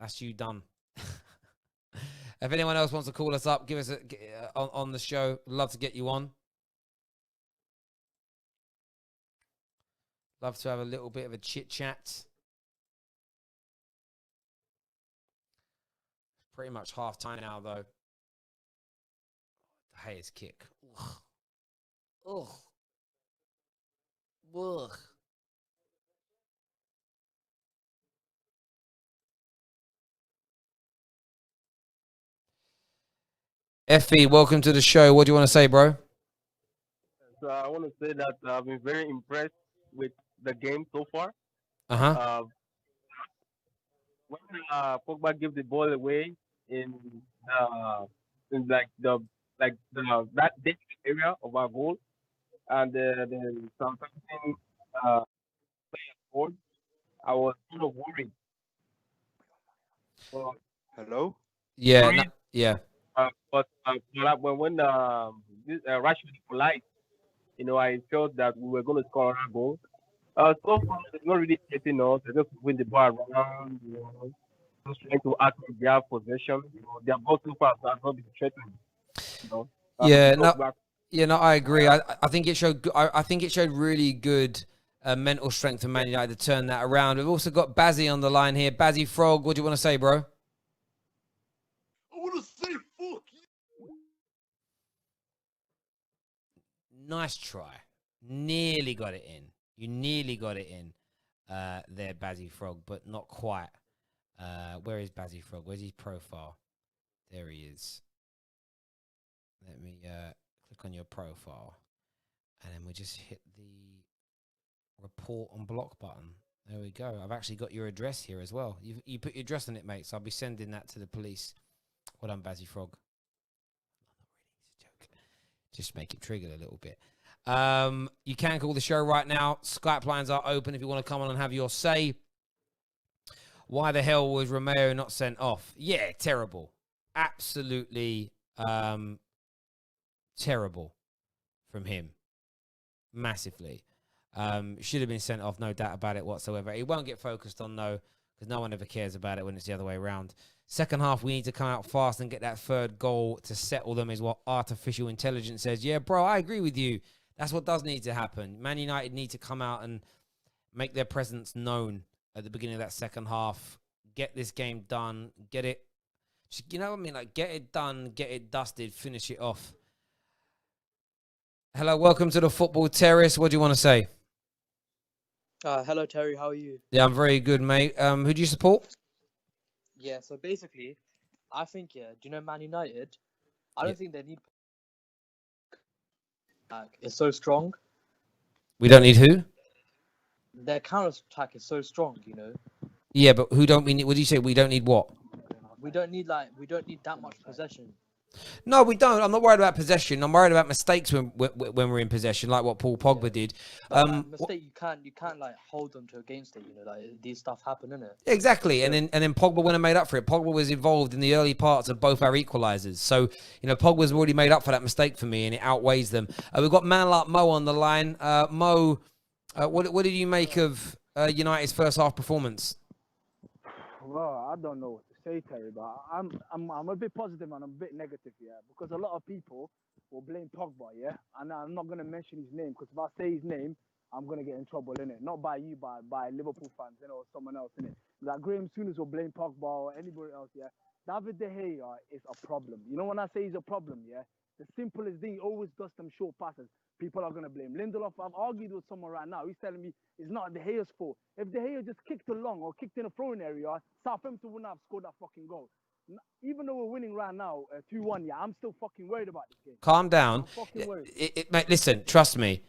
That's you done. If anyone else wants to call us up, give us on the show. Love to get you on. Love to have a little bit of a chit chat. Pretty much half time now, though. Hayes kick. Ugh. Ugh. Ugh. Effie, welcome to the show. What do you want to say, bro? So I want to say that I've been very impressed with the game so far. Uh-huh. When Pogba gave the ball away in that deep area of our goal, and the Southampton player scored, I was kind of worried. So, Hello? Yeah, yeah. but when Rashford equalized, I felt that we were going to score a goal. So far, they're not really getting us. They're just moving the ball around, just trying to act with their possession. Their ball so far has not been threatened. I agree. I think it showed. I think it showed really good mental strength for Man United to turn that around. We've also got Bazzy on the line here. Bazzy Frog, what do you want to say, bro? I want to say fuck you. Nice try. Nearly got it in. You nearly got it in there, Bazzy Frog, but not quite. Where is Bazzy Frog? Where's his profile? There he is. Let me click on your profile. And then we just hit the report on block button. There we go. I've actually got your address here as well. You put your address on it, mate, so I'll be sending that to the police. Well done, Bazzy Frog. Just make it trigger a little bit. You can call the show right now. Skype lines are open if you want to come on and have your say. Why the hell was Romeo not sent off? Yeah, terrible. Absolutely terrible from him. Massively. Should have been sent off, no doubt about it whatsoever. He won't get focused on, no, because no one ever cares about it when it's the other way around. Second half, we need to come out fast and get that third goal to settle them, is what artificial intelligence says. Yeah, bro, I agree with you. That's what does need to happen. Man United need to come out and make their presence known at the beginning of that second half. Get this game done. Get it. You know what I mean? Like, get it done, get it dusted, finish it off. Hello, welcome to the Football Terrace. What do you want to say? Hello, Terry. How are you? Yeah, I'm very good, mate. Who do you support? Yeah, so basically, I think, do you know Man United? I don't think they need... it's so strong. We don't need who? Their counter-attack is so strong, Yeah, but who don't we need? What do you say? We don't need what? We don't need that much possession. No, we don't. I'm not worried about possession. I'm worried about mistakes when we're in possession, like what Paul Pogba did. Mistake, you can't like hold them to against it. Like these stuff happen, innit? Exactly, and then Pogba wouldn't have made up for it. Pogba was involved in the early parts of both our equalisers, so Pogba's already made up for that mistake for me, and it outweighs them. We've got man like Mo on the line. Mo, what did you make of United's first half performance? Well, I don't know what to say, Terry, but I'm a bit positive and I'm a bit negative, yeah, because a lot of people will blame Pogba, yeah, and I'm not gonna mention his name because if I say his name, I'm gonna get in trouble, innit? Not by you, by Liverpool fans, you know, or someone else, innit? Like Graham Souness will blame Pogba or anybody else, yeah. David De Gea is a problem. You know when I say he's a problem, yeah, the simplest thing, he always does some short passes. People are gonna blame Lindelof. I've argued with someone right now. He's telling me it's not De Gea's fault. If De Gea just kicked along or kicked in a throwing area, Southampton wouldn't have scored that fucking goal. Even though we're winning right now, 2-1, yeah, I'm still fucking worried about this game. Calm down. I'm fucking worried. Mate, listen, trust me.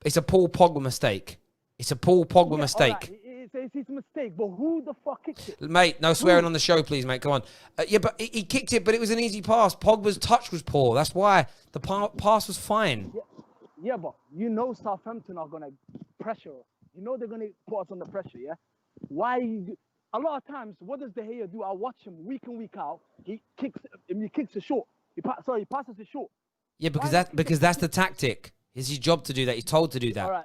It's a Paul Pogba mistake. It's a Paul Pogba mistake. Right. It's his mistake, but who the fuck kicked it? Mate, no swearing on the show, please, mate. Come on. Yeah, but he kicked it, but it was an easy pass. Pogba's touch was poor. That's why the pass was fine. Yeah, but you know Southampton are gonna pressure us. You know they're gonna put us under pressure. Yeah. Why? A lot of times, what does De Gea do? I watch him week in week out. He kicks a short. He passes a short. Yeah, because that's the tactic. It's his job to do that. He's told to do that. All right.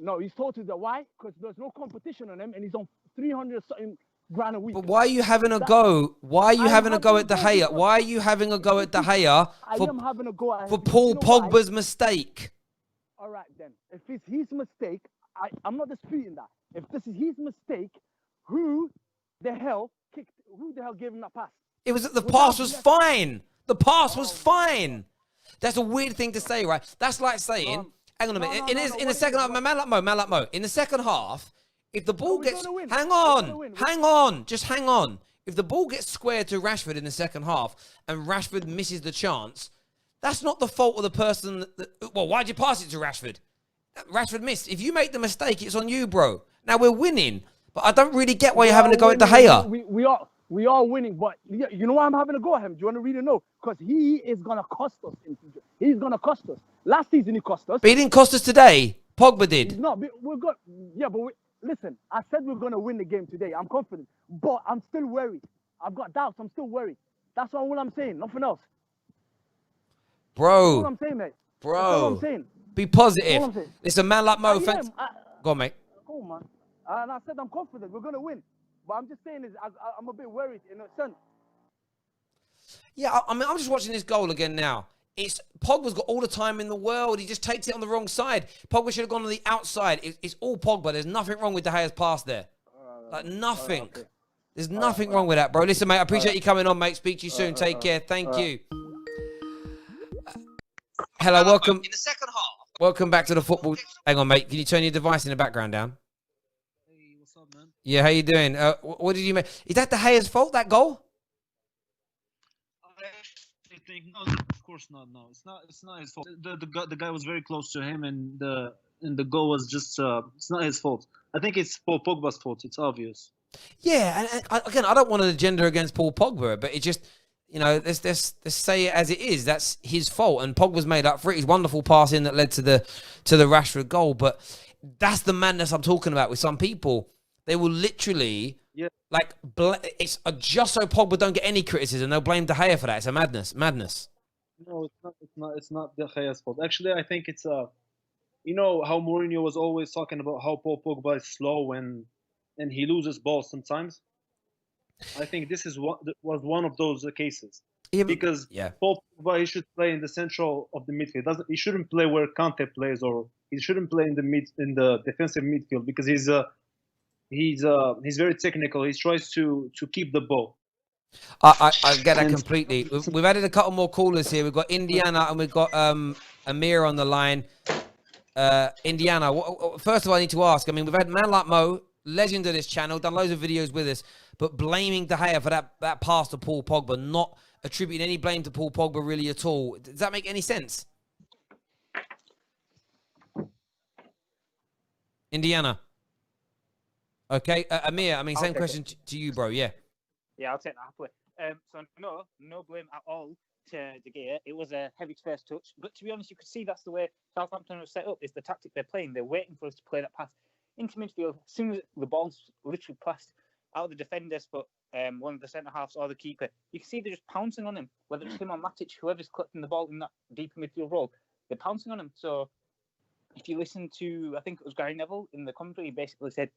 No, he's told to do that. Why? Because there's no competition on him, and he's on 300 something grand a week. But why are you having a go? Why are you having a go at De Gea? Why are you having a go at De Gea for Paul Pogba's mistake? All right, then. If it's his mistake, I'm not disputing that. If this is his mistake, who the hell gave him that pass? The pass was fine. The pass was fine. That's a weird thing to say, right? That's like saying, hang on a minute. In the second half, man like Mo. In the second half, if the ball gets, hang on, just hang on. If the ball gets squared to Rashford in the second half and Rashford misses the chance, that's not the fault of the person. Well, why'd you pass it to Rashford? Rashford missed. If you make the mistake, it's on you, bro. Now we're winning, but I don't really get why you're having to go at De Gea. We are winning, but you know why I'm having to go at him? Do you want to really know? Because he is gonna cost us in future. He's gonna cost us. Last season he cost us. But he didn't cost us today. Pogba did. He's not. We're good. Yeah, but listen. I said we're gonna win the game today. I'm confident, but I'm still worried. I've got doubts. I'm still worried. That's all I'm saying. Nothing else. Bro. That's all I'm saying, mate. Bro. That's all I'm saying. Be positive. Listen, man like Mo. Go on, mate. Go on, man. And I said I'm confident we're gonna win. But I'm just saying I'm a bit worried in a sense. Yeah, I mean, I'm just watching this goal again now. Pogba's got all the time in the world. He just takes it on the wrong side. Pogba should have gone on the outside. It's all Pogba. There's nothing wrong with De Gea's pass there. Like, nothing. Okay. There's nothing wrong with that, bro. Listen, mate, I appreciate you coming on, mate. Speak to you soon. Take care. Thank you. Hello, welcome. In the second half. Welcome back to the football. Hang on, mate. Can you turn your device in the background down? Hey, what's up, man? Yeah, how you doing? What did you make? Is that De Gea's fault, that goal? I think no, of course not. No, it's not his fault. The guy was very close to him, and the goal was just it's not his fault. I think it's Paul Pogba's fault. It's obvious. Yeah, and again, I don't want to gender against Paul Pogba, but it just, you know, let's say it as it is. That's his fault, and Pogba's made up for it. His wonderful pass in that led to the Rashford goal, but that's the madness I'm talking about. With some people, they will literally, it's just so Pogba don't get any criticism. They'll blame De Gea for that. It's a madness. No, it's not De Gea's fault. Actually, I think it's you know how Mourinho was always talking about how Paul Pogba is slow and he loses balls sometimes. I think this was one of those cases. Because Paul Pogba, he should play in the central of the midfield. He shouldn't play where Kante plays, or he shouldn't play in the defensive midfield, because he's very technical. He tries to keep the ball. I get that completely. We've added a couple more callers here. We've got Indiana and we've got Amir on the line. Indiana, first of all, I need to ask. I mean, we've had a man like Mo, legend of this channel, done loads of videos with us, but blaming De Gea for that pass to Paul Pogba, not attributing any blame to Paul Pogba really at all. Does that make any sense? Indiana. Okay, Amir, I mean, same question to you, bro, yeah. Yeah, I'll take that happily. So no blame at all to De Gea. It was a heavy first touch, but to be honest, you could see that's the way Southampton was set up. It's the tactic they're playing. They're waiting for us to play that pass into midfield. As soon as the ball's literally passed out of the defenders, but one of the centre halves or the keeper, you can see they're just pouncing on him. Whether it's him or Matic, whoever's collecting the ball in that deeper midfield role, they're pouncing on him. So if you listen to, I think it was Gary Neville in the commentary, he basically said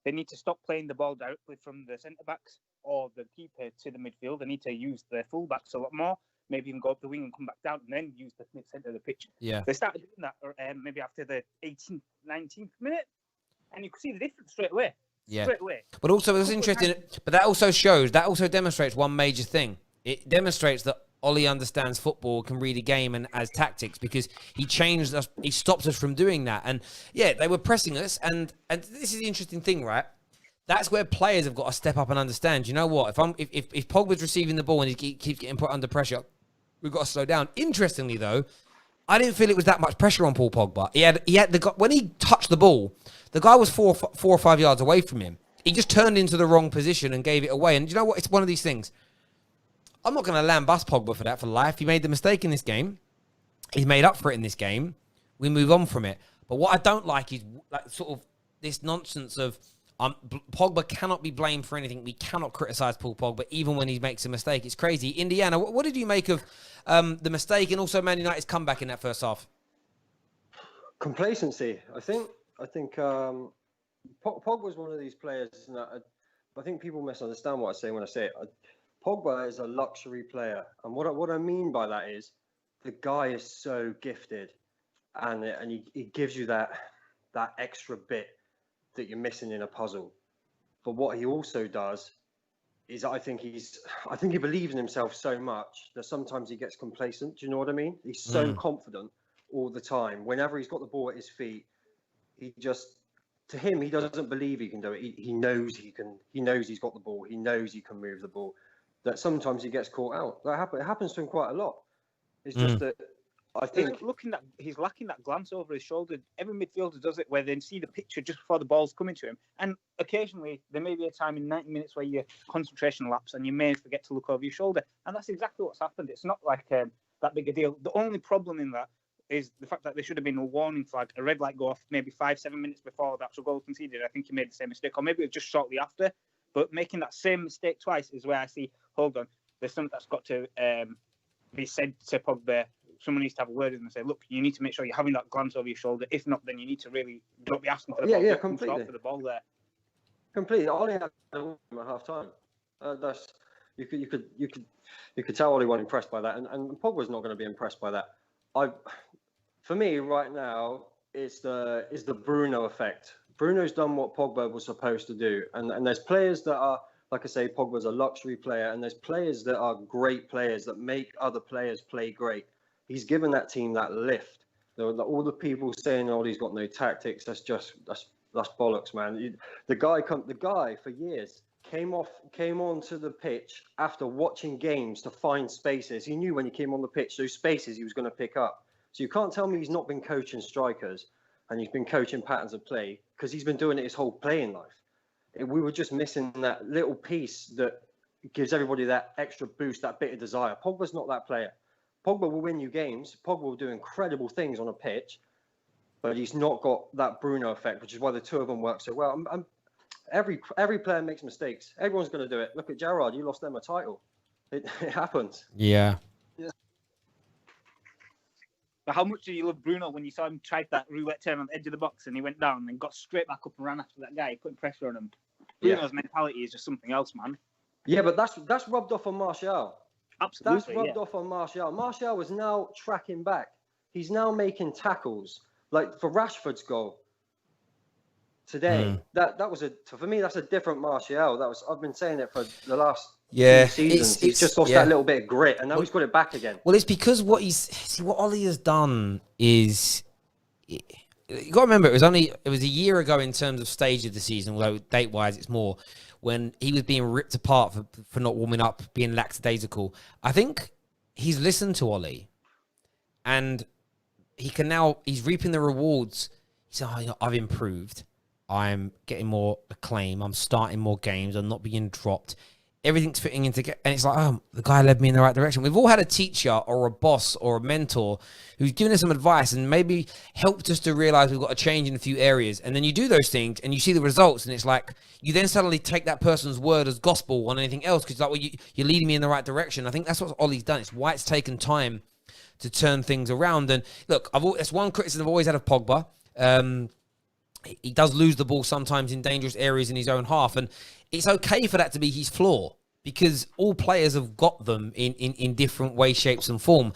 They need to stop playing the ball directly from the centre backs or the keeper to the midfield. They need to use their full backs a lot more. Maybe even go up the wing and come back down, and then use the centre of the pitch. Yeah. They started doing that maybe after the 18th, 19th minute, and you could see the difference straight away. Yeah. Straight away. But also, it's interesting. But that also demonstrates one major thing. It demonstrates that Ollie understands football, can read a game and as tactics, because he changed us. He stopped us from doing that. And yeah, they were pressing us. And this is the interesting thing, right? That's where players have got to step up and understand. You know what? If Pogba's receiving the ball and he keeps getting put under pressure, we've got to slow down. Interestingly, though, I didn't feel it was that much pressure on Paul Pogba. He had the guy, when he touched the ball, the guy was 4 or 5 yards away from him. He just turned into the wrong position and gave it away. And you know what? It's one of these things. I'm not going to lambast Pogba for that for life. He made the mistake in this game. He's made up for it in this game. We move on from it. But what I don't like is like sort of this nonsense of Pogba cannot be blamed for anything. We cannot criticize Paul Pogba even when he makes a mistake. It's crazy. Indiana, what did you make of the mistake and also Man United's comeback in that first half? Complacency, I think. Pogba was one of these players, and I think people misunderstand what I say when I say it. Pogba is a luxury player, and what I mean by that is the guy is so gifted, and he gives you that extra bit that you're missing in a puzzle. But what he also does is I think he believes in himself so much that sometimes he gets complacent. Do you know what I mean? He's so confident all the time. Whenever he's got the ball at his feet, he doesn't believe he can do it. He knows he can. He knows he's got the ball. He knows he can move the ball. That sometimes he gets caught out. It happens to him quite a lot. It's just that I think he's lacking that glance over his shoulder. Every midfielder does it, where they see the picture just before the ball's coming to him. And occasionally there may be a time in 90 minutes where your concentration lapses and you may forget to look over your shoulder. And that's exactly what's happened. It's not like that big a deal. The only problem in that is the fact that there should have been a warning flag, a red light go off maybe 5-7 minutes before the actual goal conceded. I think he made the same mistake, or maybe it was just shortly after. But making that same mistake twice is where I see, hold on, there's something that's got to be said to Pogba. Someone needs to have a word with him and say, look, you need to make sure you're having that glance over your shoulder. If not, then you need to really don't be asking for the ball. Yeah, completely. For the ball there. Completely. Ollie had a at half time. You could tell Ollie wasn't impressed by that, and Pogba's not going to be impressed by that. For me, right now, it's the Bruno effect. Bruno's done what Pogba was supposed to do, and there's players that are, like I say, Pogba's a luxury player, and there's players that are great players that make other players play great. He's given that team that lift. All the people saying, "Oh, he's got no tactics," that's bollocks, man. The guy for years came onto the pitch after watching games to find spaces. He knew when he came on the pitch those spaces he was going to pick up. So you can't tell me he's not been coaching strikers and he's been coaching patterns of play, because he's been doing it his whole playing life. We were just missing that little piece that gives everybody that extra boost, that bit of desire. Pogba's not that player. Pogba will win you games. Pogba will do incredible things on a pitch, but he's not got that Bruno effect, which is why the two of them work so well. Every player makes mistakes. Everyone's going to do it. Look at Gerrard. You lost them a title. It happens. Yeah. But how much did you love Bruno when you saw him try that roulette turn on the edge of the box and he went down and got straight back up and ran after that guy, putting pressure on him? Bruno's mentality is just something else, man. Yeah, but that's rubbed off on Martial. Absolutely. That's rubbed off on Martial. Martial is now tracking back. He's now making tackles. Like for Rashford's goal today, that was for me, that's a different Martial. I've been saying it for the last few seasons. He's just lost that little bit of grit, and now he's got it back again. Well, it's because what Ollie has done is, you got to remember, it was a year ago in terms of stage of the season, although date wise it's more, when he was being ripped apart for not warming up, being lackadaisical. I think he's listened to Ollie, and he's reaping the rewards. He said, I've improved. I'm getting more acclaim. I'm starting more games. I'm not being dropped. Everything's fitting into, and it's like, the guy led me in the right direction. We've all had a teacher or a boss or a mentor who's given us some advice and maybe helped us to realize we've got to change in a few areas. And then you do those things and you see the results, and it's like, you then suddenly take that person's word as gospel on anything else, because like, well, you're leading me in the right direction. I think that's what Ollie's done. It's why it's taken time to turn things around. And look, that's one criticism I've always had of Pogba. he does lose the ball sometimes in dangerous areas in his own half. And it's okay for that to be his flaw, because all players have got them in different ways, shapes, and form.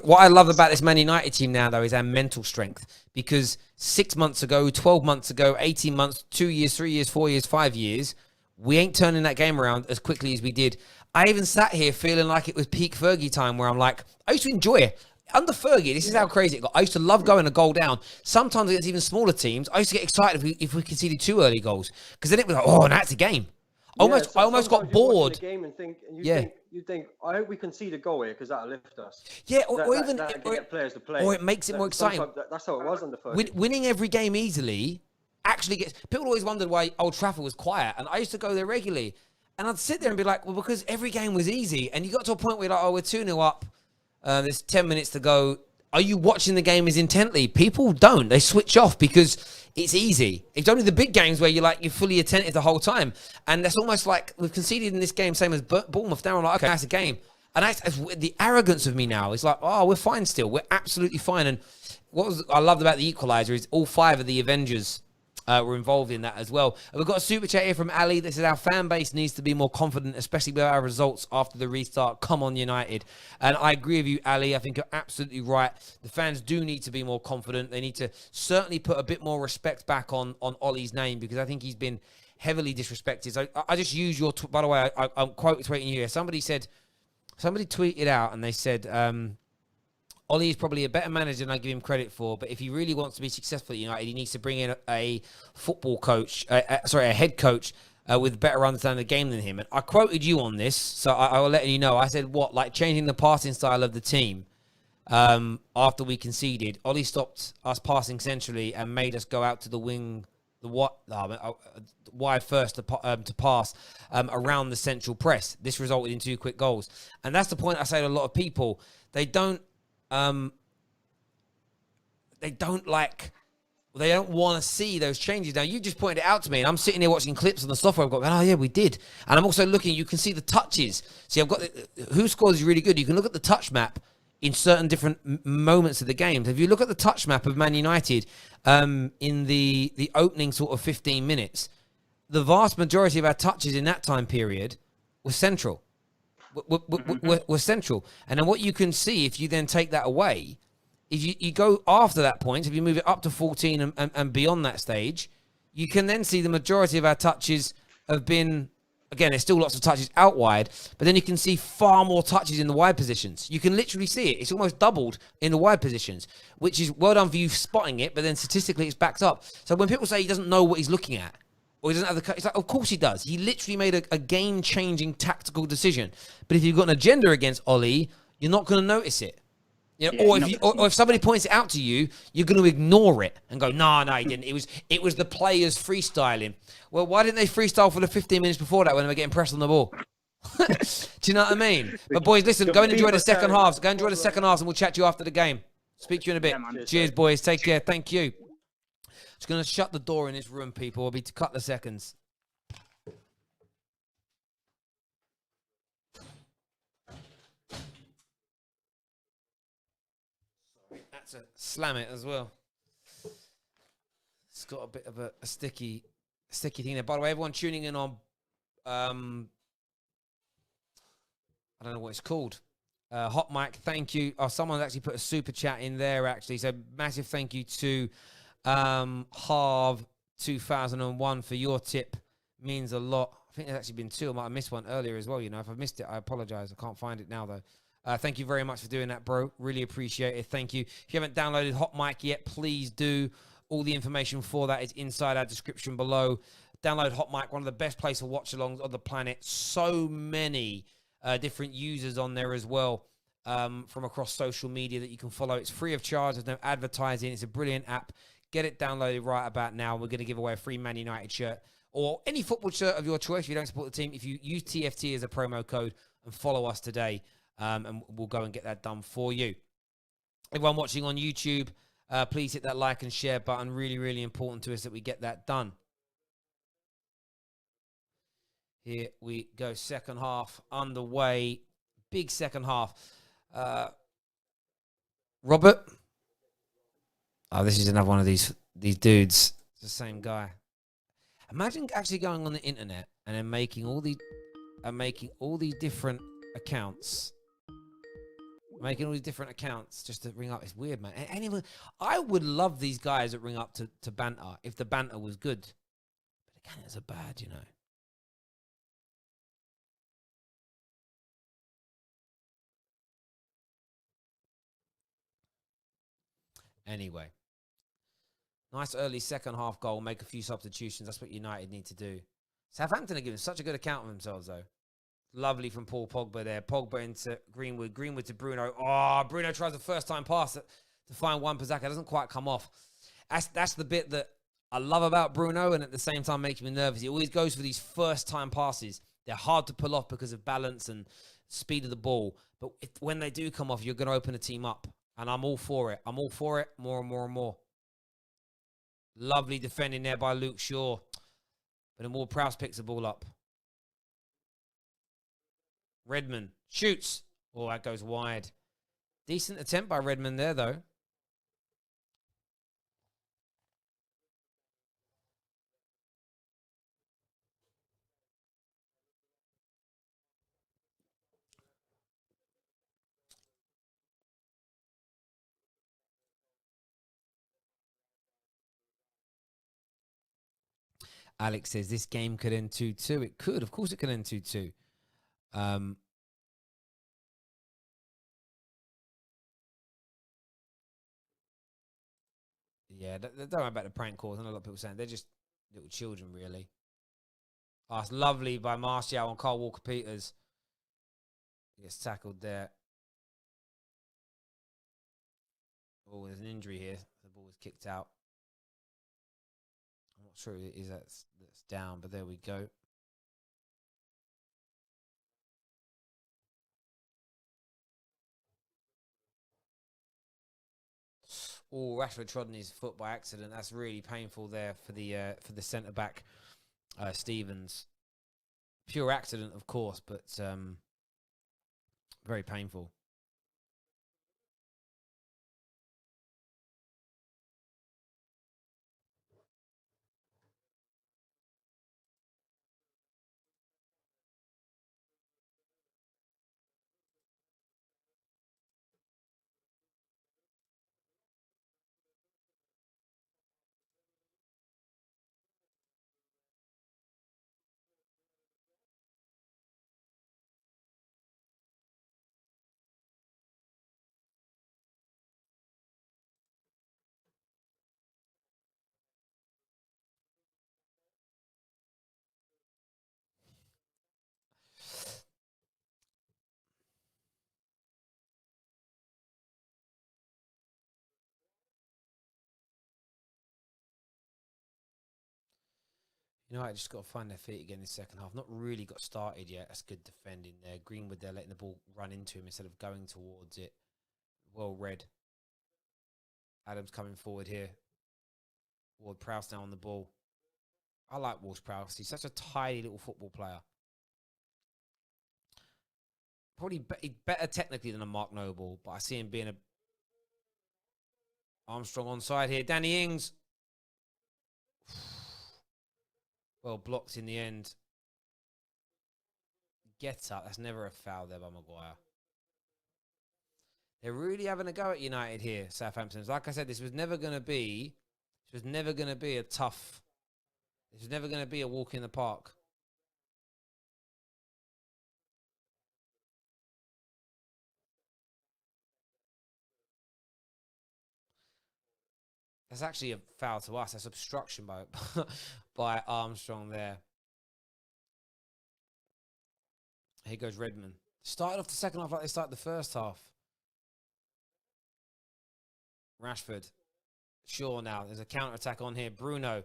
What I love about this Man United team now, though, is our mental strength. Because 6 months ago, 12 months ago, 18 months, 2 years, 3 years, 4 years, 5 years, we ain't turning that game around as quickly as we did. I even sat here feeling like it was peak Fergie time, where I'm like, I used to enjoy it. Under Fergie, this is how crazy it got. I used to love going a goal down. Sometimes against even smaller teams, I used to get excited if we conceded 2 early goals, because then it was like, oh, now it's a game. I almost got bored. The game and think, and you think, I hope we concede a goal here because that'll lift us. Yeah, or even get players to play, or it makes it more exciting. That's how it was under Fergie. Winning every game easily actually gets. People always wondered why Old Trafford was quiet, and I used to go there regularly, and I'd sit there and be like, well, because every game was easy, and you got to a point where you're like, oh, we're 2-0 up. There's 10 minutes to go. Are you watching the game as intently? People don't. They switch off because it's easy. It's only the big games where you're fully attentive the whole time. And that's almost like we've conceded in this game, same as Bournemouth. Now I'm like, okay, that's a game. And that's the arrogance of me now. It's like, oh, we're fine still. We're absolutely fine. And what I loved about the equaliser is all 5 of the Avengers were involved in that as well. And we've got a super chat here from Ali. This is our fan base needs to be more confident, especially with our results after the restart. Come on, United. And I agree with you, Ali. I think you're absolutely right. The fans do need to be more confident. They need to certainly put a bit more respect back on Ollie's name, because I think he's been heavily disrespected. So I just use your... by the way, I'm quoting you here. Somebody tweeted out and they said... Ollie is probably a better manager than I give him credit for, but if he really wants to be successful at United, he needs to bring in a football coach, a head coach with better understanding of the game than him. And I quoted you on this, so I will let you know. I said, what, like changing the passing style of the team after we conceded. Ollie stopped us passing centrally and made us go out to the wing, wide first to pass around the central press. This resulted in 2 quick goals. And that's the point I say to a lot of people. They don't want to see those changes. Now, you just pointed it out to me, and I'm sitting here watching clips on the software. I've got, oh, yeah, we did. And I'm also looking, you can see the touches. See, I've got, who scores is really good. You can look at the touch map in certain different moments of the games. If you look at the touch map of Man United in the opening sort of 15 minutes, the vast majority of our touches in that time period were central. Were central. And then what you can see, if you then take that away, is you go after that point, if you move it up to 14 and beyond that stage, you can then see the majority of our touches have been, again, there's still lots of touches out wide, but then you can see far more touches in the wide positions. You can literally see it. It's almost doubled in the wide positions, which is well done for you spotting it, but then statistically it's backed up. So when people say he doesn't know what he's looking at, or he doesn't have the... It's like, of course he does. He literally made a game-changing tactical decision. But if you've got an agenda against Ollie, you're not going to notice it. You know, or if somebody points it out to you, you're going to ignore it and go, no, he didn't. It was the players freestyling. Well, why didn't they freestyle for the 15 minutes before that when they were getting pressed on the ball? Do you know what I mean? But boys, listen, go and enjoy the second halves. Go and enjoy the second halves, and we'll chat to you after the game. Speak to you in a bit. Yeah, cheers, boys. Take care. Thank you. Just going to shut the door in this room, people. We'll be to cut the seconds. That's a slam it as well. It's got a bit of a sticky thing there. By the way, everyone tuning in on, I don't know what it's called. Hot Mic, thank you. Oh, someone actually put a super chat in there, actually. So massive thank you to Harv 2001 for your tip. Means a lot. I think there's actually been 2. I might have missed one earlier as well. You know, if I've missed it, I apologize. I can't find it now, though. Thank you very much for doing that, bro. Really appreciate it. Thank you. If you haven't downloaded Hot Mic yet, please do. All the information for that is inside our description below. Download Hot Mic, one of the best places for watch-alongs on the planet. So many different users on there as well from across social media that you can follow. It's free of charge. There's no advertising. It's a brilliant app. Get it downloaded right about now. We're going to give away a free Man United shirt or any football shirt of your choice if you don't support the team. If you use TFT as a promo code and follow us today, and we'll go and get that done for you. Everyone watching on YouTube, please hit that like and share button. Really, really important to us that we get that done. Here we go. Second half underway. Big second half. Robert. Oh, this is another one of these dudes. the same guy. Imagine actually going on the internet and then making all these different accounts. Making all these different accounts just to ring up. It's weird, man. Anyway, I would love these guys that ring up to banter if the banter was good. But again, it's a bad, you know. Anyway. Nice early second half goal. Make a few substitutions. That's what United need to do. Southampton are giving such a good account of themselves, though. Lovely from Paul Pogba there. Pogba into Greenwood. Greenwood to Bruno. Oh, Bruno tries the first time pass to find Wan-Bissaka. Doesn't quite come off. That's the bit that I love about Bruno and at the same time makes me nervous. He always goes for these first time passes. They're hard to pull off because of balance and speed of the ball. But when they do come off, you're going to open a team up. And I'm all for it. I'm all for it more and more and more. Lovely defending there by Luke Shaw. But then Ward-Prowse picks the ball up. Redmond shoots. Oh, that goes wide. Decent attempt by Redmond there, though. Alex says this game could end 2-2. It could. Of course it could end 2-2. Yeah, don't worry about the prank calls. I know a lot of people saying they're just little children, really. Oh, it's lovely by Martial and Carl Walker-Peters. He gets tackled there. Oh, there's an injury here. The ball was kicked out. I'm not sure who it is that's down, but there we go. Oh, Rashford trodden his foot by accident. That's really painful there for the centre back, Stevens. Pure accident, of course, but very painful. You know, I just got to find their feet again in the second half. Not really got started yet. That's good defending there. Greenwood, they're letting the ball run into him instead of going towards it. Well read. Adams coming forward here. Ward-Prowse now on the ball. I like Ward-Prowse. He's such a tidy little football player. Probably better technically than a Mark Noble, but I see him being a Armstrong onside here. Danny Ings. Well blocked in the end. Get up. That's never a foul there by Maguire. They're really having a go at United here, Southampton. Like I said, this was never going to be a tough. This was never going to be a walk in the park. That's actually a foul to us. That's obstruction by Armstrong there. Here goes Redmond. Started off the second half like they started the first half. Rashford. Shaw now. There's a counter-attack on here. Bruno.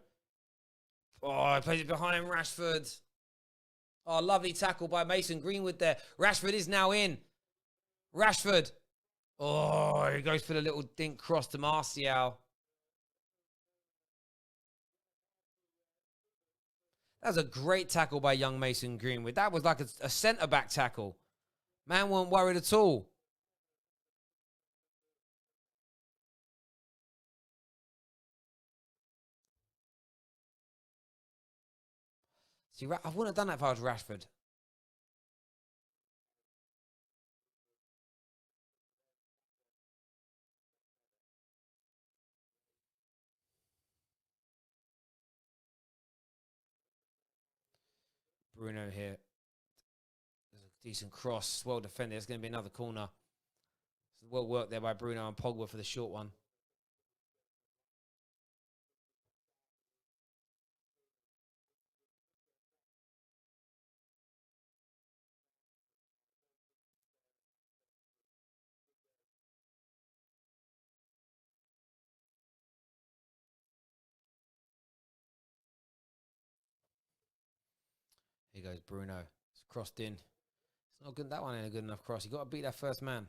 Oh, he plays it behind Rashford. Oh, lovely tackle by Mason Greenwood there. Rashford is now in. Rashford. Oh, he goes for the little dink cross to Martial. That was a great tackle by young Mason Greenwood. That was like a centre-back tackle. Man wasn't worried at all. See, I wouldn't have done that if I was Rashford. Bruno here. There's a decent cross. Well defended. It's going to be another corner. Well worked there by Bruno and Pogba for the short one. Here goes Bruno. It's crossed in. It's not good. That one ain't a good enough cross. You got to beat that first man.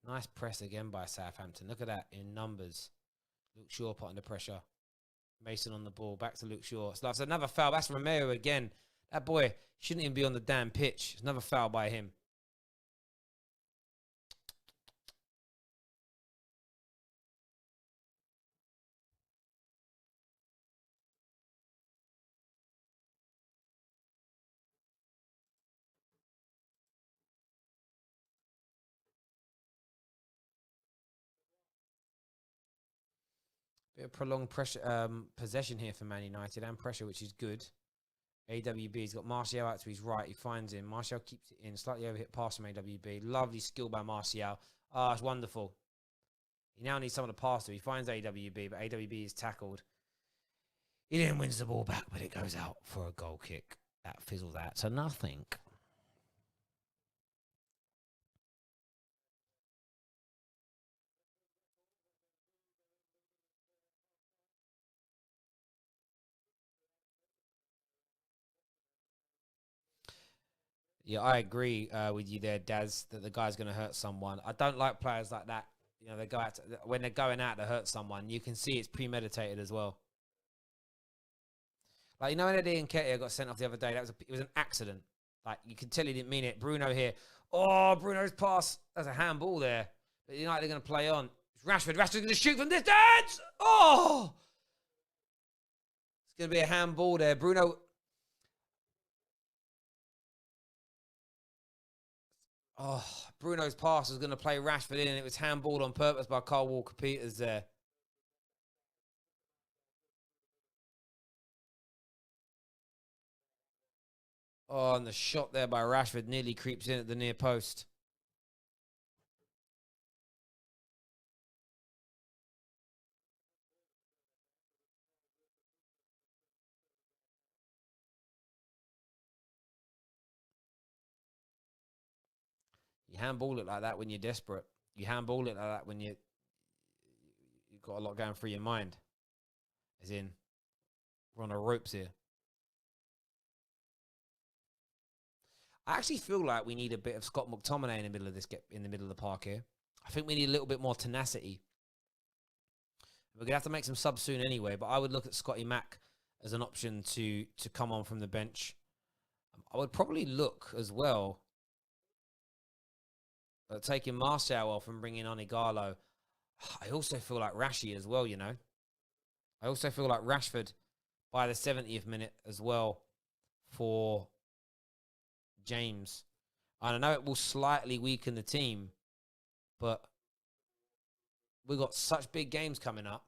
Nice press again by Southampton. Look at that in numbers. Luke Shaw put under pressure. Mason on the ball. Back to Luke Shaw. So that's another foul. That's Romeo again. That boy shouldn't even be on the damn pitch. It's another foul by him. Bit of prolonged pressure, possession here for Man United and pressure, which is good. AWB's got Martial out to his right. He finds him. Martial keeps it in. Slightly overhit pass from AWB. Lovely skill by Martial. Ah, it's wonderful. He now needs someone to pass to. He finds AWB, but AWB is tackled. He then wins the ball back, but it goes out for a goal kick. That fizzles out to nothing. Yeah, I agree with you there, Daz, that the guy's going to hurt someone. I don't like players like that. You know, they go out when they're going out to hurt someone. You can see it's premeditated as well. Like, you know, when Eddie Nketiah got sent off the other day, it was an accident. Like, you can tell he didn't mean it. Bruno here. Oh, Bruno's pass. That's a handball there. But United are going to play on. It's Rashford. Rashford's going to shoot from distance. Oh! It's going to be a handball there. Bruno. Oh, Bruno's pass was going to play Rashford in, and it was handballed on purpose by Carl Walker-Peters there. Oh, and the shot there by Rashford nearly creeps in at the near post. You handball it like that when you're desperate. You handball it like that when you've got a lot going through your mind. As in, we're on the ropes here. I actually feel like we need a bit of Scott McTominay in the middle of the park here. I think we need a little bit more tenacity. We're gonna have to make some subs soon anyway, but I would look at Scotty Mack as an option to come on from the bench. I would probably look as well at taking Martial off and bringing on Igalo. I also feel like Rashi as well, you know. I also feel like Rashford by the 70th minute as well for James. And I know it will slightly weaken the team, but we've got such big games coming up.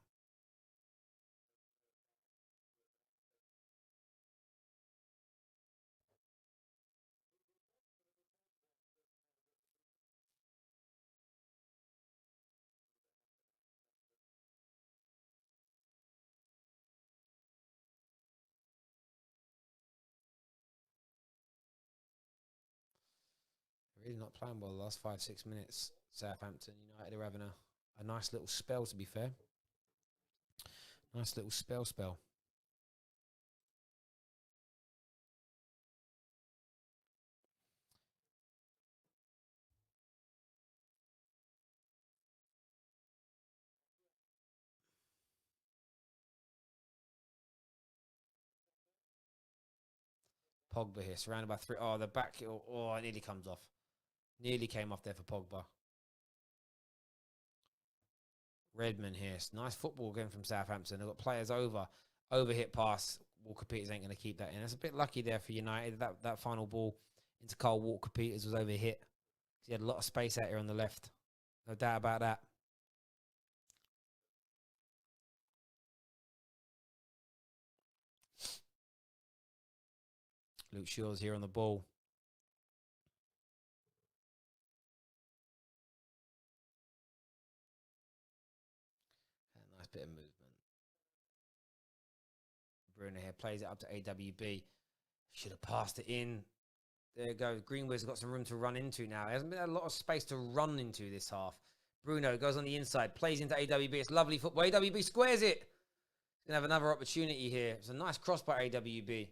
Really not playing well the last 5-6 minutes. Southampton United are having a nice little spell, to be fair. Nice little spell. Pogba here, surrounded by 3. Oh, the back heel. Oh, it nearly comes off. Nearly came off there for Pogba. Redmond here. It's nice football again from Southampton. They've got players over. Overhit pass. Walker-Peters ain't going to keep that in. It's a bit lucky there for United. That final ball into Carl Walker-Peters was overhit. He had a lot of space out here on the left. No doubt about that. Luke Shaw's here on the ball. A nice bit of movement. Bruno here plays it up to AWB. Should have passed it in. There you go. Greenwood's got some room to run into now. There hasn't been a lot of space to run into this half. Bruno goes on the inside, plays into AWB. It's lovely football. AWB squares it. He's going to have another opportunity here. It's a nice cross by AWB.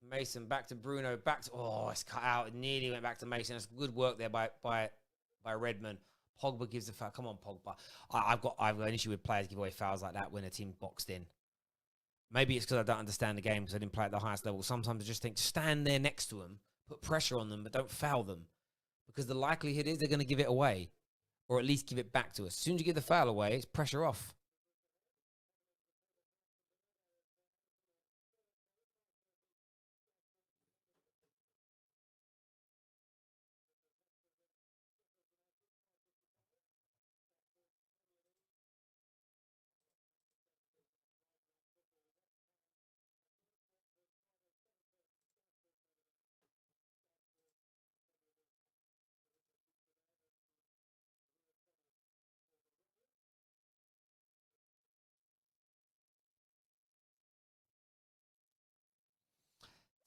Mason back to Bruno. Back to... Oh, it's cut out. It nearly went back to Mason. That's good work there by Redmond. Pogba gives the foul. Come on, Pogba. I've got an issue with players give away fouls like that when a team boxed in. Maybe it's because I don't understand the game because I didn't play at the highest level. Sometimes I just think, stand there next to them, put pressure on them, but don't foul them. Because the likelihood is they're going to give it away. Or at least give it back to us. As soon as you give the foul away, it's pressure off.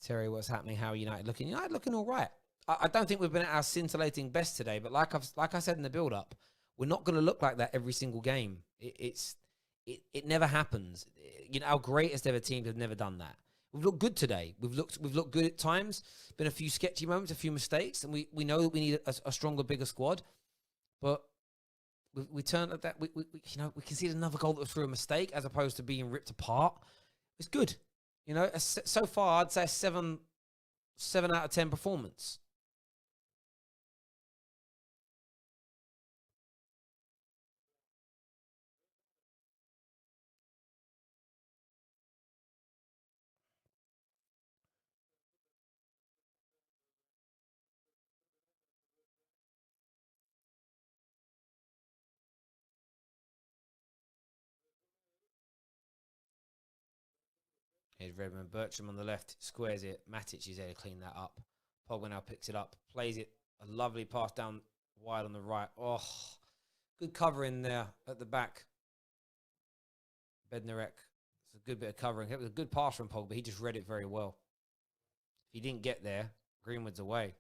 Terry, what's happening? How are United looking? United looking all right. I don't think we've been at our scintillating best today, but like I said in the build-up, we're not going to look like that every single game. It never happens. You know, our greatest ever teams have never done that. We've looked good today. We've looked good at times. Been a few sketchy moments, a few mistakes, and we know that we need a stronger, bigger squad. But we turned at that. We conceded another goal that was through a mistake as opposed to being ripped apart. It's good. You know, so far, I'd say a 7 out of 10 performance. Here's Redmond. Bertram on the left, squares it. Matic is there to clean that up. Pogba now picks it up, plays it. A lovely pass down wide on the right. Oh, good cover in there at the back. Bednarek. It's a good bit of covering. It was a good pass from Pogba. He just read it very well. If he didn't get there, Greenwood's away.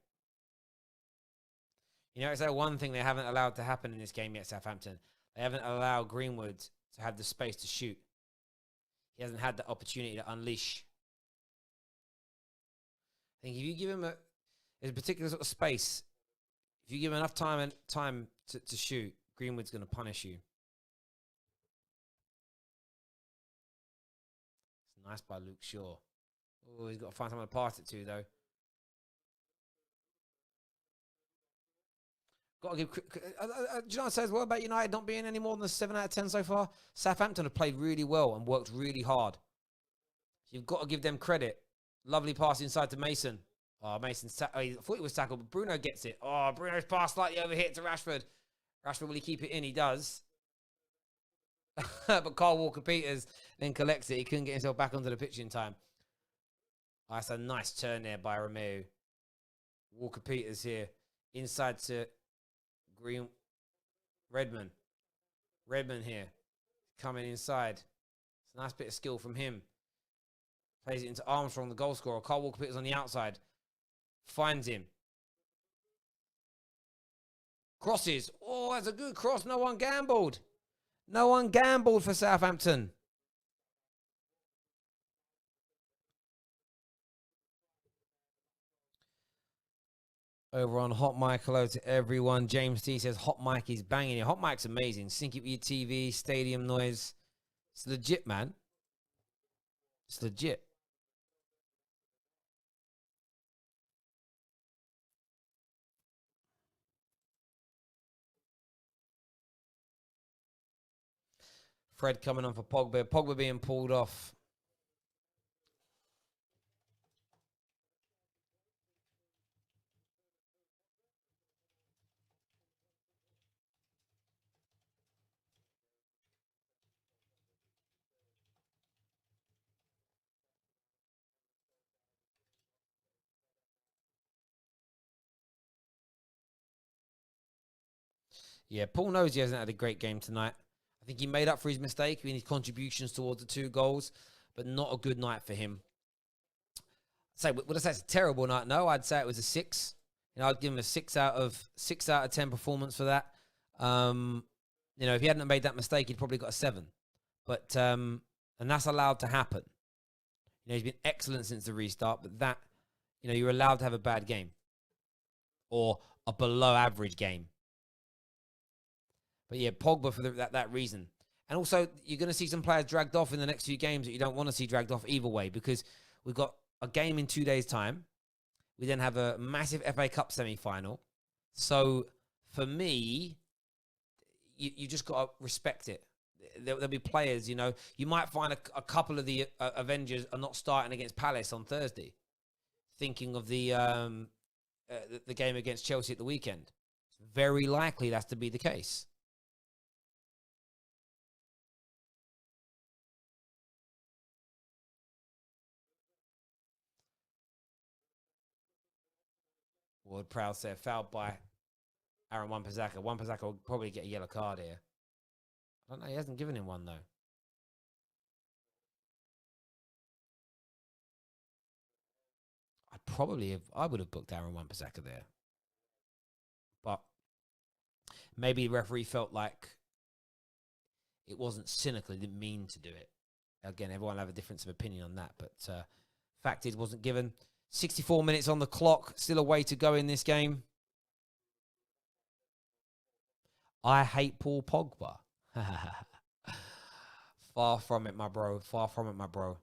You know, it's that one thing they haven't allowed to happen in this game yet, Southampton. They haven't allowed Greenwood to have the space to shoot. He hasn't had the opportunity to unleash. I think if you give him a particular sort of space, if you give him enough time to shoot, Greenwood's going to punish you. It's nice by Luke Shaw. Oh, he's got to find someone to pass it to, though. Got to give. Do you know what it says well about United not being any more than a 7 out of 10 so far? Southampton have played really well and worked really hard. You've got to give them credit. Lovely pass inside to Mason. Oh, Mason. I thought he was tackled, but Bruno gets it. Oh, Bruno's pass slightly overhit to Rashford. Rashford, will he keep it in? He does. But Carl Walker-Peters then collects it. He couldn't get himself back onto the pitch in time. Oh, that's a nice turn there by Romeo. Walker-Peters here. Inside to Redmond here. Coming inside. It's a nice bit of skill from him. Plays it into Armstrong, the goal scorer. Carl Walker-Peters on the outside. Finds him. Crosses. Oh, that's a good cross. No one gambled. No one gambled for Southampton. Over on Hot Mic, hello to everyone. James T says Hot Mic is banging it. Hot Mic's amazing. Sync it with your TV, stadium noise. It's legit, man. It's legit. Fred coming on for Pogba. Pogba being pulled off. Yeah, Paul knows he hasn't had a great game tonight. I think he made up for his mistake in his contributions towards the 2 goals, but not a good night for him. Would I say it's a terrible night? No, I'd say it was a 6. I'd give him a 6 out of 10 performance for that. If he hadn't made that mistake, he'd probably got a 7. But and that's allowed to happen. He's been excellent since the restart, but that, you're allowed to have a bad game or a below average game. But yeah, Pogba for that reason. And also, you're going to see some players dragged off in the next few games that you don't want to see dragged off either way, because we've got a game in 2 days' time. We then have a massive FA Cup semi-final. So, for me, you just got to respect it. There'll be players, you might find a couple of the Avengers are not starting against Palace on Thursday. Thinking of the game against Chelsea at the weekend. It's very likely that's to be the case. Ward Proud said fouled by Aaron Wan-Bissaka. Wan-Bissaka will probably get a yellow card here. I don't know. He hasn't given him one, though. I would have booked Aaron Wan-Bissaka there. But maybe the referee felt like it wasn't cynical. He didn't mean to do it. Again, everyone will have a difference of opinion on that. But fact is, wasn't given. 64 minutes on the clock. Still a way to go in this game. I hate Paul Pogba. Far from it, my bro. Far from it, my bro.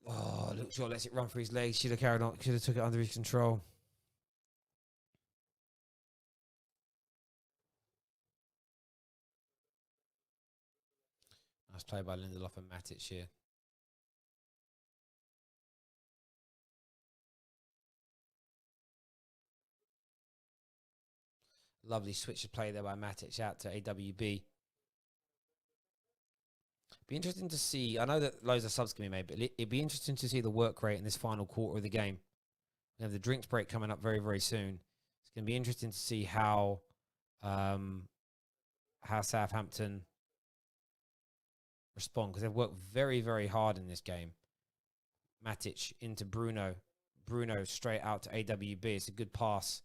Oh, Luke Shaw lets it run through his legs. Should have carried on. Should have took it under his control. Nice play by Lindelof and Matic here. Lovely switch of play there by Matic out to AWB. Be interesting to see. I know that loads of subs can be made, but it'd be interesting to see the work rate in this final quarter of the game. We have the drinks break coming up very, very soon. It's going to be interesting to see how Southampton respond, because they've worked very, very hard in this game. Matic into Bruno. Bruno straight out to AWB. It's a good pass.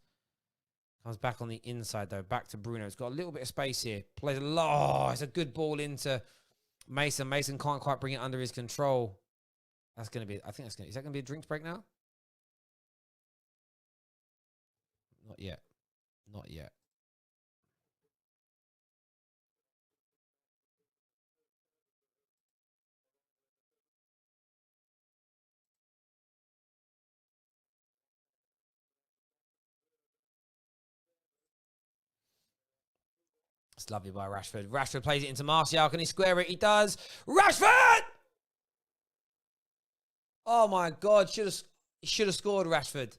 Comes back on the inside, though. Back to Bruno. It's got a little bit of space here. Plays a lot. It's a good ball into Mason. Mason can't quite bring it under his control. That's going to be, I think that's going to, is that going to be a drinks break now? Not yet. Not yet. It's lovely by Rashford. Rashford plays it into Martial. Can he square it? He does. Rashford! Oh my God. Should have scored, Rashford.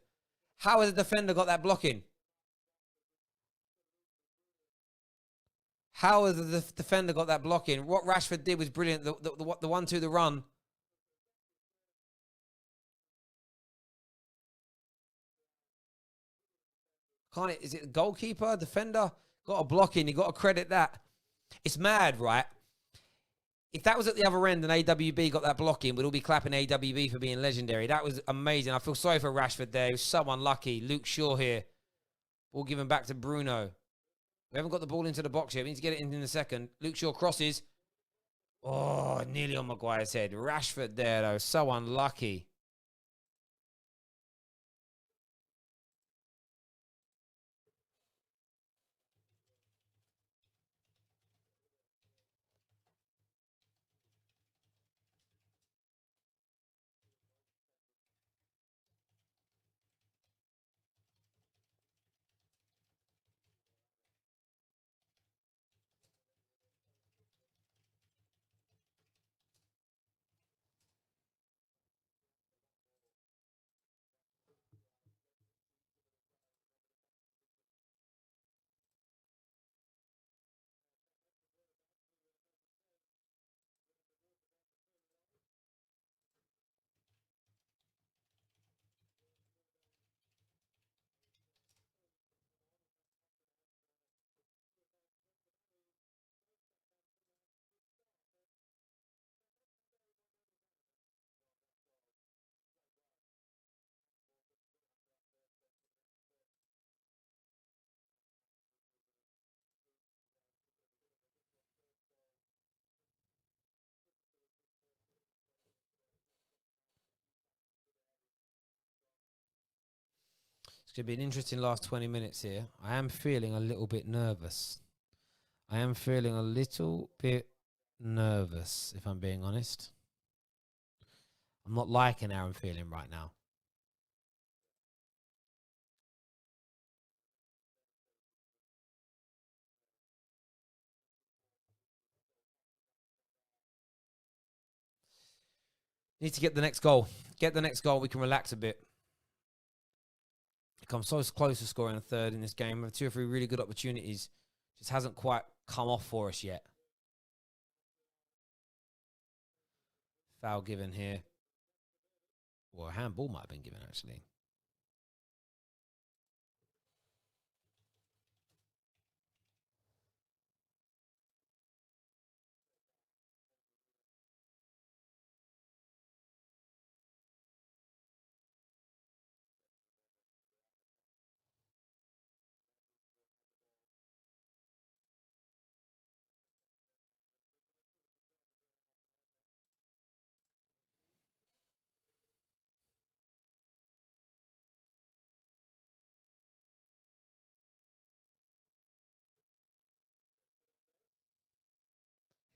How has the defender got that blocking? How has the defender got that blocking? What Rashford did was brilliant. The 1-2, the run. Is it the goalkeeper, defender? Got a blocking. You got to credit that. It's mad, right? If that was at the other end and AWB got that blocking, we'd all be clapping AWB for being legendary. That was amazing. I feel sorry for Rashford there. He was so unlucky. Luke Shaw here. Ball given back to Bruno. We haven't got the ball into the box yet. We need to get it in a second. Luke Shaw crosses. Oh, nearly on Maguire's head. Rashford there, though. So unlucky. It's going to be an interesting last 20 minutes here. I am feeling a little bit nervous. If I'm being honest. I'm not liking how I'm feeling right now. Need to get the next goal. Get the next goal. We can relax a bit. I'm so close to scoring a third in this game. We have 2 or 3 really good opportunities. Just hasn't quite come off for us yet. Foul given here. Well, a handball might have been given, actually.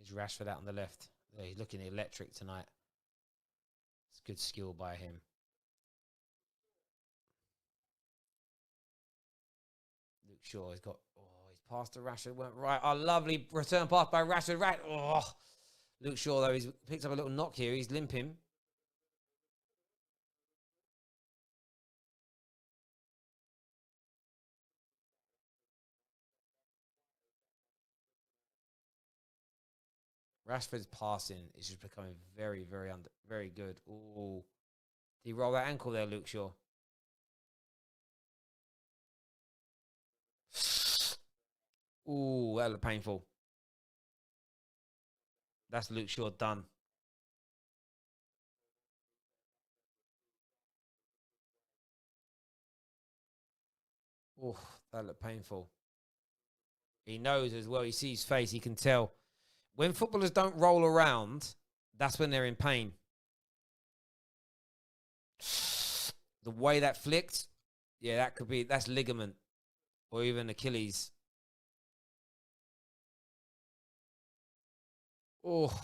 Here's Rashford out on the left. Yeah, he's looking electric tonight. It's good skill by him. Luke Shaw has got... Oh, he's passed to Rashford. Went right. Oh, lovely return pass by Rashford. Right. Oh. Luke Shaw, though, he's picked up a little knock here. He's limping. Rashford's passing is just becoming very, very good. Ooh. Did he roll that ankle there, Luke Shaw? Ooh, that looked painful. That's Luke Shaw done. Ooh, that looked painful. He knows as well. He sees his face. He can tell. When footballers don't roll around, that's when they're in pain. The way that flicked, yeah, that's ligament or even Achilles. Oh.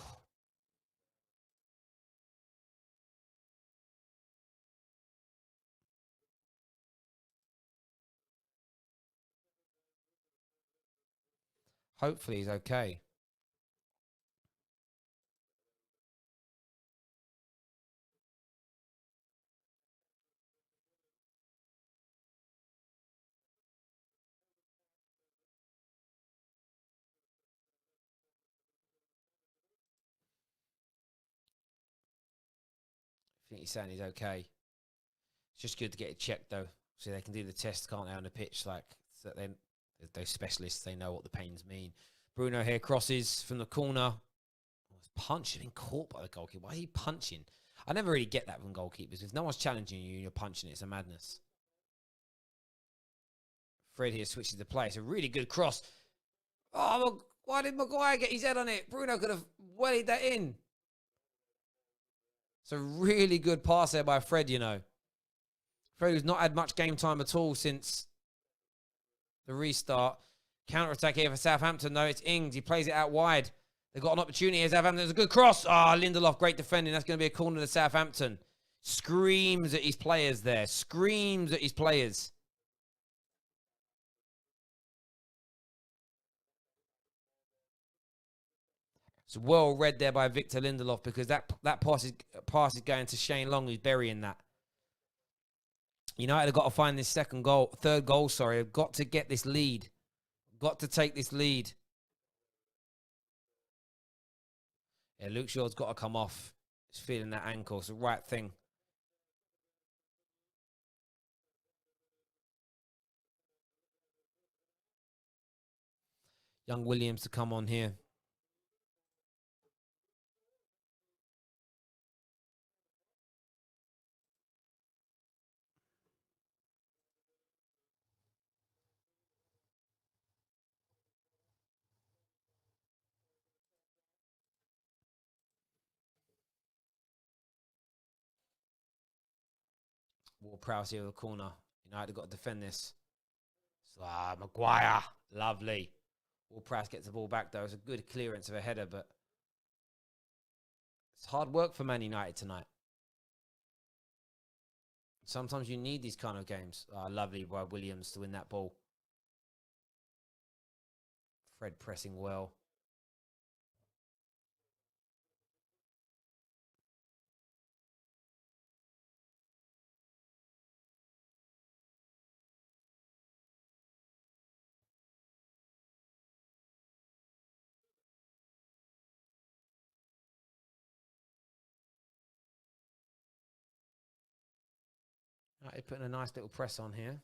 Hopefully he's okay. I think he's saying he's okay. It's just good to get it checked, though. So they can do the test, can't they, on the pitch? Like, so then those specialists, they know what the pains mean. Bruno here crosses from the corner. He's punched, been caught by the goalkeeper. Why is he punching? I never really get that from goalkeepers. If no one's challenging you and you're punching it, it's a madness. Fred here switches the play. It's a really good cross. Oh, why did Maguire get his head on it? Bruno could have wellied that in. It's a really good pass there by Fred, you know. Fred, who's not had much game time at all since the restart. Counter-attack here for Southampton, though. It's Ings. He plays it out wide. They've got an opportunity here. Southampton. There's a good cross. Lindelof, great defending. That's going to be a corner to Southampton. Screams at his players there. Screams at his players. It's well read there by Victor Lindelof because that pass is going to Shane Long, who's burying that. United have got to find this third goal, sorry. They've got to get this lead. Got to take this lead. Yeah, Luke Shaw's got to come off. He's feeling that ankle. It's the right thing. Young Williams to come on here. Ward-Prowse here in the corner. United got to defend this. So, Maguire. Lovely. Ward-Prowse gets the ball back, though. It's a good clearance of a header, but it's hard work for Man United tonight. Sometimes you need these kind of games. Lovely by Williams to win that ball. Fred pressing well. They're putting a nice little press on here.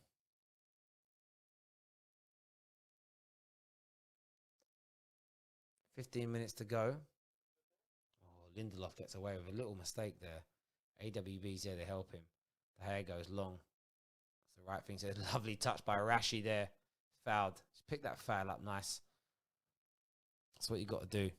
$15 to go. Oh, Lindelof gets away with a little mistake there. AWB's there to help him. The hair goes long. It's the right thing. So lovely touch by Rashi there. Fouled. Just pick that foul up nice. That's what you got to do.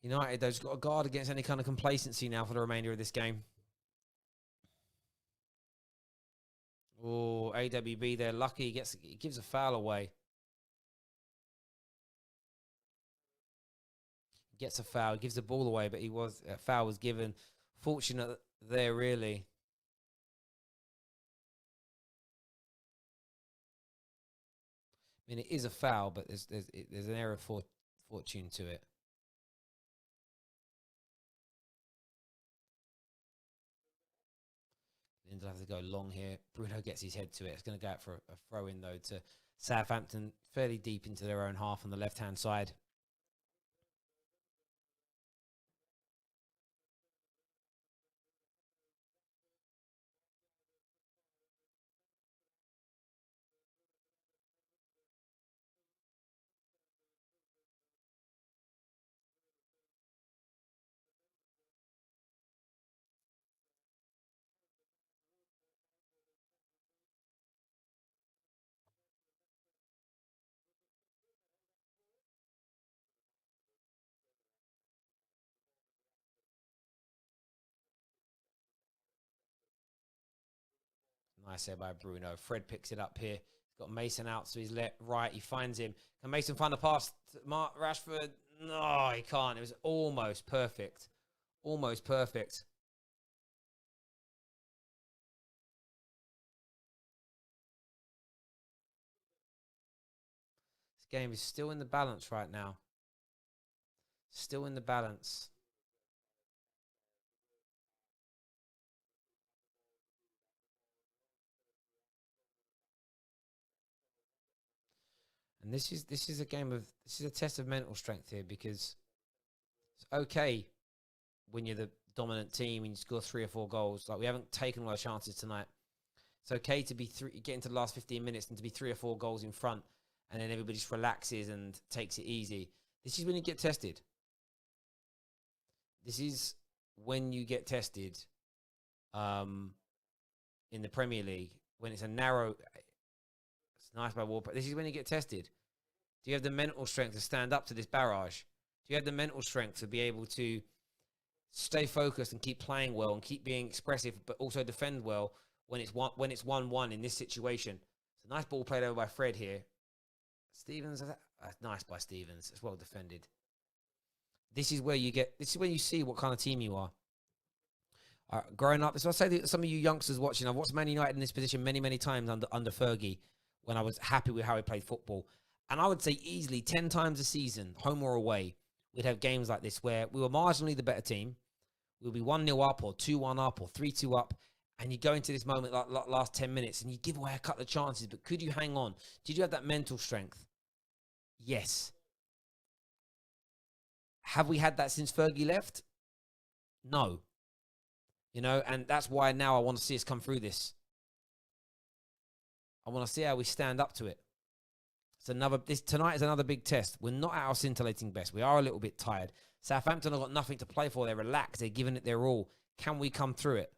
United, they've got to guard against any kind of complacency now for the remainder of this game. Oh, AWB, they're lucky. He gives a foul away. Gets a foul, gives the ball away, but a foul was given. Fortunate there, really. I mean, it is a foul, but there's an error of fortune to it. Lindelof has to go long here. Bruno gets his head to it. It's going to go out for a throw-in, though, to Southampton, fairly deep into their own half on the left-hand side. Nice there by Bruno. Fred picks it up here. Got Mason out to his right. He finds him. Can Mason find the pass to Rashford? No, he can't. It was almost perfect. Almost perfect. This game is still in the balance right now. Still in the balance. And this is a game of, this is a test of mental strength here, because it's okay when you're the dominant team and you score 3 or 4 goals. Like, we haven't taken all our chances tonight. It's okay to be get into the last 15 minutes and to be 3 or 4 goals in front, and then everybody just relaxes and takes it easy. This is when you get tested. This is when you get tested in the Premier League, when it's a narrow... It's nice by Ward, but this is when you get tested. Do you have the mental strength to stand up to this barrage? Do you have the mental strength to be able to stay focused and keep playing well and keep being expressive, but also defend well when it's 1-1 in this situation? It's a nice ball played over by Fred here. Stevens, nice by Stevens. It's well defended. This is where you get. This is where you see what kind of team you are. Growing up, so I say to some of you youngsters watching, I've watched Man United in this position many, many times under Fergie, when I was happy with how he played football. And I would say easily 10 times a season, home or away, we'd have games like this where we were marginally the better team. We'll be 1-0 up or 2-1 up or 3-2 up. And you go into this moment like last 10 minutes and you give away a couple of chances. But could you hang on? Did you have that mental strength? Yes. Have we had that since Fergie left? No. You know, and that's why now I want to see us come through this. I want to see how we stand up to it. Tonight is another big test. We're not at our scintillating best. We are a little bit tired. Southampton have got nothing to play for. They're relaxed. They're giving it their all. Can we come through it?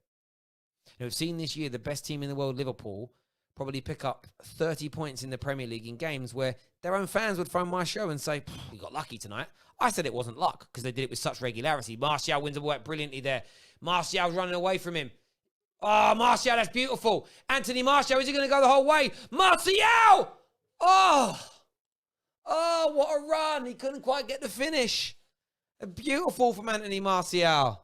Now, we've seen this year the best team in the world, Liverpool, probably pick up 30 points in the Premier League in games where their own fans would phone my show and say, we got lucky tonight. I said it wasn't luck because they did it with such regularity. Martial wins the ball brilliantly there. Martial's running away from him. Oh, Martial, that's beautiful. Anthony Martial, is he going to go the whole way? Martial! Oh, what a run. He couldn't quite get the finish. Beautiful from Anthony Martial.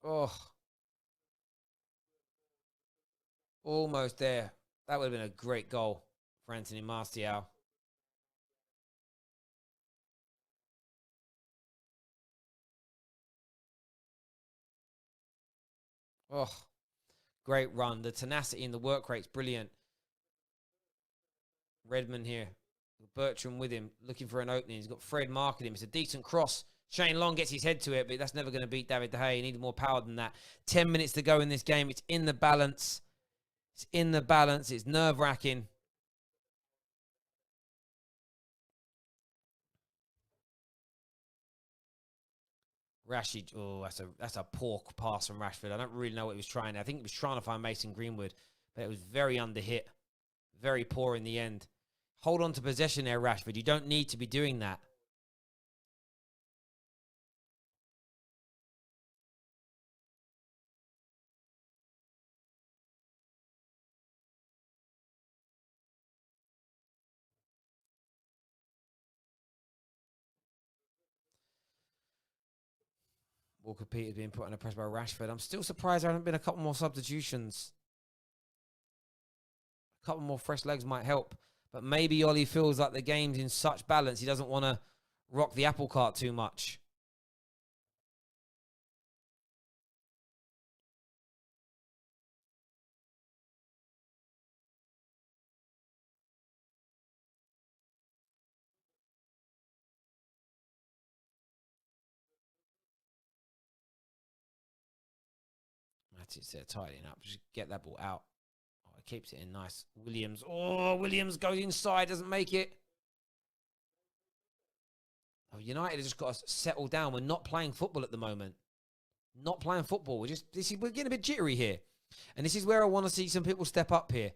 Oh, almost there. That would have been a great goal for Anthony Martial. Oh, great run. The tenacity and the work rate's brilliant. Redmond here. Bertram with him, looking for an opening. He's got Fred marking him. It's a decent cross. Shane Long gets his head to it, but that's never going to beat David De Gea. He needed more power than that. 10 minutes to go in this game. It's in the balance. It's in the balance. It's nerve-wracking. Rashid, oh, that's a poor pass from Rashford. I don't really know what he was trying. I think he was trying to find Mason Greenwood, but it was very underhit. Very poor in the end. Hold on to possession there, Rashford. You don't need to be doing that. Walker Peters being put under pressure by Rashford. I'm still surprised there haven't been a couple more substitutions. A couple more fresh legs might help. But maybe Ollie feels like the game's in such balance, he doesn't want to rock the apple cart too much. It's there tidying up. Just get that ball out. Oh, it keeps it in nice. Williams. Oh, Williams goes inside, doesn't make it. Oh, United has just got to settle down. We're not playing football at the moment. Not playing football. We're getting a bit jittery here. And this is where I want to see some people step up here.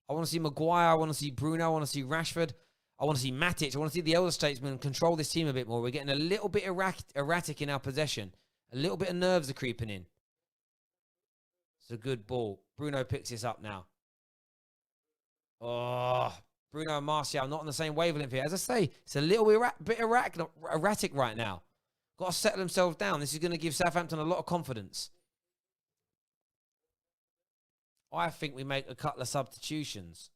I want to see Maguire. I want to see Bruno. I want to see Rashford. I want to see Matic. I want to see the elder statesman control this team a bit more. We're getting a little bit erratic in our possession. A little bit of nerves are creeping in. It's a good ball. Bruno picks this up now. Oh, Bruno and Martial not on the same wavelength here. As I say, it's a little bit erratic right now. Got to settle themselves down. This is going to give Southampton a lot of confidence. I think we make a couple of substitutions.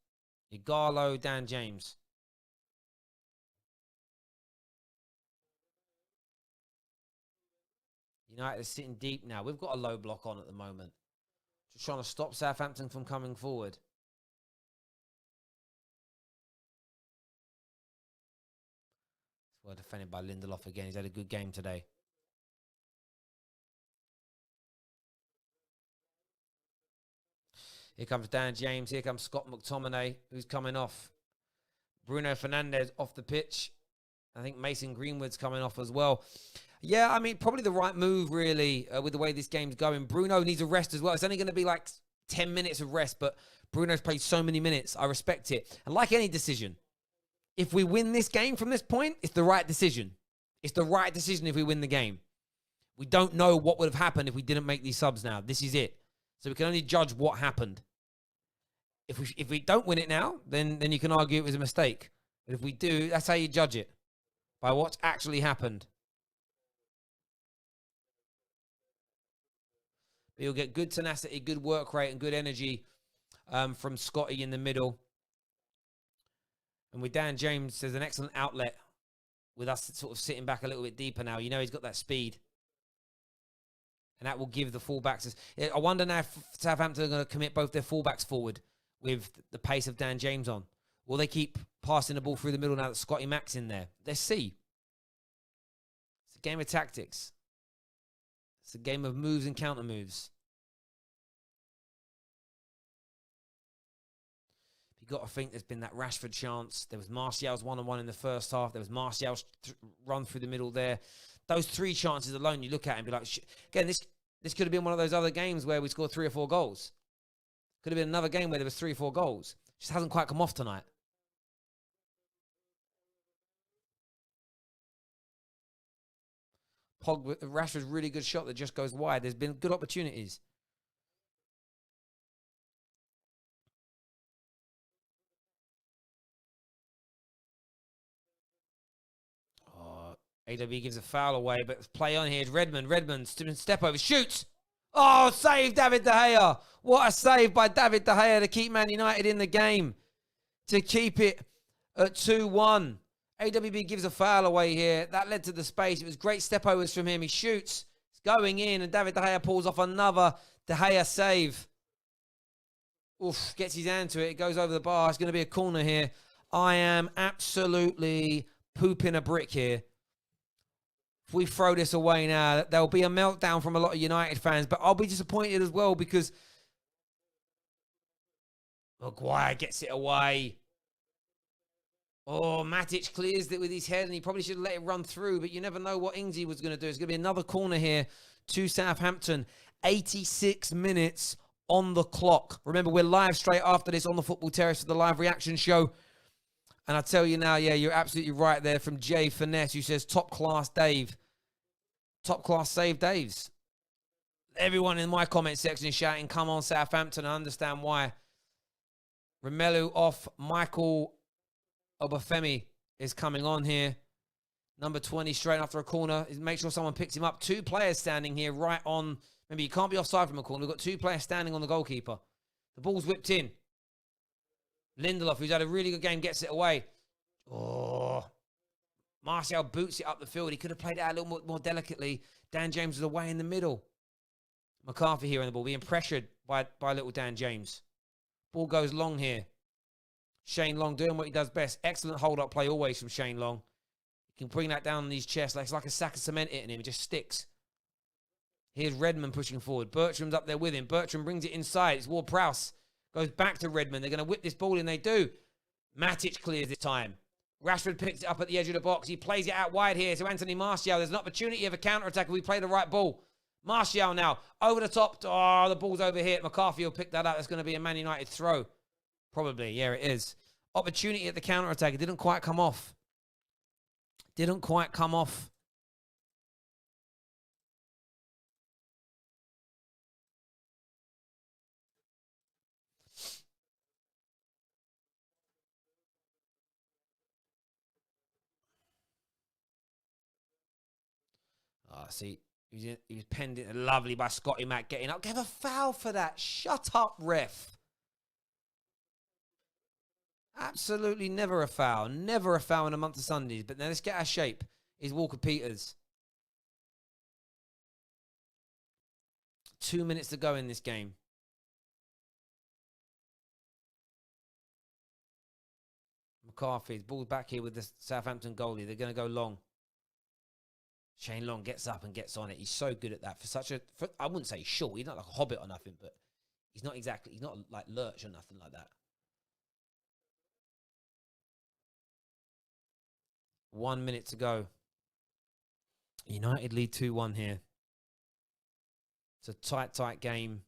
Igalo, Dan James. United are sitting deep now. We've got a low block on at the moment. Just trying to stop Southampton from coming forward. Well defended by Lindelof again. He's had a good game today. Here comes Dan James. Here comes Scott McTominay, who's coming off. Bruno Fernandes off the pitch. I think Mason Greenwood's coming off as well. Yeah, I mean, probably the right move, really, with the way this game's going. Bruno needs a rest as well. It's only going to be like 10 minutes of rest, but Bruno's played so many minutes. I respect it. And like any decision, if we win this game from this point, it's the right decision. It's the right decision if we win the game. We don't know what would have happened if we didn't make these subs now. This is it. So we can only judge what happened. If we don't win it now, then you can argue it was a mistake. But if we do, that's how you judge it. By what's actually happened. But you'll get good tenacity, good work rate, and good energy from Scotty in the middle. And with Dan James, there's an excellent outlet with us sort of sitting back a little bit deeper now. You know he's got that speed. And that will give the fullbacks... I wonder now if Southampton are going to commit both their fullbacks forward with the pace of Dan James on. Will they keep passing the ball through the middle now that Scotty Mac's in there? Let's see. It's a game of tactics. It's a game of moves and counter moves. You've got to think there's been that Rashford chance. There was Martial's 1-on-1 in the first half. There was Martial's run through the middle there. Those three chances alone, you look at and be like, again, this could have been one of those other games where we scored 3 or 4 goals. Could have been another game where there was 3 or 4 goals. Just hasn't quite come off tonight. Rashford's really good shot that just goes wide. There's been good opportunities. AW gives a foul away, but play on here. Redmond, step over, shoots. Oh, save David De Gea. What a save by David De Gea to keep Man United in the game. To keep it at 2-1. AWB gives a foul away here. That led to the space. It was great step overs from him. He shoots. It's going in, and David De Gea pulls off another De Gea save. Oof, gets his hand to it. It goes over the bar. It's going to be a corner here. I am absolutely pooping a brick here. If we throw this away now, there'll be a meltdown from a lot of United fans, but I'll be disappointed as well because Maguire gets it away. Oh, Matic clears it with his head, and he probably should have let it run through, but you never know what Ingsy was going to do. It's going to be another corner here to Southampton. 86 minutes on the clock. Remember, we're live straight after this on the Football Terrace for the live reaction show. And I tell you now, yeah, you're absolutely right there from Jay Finesse, who says, top class Dave. Top class save Daves. Everyone in my comment section is shouting, come on Southampton. I understand why. Romelu off. Michael Obafemi is coming on here. Number 20 straight after a corner. Make sure someone picks him up. 2 players standing here right on. Remember, you can't be offside from a corner. We've got 2 players standing on the goalkeeper. The ball's whipped in. Lindelof, who's had a really good game, gets it away. Oh. Martial boots it up the field. He could have played it out a little more delicately. Dan James is away in the middle. McCarthy here on the ball, being pressured by little Dan James. Ball goes long here. Shane Long doing what he does best. Excellent hold-up play always from Shane Long. He can bring that down on his chest. It's like a sack of cement hitting him. It just sticks. Here's Redmond pushing forward. Bertram's up there with him. Bertram brings it inside. It's Ward-Prowse. Goes back to Redmond. They're going to whip this ball in. They do. Matic clears this time. Rashford picks it up at the edge of the box. He plays it out wide here to Anthony Martial. There's an opportunity of a counter-attack if we play the right ball. Martial now. Over the top. Oh, the ball's over here. McCarthy will pick that up. That's going to be a Man United throw. Probably, yeah, it is. Opportunity at the counter attack. It didn't quite come off. Didn't quite come off. See, he was penned it lovely by Scotty Mac getting up. Gave a foul for that. Shut up, ref. Absolutely never a foul. Never a foul in a month of Sundays. But now let's get our shape. Is Walker Peters. 2 minutes to go in this game. McCarthy's ball's back here with the Southampton goalie. They're going to go long. Shane Long gets up and gets on it. He's so good at that. I wouldn't say short. He's not like a hobbit or nothing, but he's not like Lurch or nothing like that. 1 minute to go. United lead 2-1 here. It's a tight game.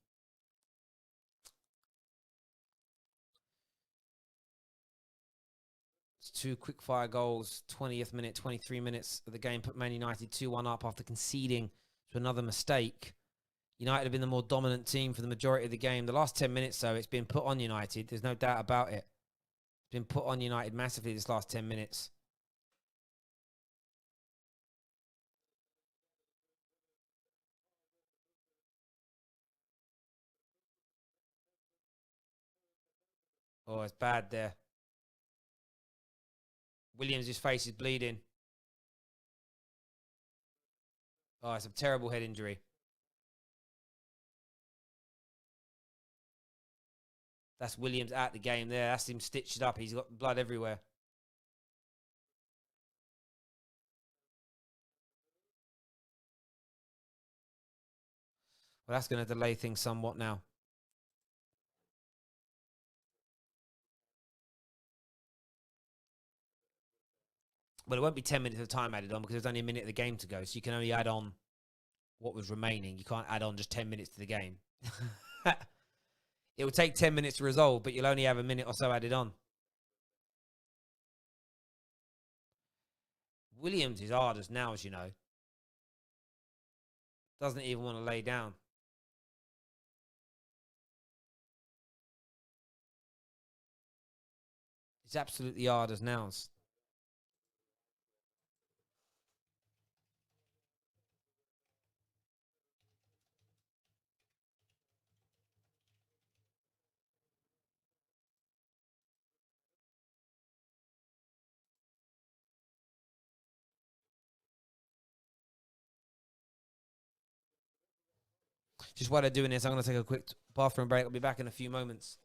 It's 2 quick-fire goals. 20th minute, 23 minutes of the game put Man United 2-1 up after conceding to another mistake. United have been the more dominant team for the majority of the game. The last 10 minutes, though, it's been put on United. There's no doubt about it. It's been put on United massively this last 10 minutes. Oh, it's bad there. Williams' face is bleeding. Oh, it's a terrible head injury. That's Williams out the game there. That's him stitched up. He's got blood everywhere. Well, that's going to delay things somewhat now. Well, it won't be 10 minutes of time added on because there's only a minute of the game to go. So you can only add on what was remaining. You can't add on just 10 minutes to the game. It will take 10 minutes to resolve, but you'll only have a minute or so added on. Williams is hard as nails, you know. Doesn't even want to lay down. It's absolutely hard as nails. Just while they're doing this, I'm going to take a quick bathroom break. I'll be back in a few moments.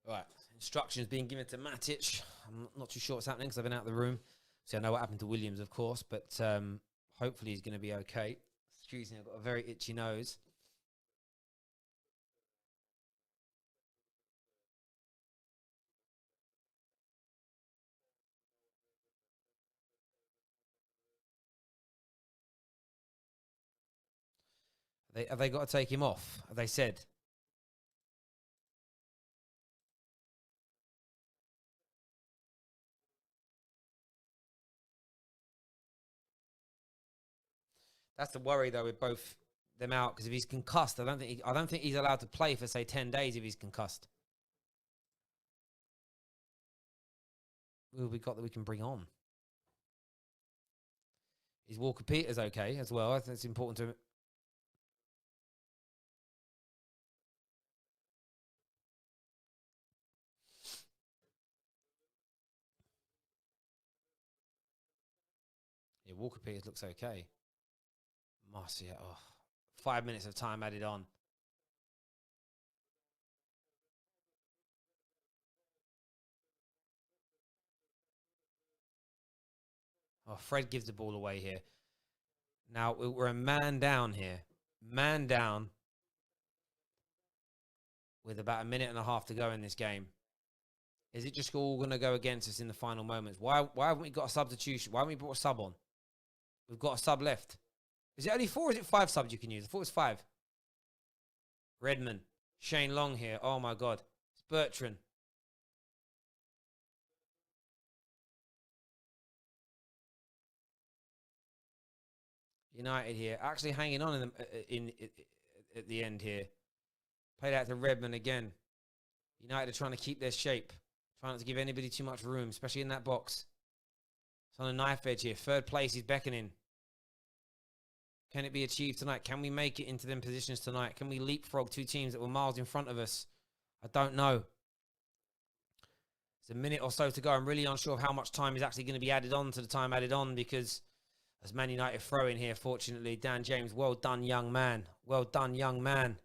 Right, instructions being given to Matic. I'm not too sure what's happening because I've been out of the room. So I know what happened to Williams, of course, but hopefully he's going to be okay. Excuse me, I've got a very itchy nose. Have they got to take him off? Have they said? That's the worry though with both them out, because if he's concussed, I don't think he's allowed to play for say 10 days if he's concussed. Who have we got that we can bring on? Is Walker Peters okay as well? I think it's important to. Yeah, Walker Peters looks okay. Messi, oh, 5 minutes of time added on. Oh, Fred gives the ball away here. Now, we're a man down here. Man down with about a minute and a half to go in this game. Is it just all going to go against us in the final moments? Why haven't we got a substitution? Why haven't we brought a sub on? We've got a sub left. Is it only 4 or is it 5 subs you can use? I thought it was 5. Redmond. Shane Long here. Oh, my God. It's Bertrand. United here. Actually hanging on at the end here. Played out to Redmond again. United are trying to keep their shape. Trying not to give anybody too much room, especially in that box. It's on a knife edge here. Third place is beckoning. Can it be achieved tonight? Can we make it into them positions tonight? Can we leapfrog 2 teams that were miles in front of us? I don't know. It's a minute or so to go. I'm really unsure of how much time is actually going to be added on to the time added on, because as Man United throw in here, fortunately, Dan James, well done, young man. Well done, young man.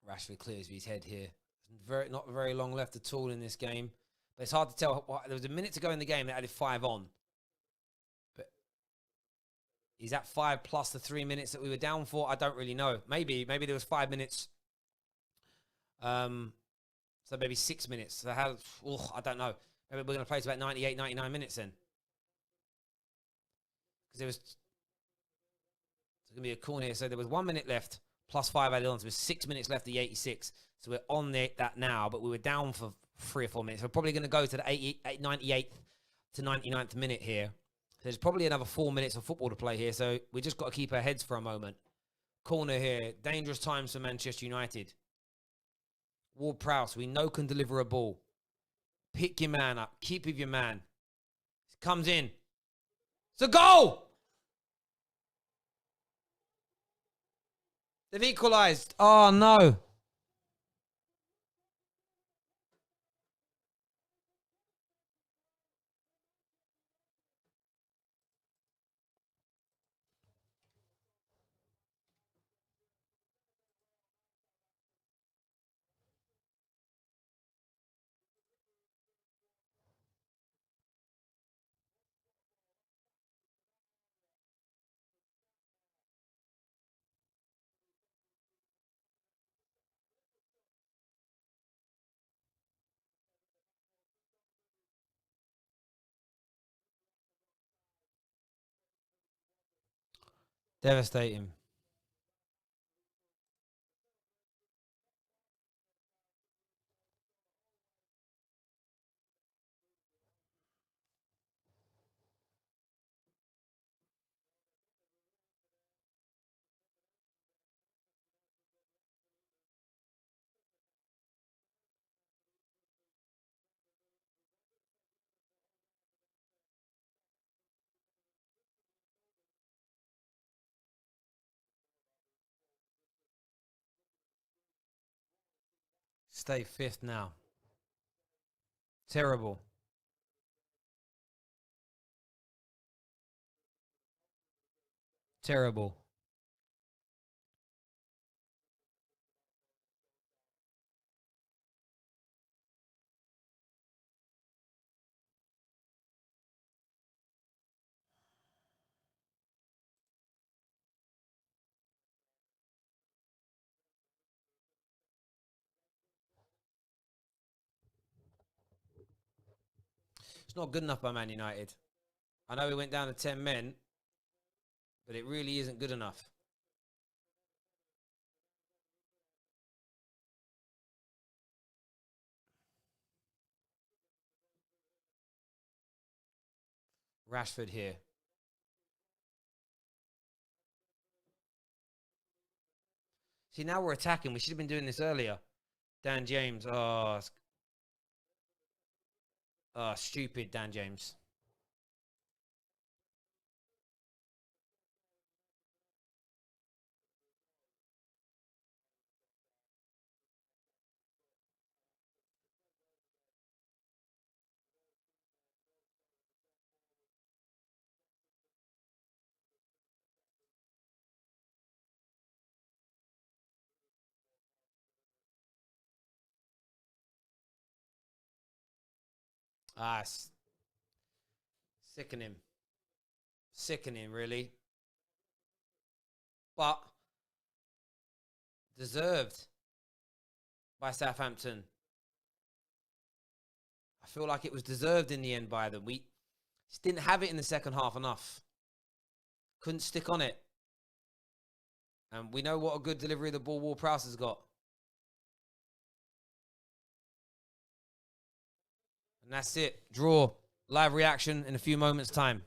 Rashford clears his head here. Not very long left at all in this game. But it's hard to tell. There was a minute to go in the game. They added 5 on. But is that 5 plus the 3 minutes that we were down for? I don't really know. Maybe there was 5 minutes. So maybe 6 minutes. So I don't know. Maybe we're going to play to about 98, 99 minutes then. Because it's going to be a corner here. So there was 1 minute left. Plus 5 added on. So there's 6 minutes left at the 86. So we're on that now, but we were down for 3 or 4 minutes. We're probably going to go to the 98th to 99th minute here. There's probably another 4 minutes of football to play here. So we just got to keep our heads for a moment. Corner here. Dangerous times for Manchester United. Ward-Prowse, we know can deliver a ball. Pick your man up. Keep with your man. Comes in. It's a goal! They've equalised. Oh, no. Devastating. Stay 5th now. Terrible. Terrible. It's not good enough by Man United. I know we went down to 10 men, but it really isn't good enough. Rashford here. See, now we're attacking. We should have been doing this earlier. Dan James. Oh, stupid Dan James. Sickening. Sickening, really. But deserved by Southampton. I feel like it was deserved in the end by them. We just didn't have it in the second half enough. Couldn't stick on it. And we know what a good delivery of the ball Ward-Prowse has got. And that's it. Draw. Live reaction in a few moments' time.